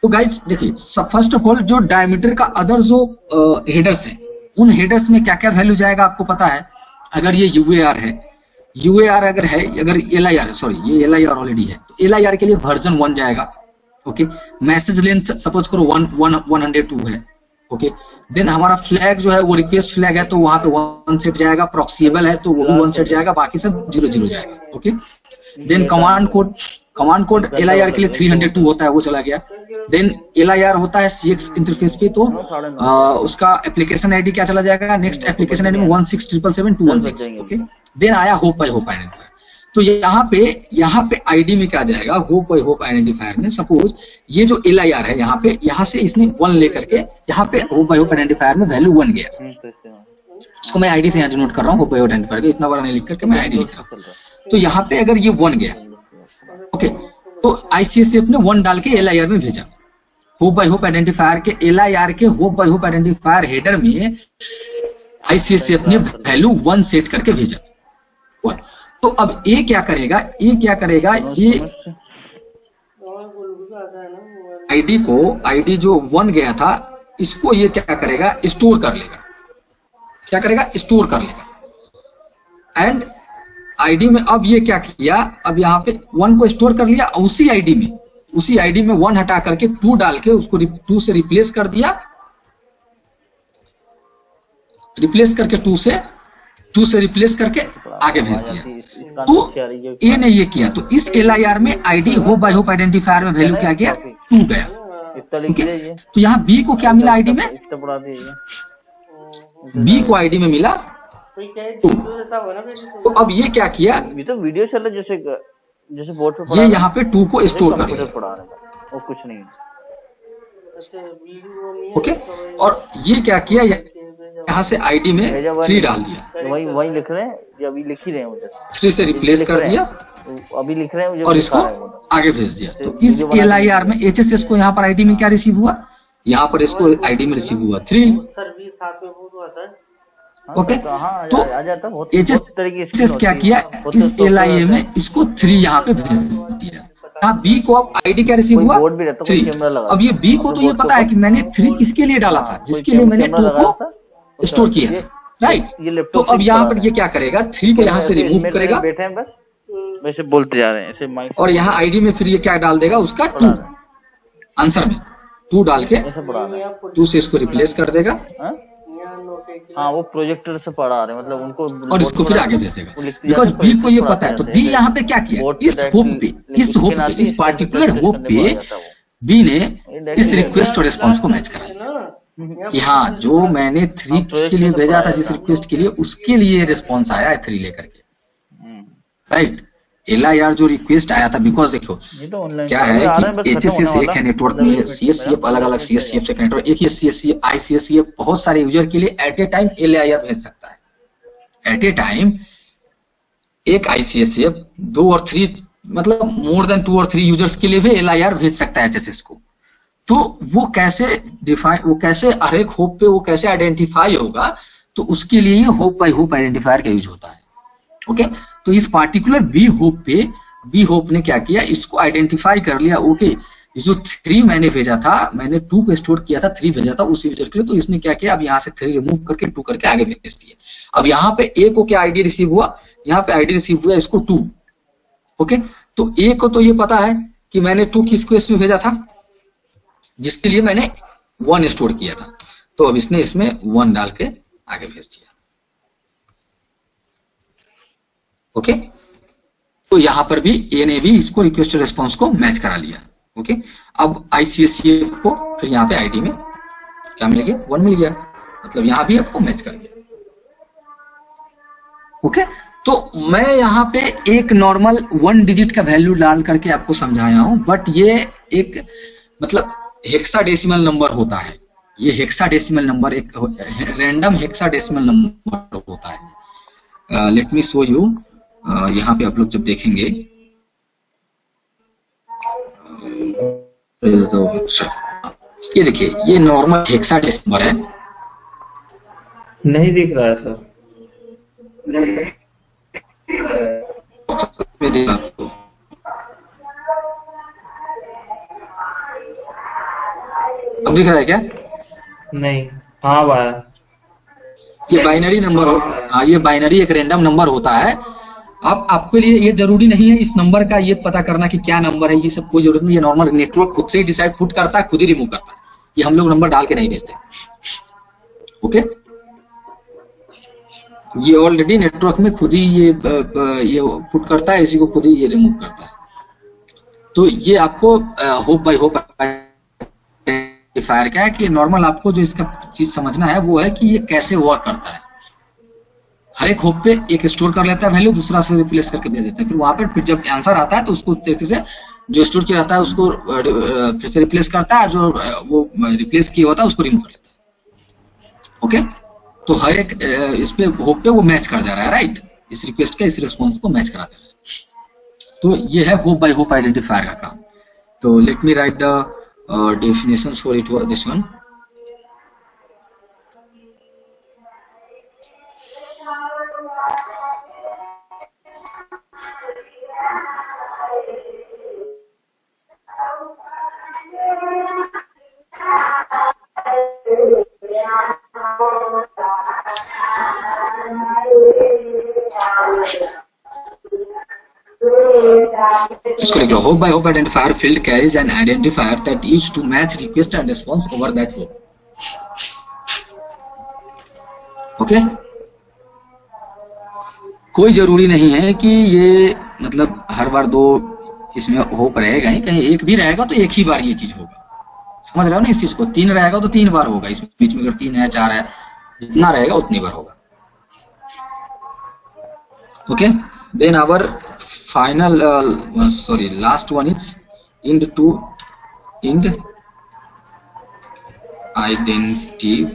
तो गाइज देखिए, फर्स्ट ऑफ ऑल जो डायमीटर का अदर जो हेडर्स है, उन हेडर्स में क्या क्या वैल्यू जाएगा आपको पता है। अगर ये यूएआर है, यूएआर अगर है, अगर एलआईआर, सॉरी ये एलआईआर ऑलरेडी है, तो एलआईआर के लिए वर्जन 1 जाएगा। ओके, मैसेज लेंथ सपोज करो 102 है। ओके, देन हमारा फ्लैग जो है वो रिक्वेस्ट फ्लैग है, तो वहां पे 1 सेट जाएगा। प्रॉक्सिएबल है तो वो भी 1 सेट जाएगा, बाकी सब 0 जाएगा। ओके, देन कमांड कोड एलआईआर के लिए 302 होता है, वो चला गया। देन एलआईआर होता है सीएक्स इंटरफेस पे, तो उसका एप्लीकेशन आईडी क्या चला जाएगा, नेक्स्ट एप्लीकेशन आईडी में 167772216। ओके, देन आया होप बाय होप आइडेंटिफायर। तो यहाँ पे आईडी में क्या जाएगा, होप बाय होप आइडेंटिफायर में। सपोज ये जो एलआईआर है, यहाँ से इसने 1 लेकर के यहाँ पे होप बाय होप आइडेंटिफायर में वैल्यू 1 गया। उसको मैं आईडी से यहाँ नोट कर रहा हूँ, होप बाय होप आइडेंटिफायर का इतना बड़ा नहीं लिख करके मैं आईडी लिख रहा हूँ। तो यहाँ पे अगर ये 1 गया, ओके, तो आईसीएसएफ ने 1 डाल के एलआईआर में भेजा। होप बाय होप आइडेंटिफायर के एलआईआर के hop by hop identifier header में आईसीएसएफ ने वैल्यू 1 सेट करके भेजा। तो अब ये क्या करेगा, ये आईडी जो 1 गया था, इसको ये क्या करेगा, स्टोर कर लेगा। क्या करेगा, स्टोर कर लेगा। एंड आईडी में अब ये क्या किया, अब यहाँ पे 1 को स्टोर कर लिया, उसी आईडी में 1 हटा करके 2 डाल के उसको 2 से रिप्लेस कर दिया, रिप्लेस करके 2 से रिप्लेस करके आगे भेज दिया। तो ए ने ये किया, तो इस एलआईआर में ID hop by hop identifier में वैल्यू क्या गया, 2 गया। okay? तो यहाँ बी को क्या मिला आईडी में, बी को आईडी में मिला 2। तो अब ये क्या किया, ये तो वीडियो चल रहा है जैसे बोर्ड पे, ये यहाँ पे 2 को स्टोर कर लिया और कुछ नहीं। ओके, और ये क्या किया, यहाँ से आईडी में 3 डाल दिया, वही लिख रहे हैं, ये अभी लिख ही रहे हैं मुझे, 3 से रिप्लेस कर दिया, अभी लिख रहे हैं मुझे, और इसको आगे भेज दिया। तो इस एलआईआर में एचएसएस को यहाँ पर आईडी में क्या रिसीव हुआ, यहाँ पर इसको आईडी में रिसीव हुआ 3। ओके, तो एचएसएस क्या किया, इस एलआईए में इसको 3 यहाँ पे भेज दिया। यहाँ बी को अब आईडी क्या रिसीव हुआ, 3। अब ये बी को तो ये पता है कि मैंने 3 किसके लिए डाला था, जिसके लिए मैंने 2 को स्टोर किया था, राइट। तो अब यहाँ पर ये क्या करेगा, 3 को यहाँ से रिमूव करेगा, वैसे बोलते जा रहे हैं ऐसे, और यहाँ आईडी में फिर ये क्या डाल देगा, उसका 2 आंसर में 2 डाल के 2 से इसको रिप्लेस कर देगा। हाँ, वो प्रोजेक्टर से पढ़ा रहे, मतलब उनको, और इसको फिर आगे भेज देगा, बिकॉज बी को ये पता है। तो बी यहाँ पे क्या किया, इस पार्टिकुलर होप पे बी ने इस रिक्वेस्ट और रिस्पॉन्स को मैच करा कि हाँ, जो मैंने 3 के लिए भेजा था, जिस रिक्वेस्ट के लिए, उसके लिए रिस्पॉन्स आया है 3 लेकर के, राइट। एलआईआर जो रिक्वेस्ट आया था, बिकॉज देखो क्या है कि एचएसएस एक है नेटवर्क में, सीएससीएफ अलग अलग सीएससीएफ से कनेक्ट, एक ही सीएससीएफ आईसीएससीएफ बहुत सारे यूजर के लिए एट ए टाइम एलआईआर भेज सकता है। एट ए टाइम एक आईसीएससीएफ 2 और 3, मतलब मोर देन 2 और 3 यूजर्स के लिए भी एलआईआर भेज सकता है एचएसएस को। तो वो कैसे हर एक होप पे वो कैसे आइडेंटिफाई होगा, तो उसके लिए होप बाय होप आइडेंटिफायर का यूज होता है। ओके, तो इस पार्टिकुलर बी होप ने क्या किया, इसको आइडेंटिफाई कर लिया। ओके, जो 3 मैंने भेजा था, मैंने 2 को स्टोर किया था, 3 भेजा था उस यूजर के लिए, तो इसने क्या किया, अब यहाँ से 3 रिमूव करके 2 करके आगे भेज दिया। अब यहाँ पे ए को क्या आईडी रिसीव हुआ, यहाँ पे आईडी रिसीव हुआ इसको 2। ओके, तो ए को तो ये पता है कि मैंने 2 किसको इसमें भेजा था, जिसके लिए मैंने 1 स्टोर किया था, तो अब इसने इसमें 1 डाल के आगे भेज दिया। ओके, तो यहां पर भी ए ने भी इसको रिक्वेस्ट रिस्पॉन्स को मैच करा लिया। ओके, अब आईसीएससीएफ को फिर यहाँ पे आईडी में क्या मिल गया, 1 मिल गया, मतलब यहां भी आपको मैच कर दिया। ओके, तो मैं यहाँ पे एक नॉर्मल 1 डिजिट का वैल्यू डाल करके आपको समझाया हूं, बट ये एक मतलब हेक्साडेसिमल नंबर होता है। ये हेक्साडेसिमल नंबर एक रैंडम हेक्साडेसिमल नंबर होता है। Let me show you. यहाँ पे आप लोग जब देखेंगे ये देखिए, ये नॉर्मल हेक्साडेसिमल है। नहीं दिख रहा है सर। आपको अब दिख रहा है क्या? नहीं, हाँ भाई, ये बाइनरी नंबर हो, हाँ ये बाइनरी एक रैंडम नंबर होता है। अब आपके लिए ये जरूरी नहीं है इस नंबर का ये पता करना कि क्या नंबर है, ये सब कोई जरूरत नहीं। ये नॉर्मल नेटवर्क खुद से ही डिसाइड खुद करता है, खुद ही रिमूव करता है। ये हम लोग नंबर डाल के नहीं भेजते। ओके, ये ऑलरेडी नेटवर्क में खुद ही ये पुट करता है, इसी को खुद ही ये रिमूव करता है। तो ये आपको होप बाय होप आइडेंटिफायर क्या है कि नॉर्मल आपको जो इसका चीज समझना है वो है कि ये कैसे वर्क करता है। हर एक होप पे एक स्टोर कर लेता है वैल्यू, दूसरा से रिप्लेस करके भेज देता है। फिर वहां पर फिर जब आंसर आता है तो उसको तरीके से जो स्टोर किया रहता है उसको फिर से रिप्लेस करता है, जो वो रिप्लेस किया होता है उसको रिमूव कर लेता है। ओके, तो हर एक इस पे होप पे वो मैच कर जा रहा है, राइट। इस रिक्वेस्ट का इस रिस्पॉन्स को मैच करा दे रहा है। तो ये है होप बाय होप आइडेंटिफायर का काम। तो late me right the definition for it this one. इसको लिख लो, hope by hope identifier field carries an identifier that used to match request and response over that hope. Okay, कोई जरूरी नहीं है कि ये मतलब हर बार 2 इसमें होप रहेगा ही, कहीं एक भी रहेगा तो एक ही बार ये चीज होगा। समझ रहे हो ना इस चीज को? 3 रहेगा तो 3 बार होगा, इस बीच में अगर 3 है 4 है, जितना रहेगा उतनी बार होगा। Okay, then our final last one is ind to ind identifier.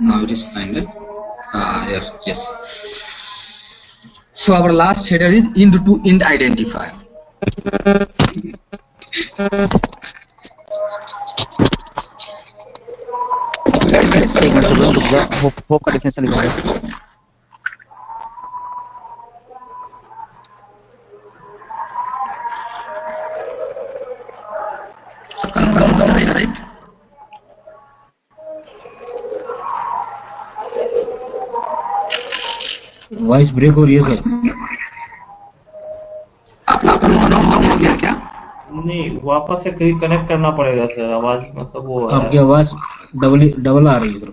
Now it is final here, yes. So our last header is ind to ind identifier. Hope का डेफिनेशन लिखा राइट। वॉइस ब्रेक हो रही है sir. आपका हो गया क्या? नहीं, वापस से कहीं कनेक्ट करना पड़ेगा सर। आवाज मतलब वो आपकी आवाज डबल आ रही है सर।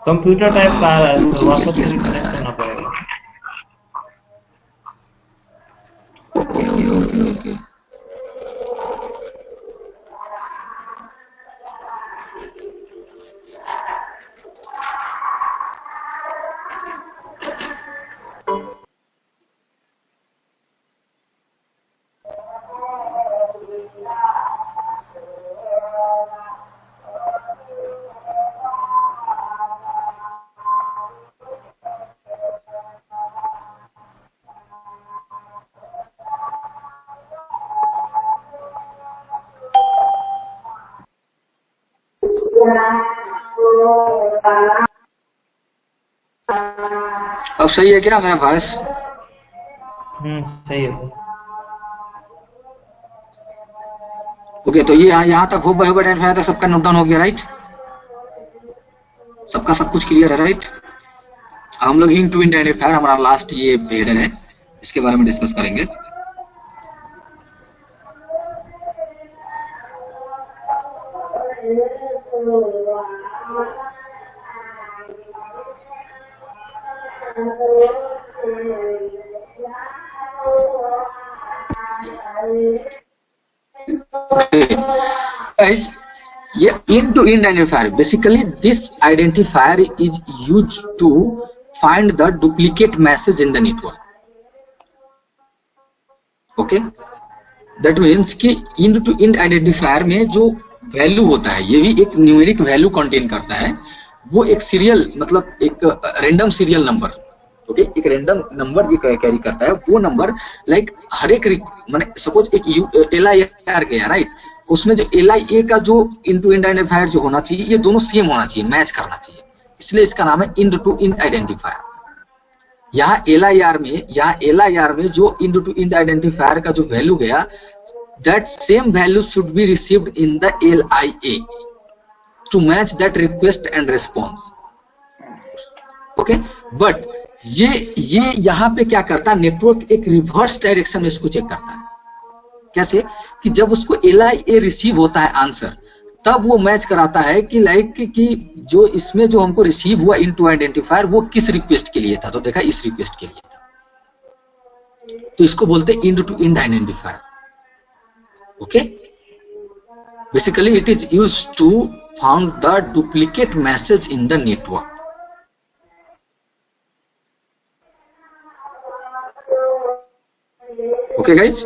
कंप्यूटर टाइप का आ रहा है सर, वापस से कनेक्ट करना पड़ेगा। ओके। अब सही है क्या मेरा वॉइस? सही है। ओके, तो ये यहाँ तक होप बाय होप आइडेंटिफायर तक सबका नोट डाउन हो गया, राइट? सबका सब कुछ क्लियर है, राइट? हम लोग इंड टू इंड आइडेंटिफायर हमारा लास्ट ये हेडर है, इसके बारे में डिस्कस करेंगे। guys, ये end-to-end identifier, basically this identifier is used to find the duplicate message in the network. Okay, that means कि end-to-end identifier में जो वैल्यू होता है, ये भी एक न्यूमेरिक वैल्यू कंटेन करता है, वो एक सीरियल मतलब एक रैंडम सीरियल नंबर, ओके, एक रैंडम नंबर ये कैरी करता है। वो नंबर लाइक हर एक माने सपोज एक LIR गया, राइट, उसमें जो LIA का जो end-to-end आइडेंटिफायर जो होना चाहिए, ये दोनों सेम होना चाहिए, मैच करना चाहिए, इसलिए इसका नाम है end-to-end आइडेंटिफायर। यहाँ LIR में जो end-to-end आइडेंटिफायर का जो वैल्यू गया, that same value should be received in the LIA to match that request and response. Okay, but ये यहाँ पे क्या करता है, नेटवर्क एक रिवर्स डायरेक्शन में इसको चेक करता है। कैसे कि जब उसको LIA रिसीव होता है आंसर, तब वो मैच कराता है कि लाइक कि जो इसमें जो हमको रिसीव हुआ इनटू आइडेंटिफायर वो किस रिक्वेस्ट के लिए था, तो देखा इस रिक्वेस्ट के लिए था, तो इसको बोलते हैं end to end identifier. Okay, basically it is used to found the duplicate message in the network. Okay guys,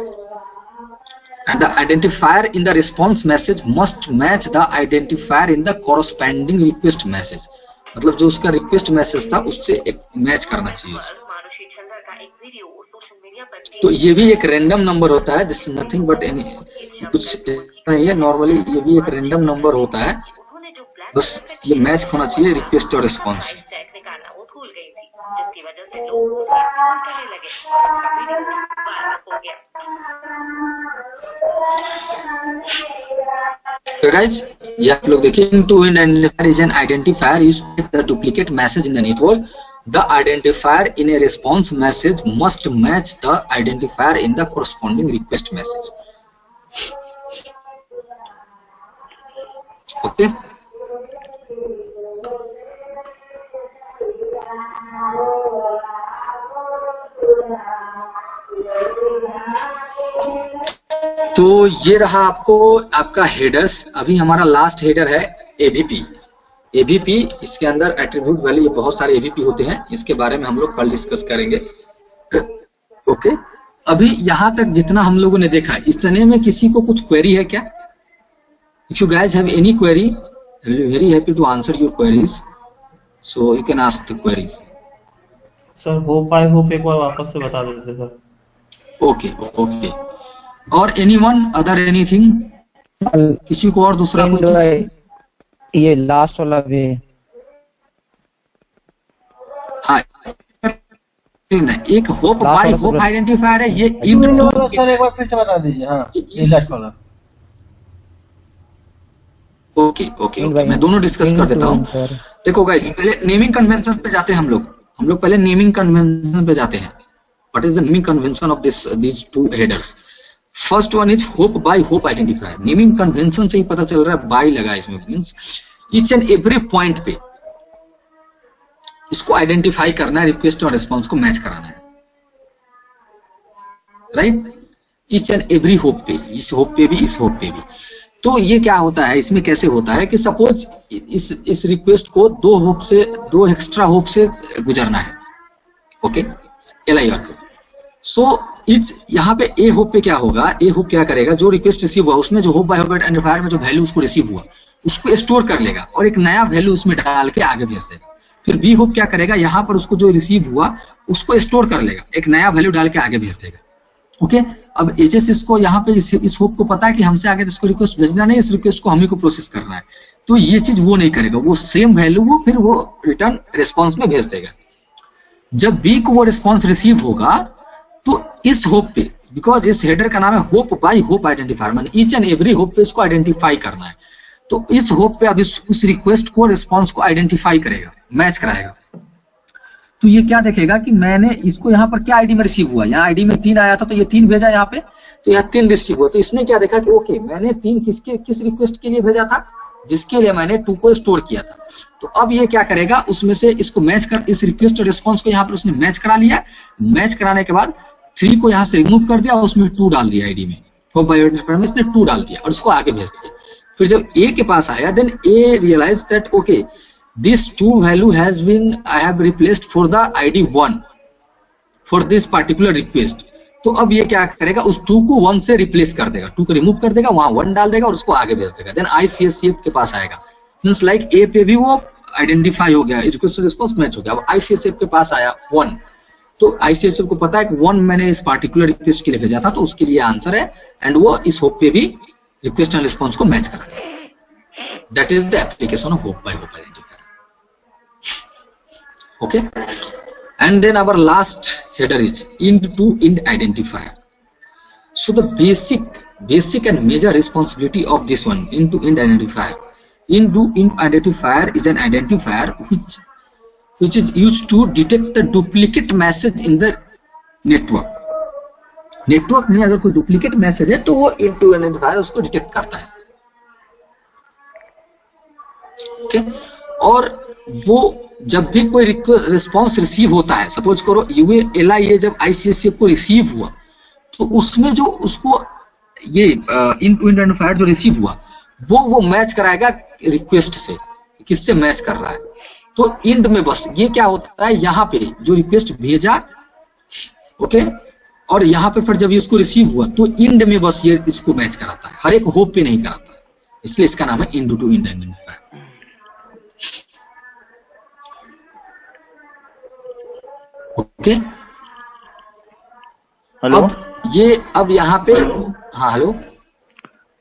and the identifier in the response message must match the identifier in the corresponding request message, मतलब जो उसका request message था उससे एक match करना चाहिए। तो ये भी एक रैंडम नंबर होता है, this is nothing but any, कुछ नहीं है, नॉर्मली ये भी एक रैंडम नंबर होता है, बस ये मैच होना चाहिए रिक्वेस्ट और रिस्पॉन्स। Guys, ये आप लोग देखिए, end-to-end identifier is an identifier used to get the duplicate message in the network. The identifier in a response message must match the identifier in the corresponding request message. Okay. तो ये रहा आपका headers. अभी हमारा last header है AVP. इसके अंदर attribute value, बहुत सारे एवीपी होते हैं, इसके बारे में हम लोग कल डिस्कस करेंगे। ओके, अभी यहां तक जितना हम लोगों ने देखा, इस तरह में किसी को कुछ क्वेरी है क्या? If you guys have any query, I will be very happy to answer your queries, so you can ask the queries. Sir I hope एक बार वापस से बता देते सर। ओके। और एनीवन अदर एनीथिंग, किसी को और दूसरा कोई चीज? ये लास्ट वाला भी, हाँ, एक होप आइडेंटिफायर है, ये सर एक बार फिर से बता दीजिए। हाँ, ये लास्ट वाला। ओके, मैं दोनों डिस्कस कर देता हूँ। देखो गाइस, पहले नेमिंग कन्वेंशन पे जाते हैं हम लोग पहले नेमिंग कन्वेंशन पे जाते हैं। What is the naming convention of these two headers? First one is hop by hop identifier. Naming convention से ही पता चल रहा है, बाय लगा इसमें, means each and every point पे इसको आइडेंटिफाई करना है, रिक्वेस्ट और रिस्पॉन्स को मैच कराना है, right? Each and every hope पे, इस होप पे भी, इस होप पे भी। तो ये क्या होता है, इसमें कैसे होता है कि सपोज इस रिक्वेस्ट को दो एक्स्ट्रा होप से गुजरना है, ओके, LIR को। सो इट्स यहाँ पे ए होप पे क्या होगा, ए होप क्या करेगा, जो रिक्वेस्ट रिसीव हुआ उसमें जो होप बाय होप आइडेंटिफायर में जो वैल्यू उसको रिसीव हुआ उसको स्टोर कर लेगा और एक नया वैल्यू उसमें डाल के आगे भेज देगा। फिर बी होप क्या करेगा, यहाँ पर उसको जो रिसीव हुआ उसको स्टोर कर लेगा, एक नया वैल्यू डाल के आगे भेज देगा। ओके, अब एचएस इसको यहाँ पे इस होप को पता है कि हमसे आगे इसको रिक्वेस्ट भेजना नहीं, इस रिक्वेस्ट को हम ही को प्रोसेस करना है, तो ये चीज वो नहीं करेगा, वो सेम वैल्यू वो फिर वो रिटर्न रिस्पॉन्स में भेज देगा। जब बी को वो रिस्पॉन्स रिसीव होगा तो इस होप पे, बिकॉज इस हेडर का नाम है होप बाय होप आइडेंटिफायर, माने ईच एंड एवरी होप पे इसको आइडेंटिफाई करना है, तो इस होप पे अब उस रिक्वेस्ट को रिस्पॉन्स को आइडेंटिफाई करेगा, मैच कराएगा। तो ये क्या देखेगा कि मैंने इसको यहाँ पर क्या आईडी में रिसीव हुआ, यहाँ आईडी में 3 आया था तो ये 3 भेजा यहाँ पे, तो यहाँ 3 रिसीव हुआ। तो इसने क्या देखा कि ओके, मैंने 3 किस रिक्वेस्ट के लिए भेजा था, जिसके लिए मैंने 2 को स्टोर किया था। तो अब ये क्या करेगा, उसमें से इसको मैच कर, इस रिक्वेस्ट और रिस्पॉन्स को यहाँ पर उसने मैच करा लिया। मैच कराने के बाद 3 को यहाँ से रिमूव कर दिया और उसमें 2 डाल दिया आईडी में, होप बाय आइडेंटिफायर में इसने 2 डाल दिया और उसको आगे भेज दिया। फिर जब ए के पास आया, then A realize that okay this two value has been I have replaced for the ID 1 for this particular request. तो अब ये क्या करेगा, उस 2 को 1 से रिप्लेस कर देगा, 2 को रिमूव कर देगा, वहां 1 डाल देगा और उसको आगे भेज देगा। देन ICSCF के पास आएगा, मींस लाइक ए पे भी वो आइडेंटिफाई हो गया, रिक्वेस्ट रिस्पॉन्स मैच हो गया। अब ICSCF के पास आया 1, तो ICSCF को पता है कि 1 मैंने इस पार्टिकुलर रिक्वेस्ट के लिए भेजा था, तो उसके लिए आंसर है, एंड वो इस होप पे भी रिक्वेस्ट एंड रिस्पॉन्स को मैच करा देगा। That is the application of hop by hop identifier. Okay, and then our last header is int to int identifier. So the basic and major responsibility of this one, int to int identifier. Int to int identifier is an identifier which is used to detect the duplicate message in the network. Network में अगर कोई duplicate message है तो वो int to int identifier उसको detect करता है। Okay, और वो जब भी कोई रिस्पॉन्स रिसीव होता है, सपोज करो LIA जब ICSCF को रिसीव हुआ, तो उसमें जो उसको ये int to int identifier जो रिसीव हुआ वो मैच कराएगा रिक्वेस्ट से, किससे मैच कर रहा है। तो इंड में बस ये क्या होता है, यहाँ पे जो रिक्वेस्ट भेजा, ओके, और यहाँ पे फिर जब इसको रिसीव हुआ तो इंड में बस ये इसको मैच कराता है, हर एक होप पे नहीं कराता है, इसलिए इसका नाम है end to end identifier. Okay, hello अब यहाँ पे, हाँ हेलो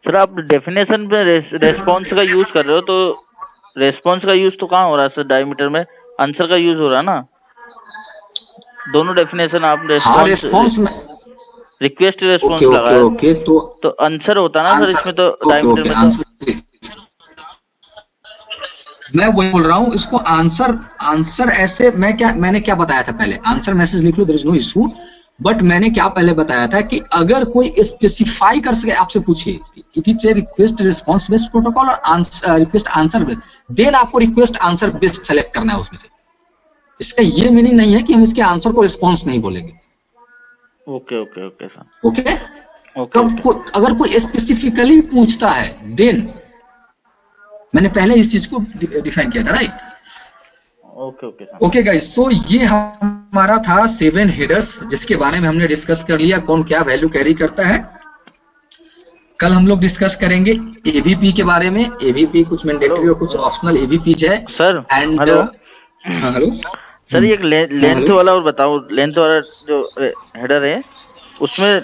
सर, आप डेफिनेशन पे रेस्पॉन्स का यूज कर रहे हो, तो रेस्पॉन्स का यूज तो कहाँ हो रहा है सर? डायमीटर में आंसर का यूज हो रहा है ना, दोनों डेफिनेशन आप रेस्पॉन्स में रिक्वेस्ट रेस्पॉन्स लगाया, ओके, तो आंसर होता ना सर इसमें, तो डायमीटर में तो मैं वही बोल रहा हूँ, इसको आंसर ऐसे मैंने क्या बताया था पहले, आंसर मैसेज लिख लो, there is no issue, but मैंने क्या पहले बताया था कि अगर कोई स्पेसिफाई कर सके, आपसे पूछिए it is a request response based protocol और रिक्वेस्ट आंसर बेस्ड, देन आपको रिक्वेस्ट आंसर बेस्ड सेलेक्ट करना है उसमें से। इसका ये मीनिंग नहीं है कि हम इसके आंसर को रिस्पॉन्स नहीं बोलेंगे। Okay okay okay sir, okay, अगर कोई स्पेसिफिकली पूछता है देन, मैंने पहले इस चीज को डिफाइन किया था, राइट? ओके गाइस, तो ये हमारा था 7 हेडर्स, जिसके बारे में हमने डिस्कस कर लिया, कौन क्या वैल्यू कैरी करता है। कल हम लोग डिस्कस करेंगे एवीपी के बारे में, एवीपी कुछ मैंडेटरी और कुछ ऑप्शनल एवीपी है सर। एंड हेलो सर, ये लेंथ वाला और बताओ, लेंथ वाला जो हेडर है उसमें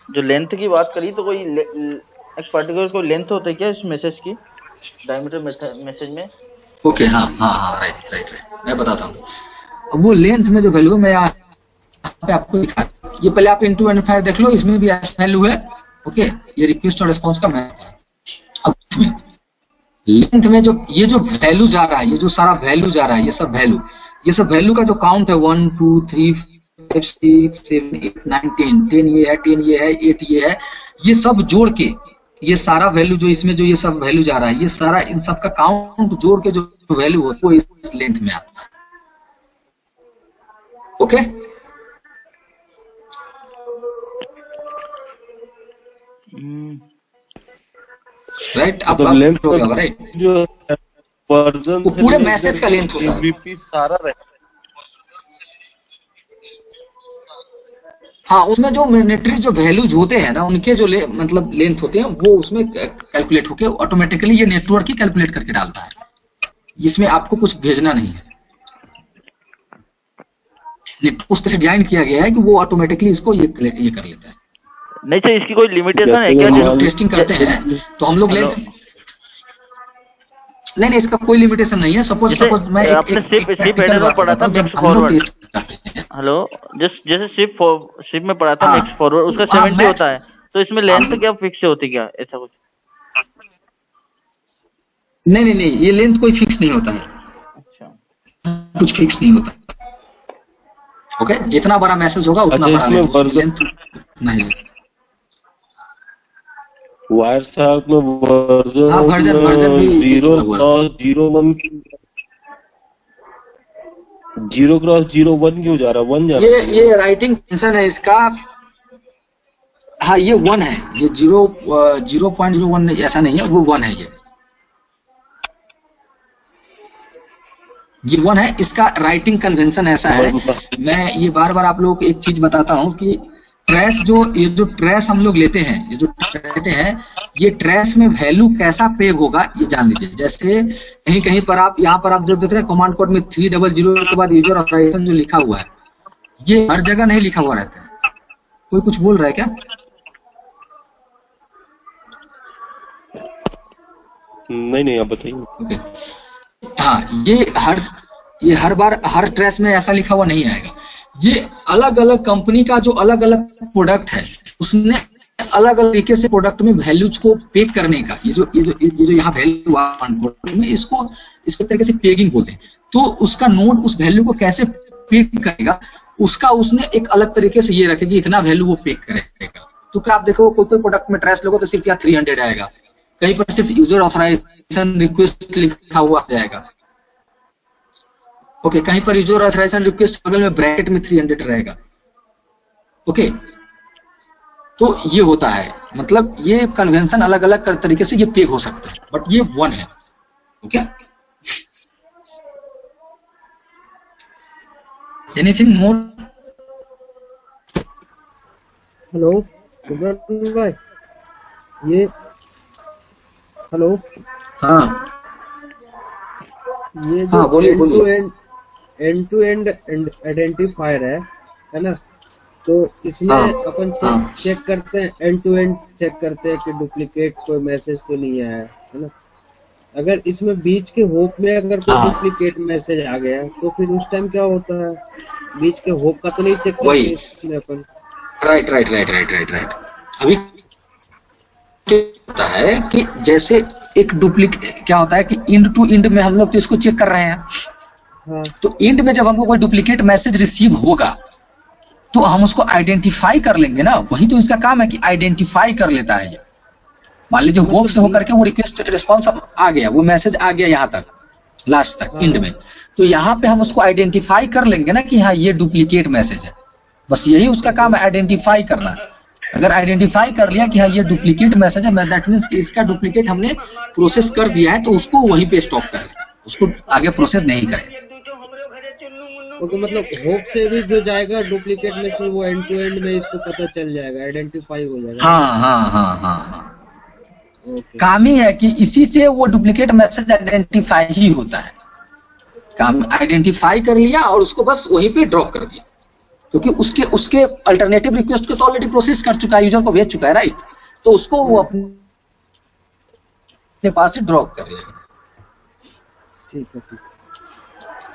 जो लेंथ की बात करी, तो कोई एक पर्टिकुलर कोई लेंथ होता है क्या इस मैसेज की, डायमीटर मैसेज में? ओके, हाँ, राइट, मैं बताता हूँ। अब वो लेंथ में जो वैल्यू मैं यहाँ पे आपको दिखा, ये पहले आप int to identifier देख लो, इसमें भी ऐसा वैल्यू है। ओके, ये रिक्वेस्ट और रिस्पॉन्स का मैच है। अब लेंथ में जो ये जो वैल्यू जा रहा है, ये जो सारा वैल्यू जा रहा है, ये सब वैल्यू का जो काउंट है 1 2 3 5 6 7 8 9 10 ये है, 10 ये है, 8 ये है, ये सब जोड़ के ये सारा वैल्यू जो इसमें जो ये सब वैल्यू जा रहा है, ये सारा इन सब का काउंट जोड़ के जो वैल्यू होता है वो इस लेंथ में आता है। ओके, राइट, अब लेंथ होगा, राइट, जो वर्जन पूरे मैसेज का लेंथ होता है, एवीपी सारा रहेगा। हाँ, उसमें जो मैंडेटरी जो वैल्यूज होते हैं ना, उनके जो मतलब लेंथ होते हैं, वो उसमें कैलकुलेट होके ऑटोमेटिकली ये नेटवर्क ही कैलकुलेट करके डालता है, इसमें आपको कुछ भेजना नहीं है। उस तरह से डिजाइन किया गया है कि वो ऑटोमेटिकली इसको ये कर लेता है। नहीं सर, इसकी कोई लिमिटेशन है क्या? जो टेस्टिंग करते हैं तो हम लोग लेंथ, नहीं, इसका कोई लिमिटेशन नहीं है। सपोज मैं आपने शिप हेडर में पढ़ा था मिक्स फॉरवर्ड, हेलो, जैसे शिप में पढ़ा था मिक्स फॉरवर्ड, उसका 70 होता है, तो इसमें लेंथ क्या फिक्स होती क्या, ऐसा कुछ? नहीं, ये लेंथ कोई फिक्स नहीं होता है। अच्छा, कुछ फिक्स नहीं होता। ओके, जितना बड़ा मैसेज होगा उतना बड़ा लेंथ नहीं। वायर साहब में वर्जन भी 0x01 क्यों जा रहा है? 1 जा रहा है। ये राइटिंग टेंशन है इसका। हाँ ये 1 है, ये 0.01 ऐसा नहीं है, वो 1 है। ये 1 है। इसका राइटिंग कन्वेंशन ऐसा है, मैं ये बार बार आप लोगों को एक चीज बताता हूँ कि ट्रेस ये जो ट्रेस हम लोग लेते हैं, ये जो लेते हैं, ये ट्रेस में वैल्यू कैसा पेग होगा ये जान लीजिए। जैसे कहीं कहीं पर आप यहाँ पर आप जो देख रहे हैं कमांड कोड में 300 के बाद यूजर ऑथराइजेशन जो लिखा हुआ है, ये हर जगह नहीं लिखा हुआ रहता है। कोई कुछ बोल रहा है क्या? नहीं आप बताइए। ओके, हाँ, ये हर बार हर ट्रेस में ऐसा लिखा हुआ नहीं आएगा। ये अलग अलग कंपनी का जो अलग अलग प्रोडक्ट है, उसने अलग अलग तरीके से प्रोडक्ट में वैल्यूज को पेग करने का, ये जो यहाँ वैल्यू में इसको तरीके से पेगिंग बोलते हैं। तो उसका नोड उस वैल्यू को कैसे पेग करेगा, उसका उसने एक अलग तरीके से ये रखेगी, इतना वैल्यू वो पेग करेगा। तो क्या आप देखो कोई प्रोडक्ट में ट्रेस लोगो तो सिर्फ यहाँ 300 आएगा, कहीं पर सिर्फ यूजर ऑथराइजेशन रिक्वेस्ट लिखा हुआ जाएगा। ओके, कहीं पर यूजर ऑथराइजेशन रिक्वेस्ट बगल में ब्रैकेट में 300 रहेगा। ओके, तो ये होता है, मतलब ये कन्वेंशन अलग अलग तरीके से ये पेग हो सकता है, बट ये 1 है। Okay, anything more? Hello Ibrahim भाई, ये हेलो, हाँ ये हाँ, बोलिए। एंड टू एंड आइडेंटिफायर है ना? तो इसमें अपन चेक करते हैं, एंड टू एंड चेक करते हैं कि डुप्लीकेट कोई मैसेज तो नहीं आया है ना? अगर इसमें बीच के होप में अगर कोई डुप्लीकेट मैसेज आ गया तो फिर उस टाइम क्या होता है? बीच के होप का तो नहीं चेक करते इसमें अपन। राइट। अभी क्या होता है कि जैसे एक डुप्लीकेट क्या होता है कि इंड टू इंड में हम लोग तो इसको चेक कर रहे हैं। हाँ। तो इंड में जब हमको कोई डुप्लीकेट मैसेज रिसीव होगा तो हम उसको आइडेंटिफाई कर लेंगे ना, वही तो इसका काम है कि आइडेंटिफाई कर लेता है। मान लीजिए होप से होकर के वो रिक्वेस्ट रिस्पॉन्स आ गया, वो मैसेज आ गया यहाँ तक, लास्ट तक, इंड में, तो यहाँ पे हम उसको आइडेंटिफाई कर लेंगे ना कि हाँ ये डुप्लीकेट मैसेज है। बस यही उसका काम है, आइडेंटिफाई करना। अगर आइडेंटिफाई कर लिया कि हाँ ये डुप्लीकेट मैसेज है, दैट मीन्स कि इसका डुप्लीकेट हमने प्रोसेस कर दिया है, तो उसको वहीं पे स्टॉप करें, उसको आगे प्रोसेस नहीं करें। ओके, मतलब होप से भी जो जाएगा डुप्लीकेट मैसेज वो एंड टू एंड में इसको पता चल जाएगा, आइडेंटिफाई हो जाएगा। हाँ। काम ही है कि इसी से वो डुप्लीकेट मैसेज आइडेंटिफाई ही होता है। काम आइडेंटिफाई कर लिया और उसको बस वहीं पे ड्रॉप कर दिया, क्योंकि उसके अल्टरनेटिव रिक्वेस्ट को तो ऑलरेडी प्रोसेस कर चुका है, यूजर को भेज चुका है, राइट? तो उसको वो अपने पास से ड्रॉप कर लेगा। ठीक है।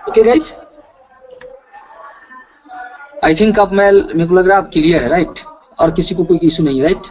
ओके गाइस, आई थिंक अब मेरे को लग रहा है अब क्लियर है, राइट? और किसी को कोई इशू नहीं है, राइट?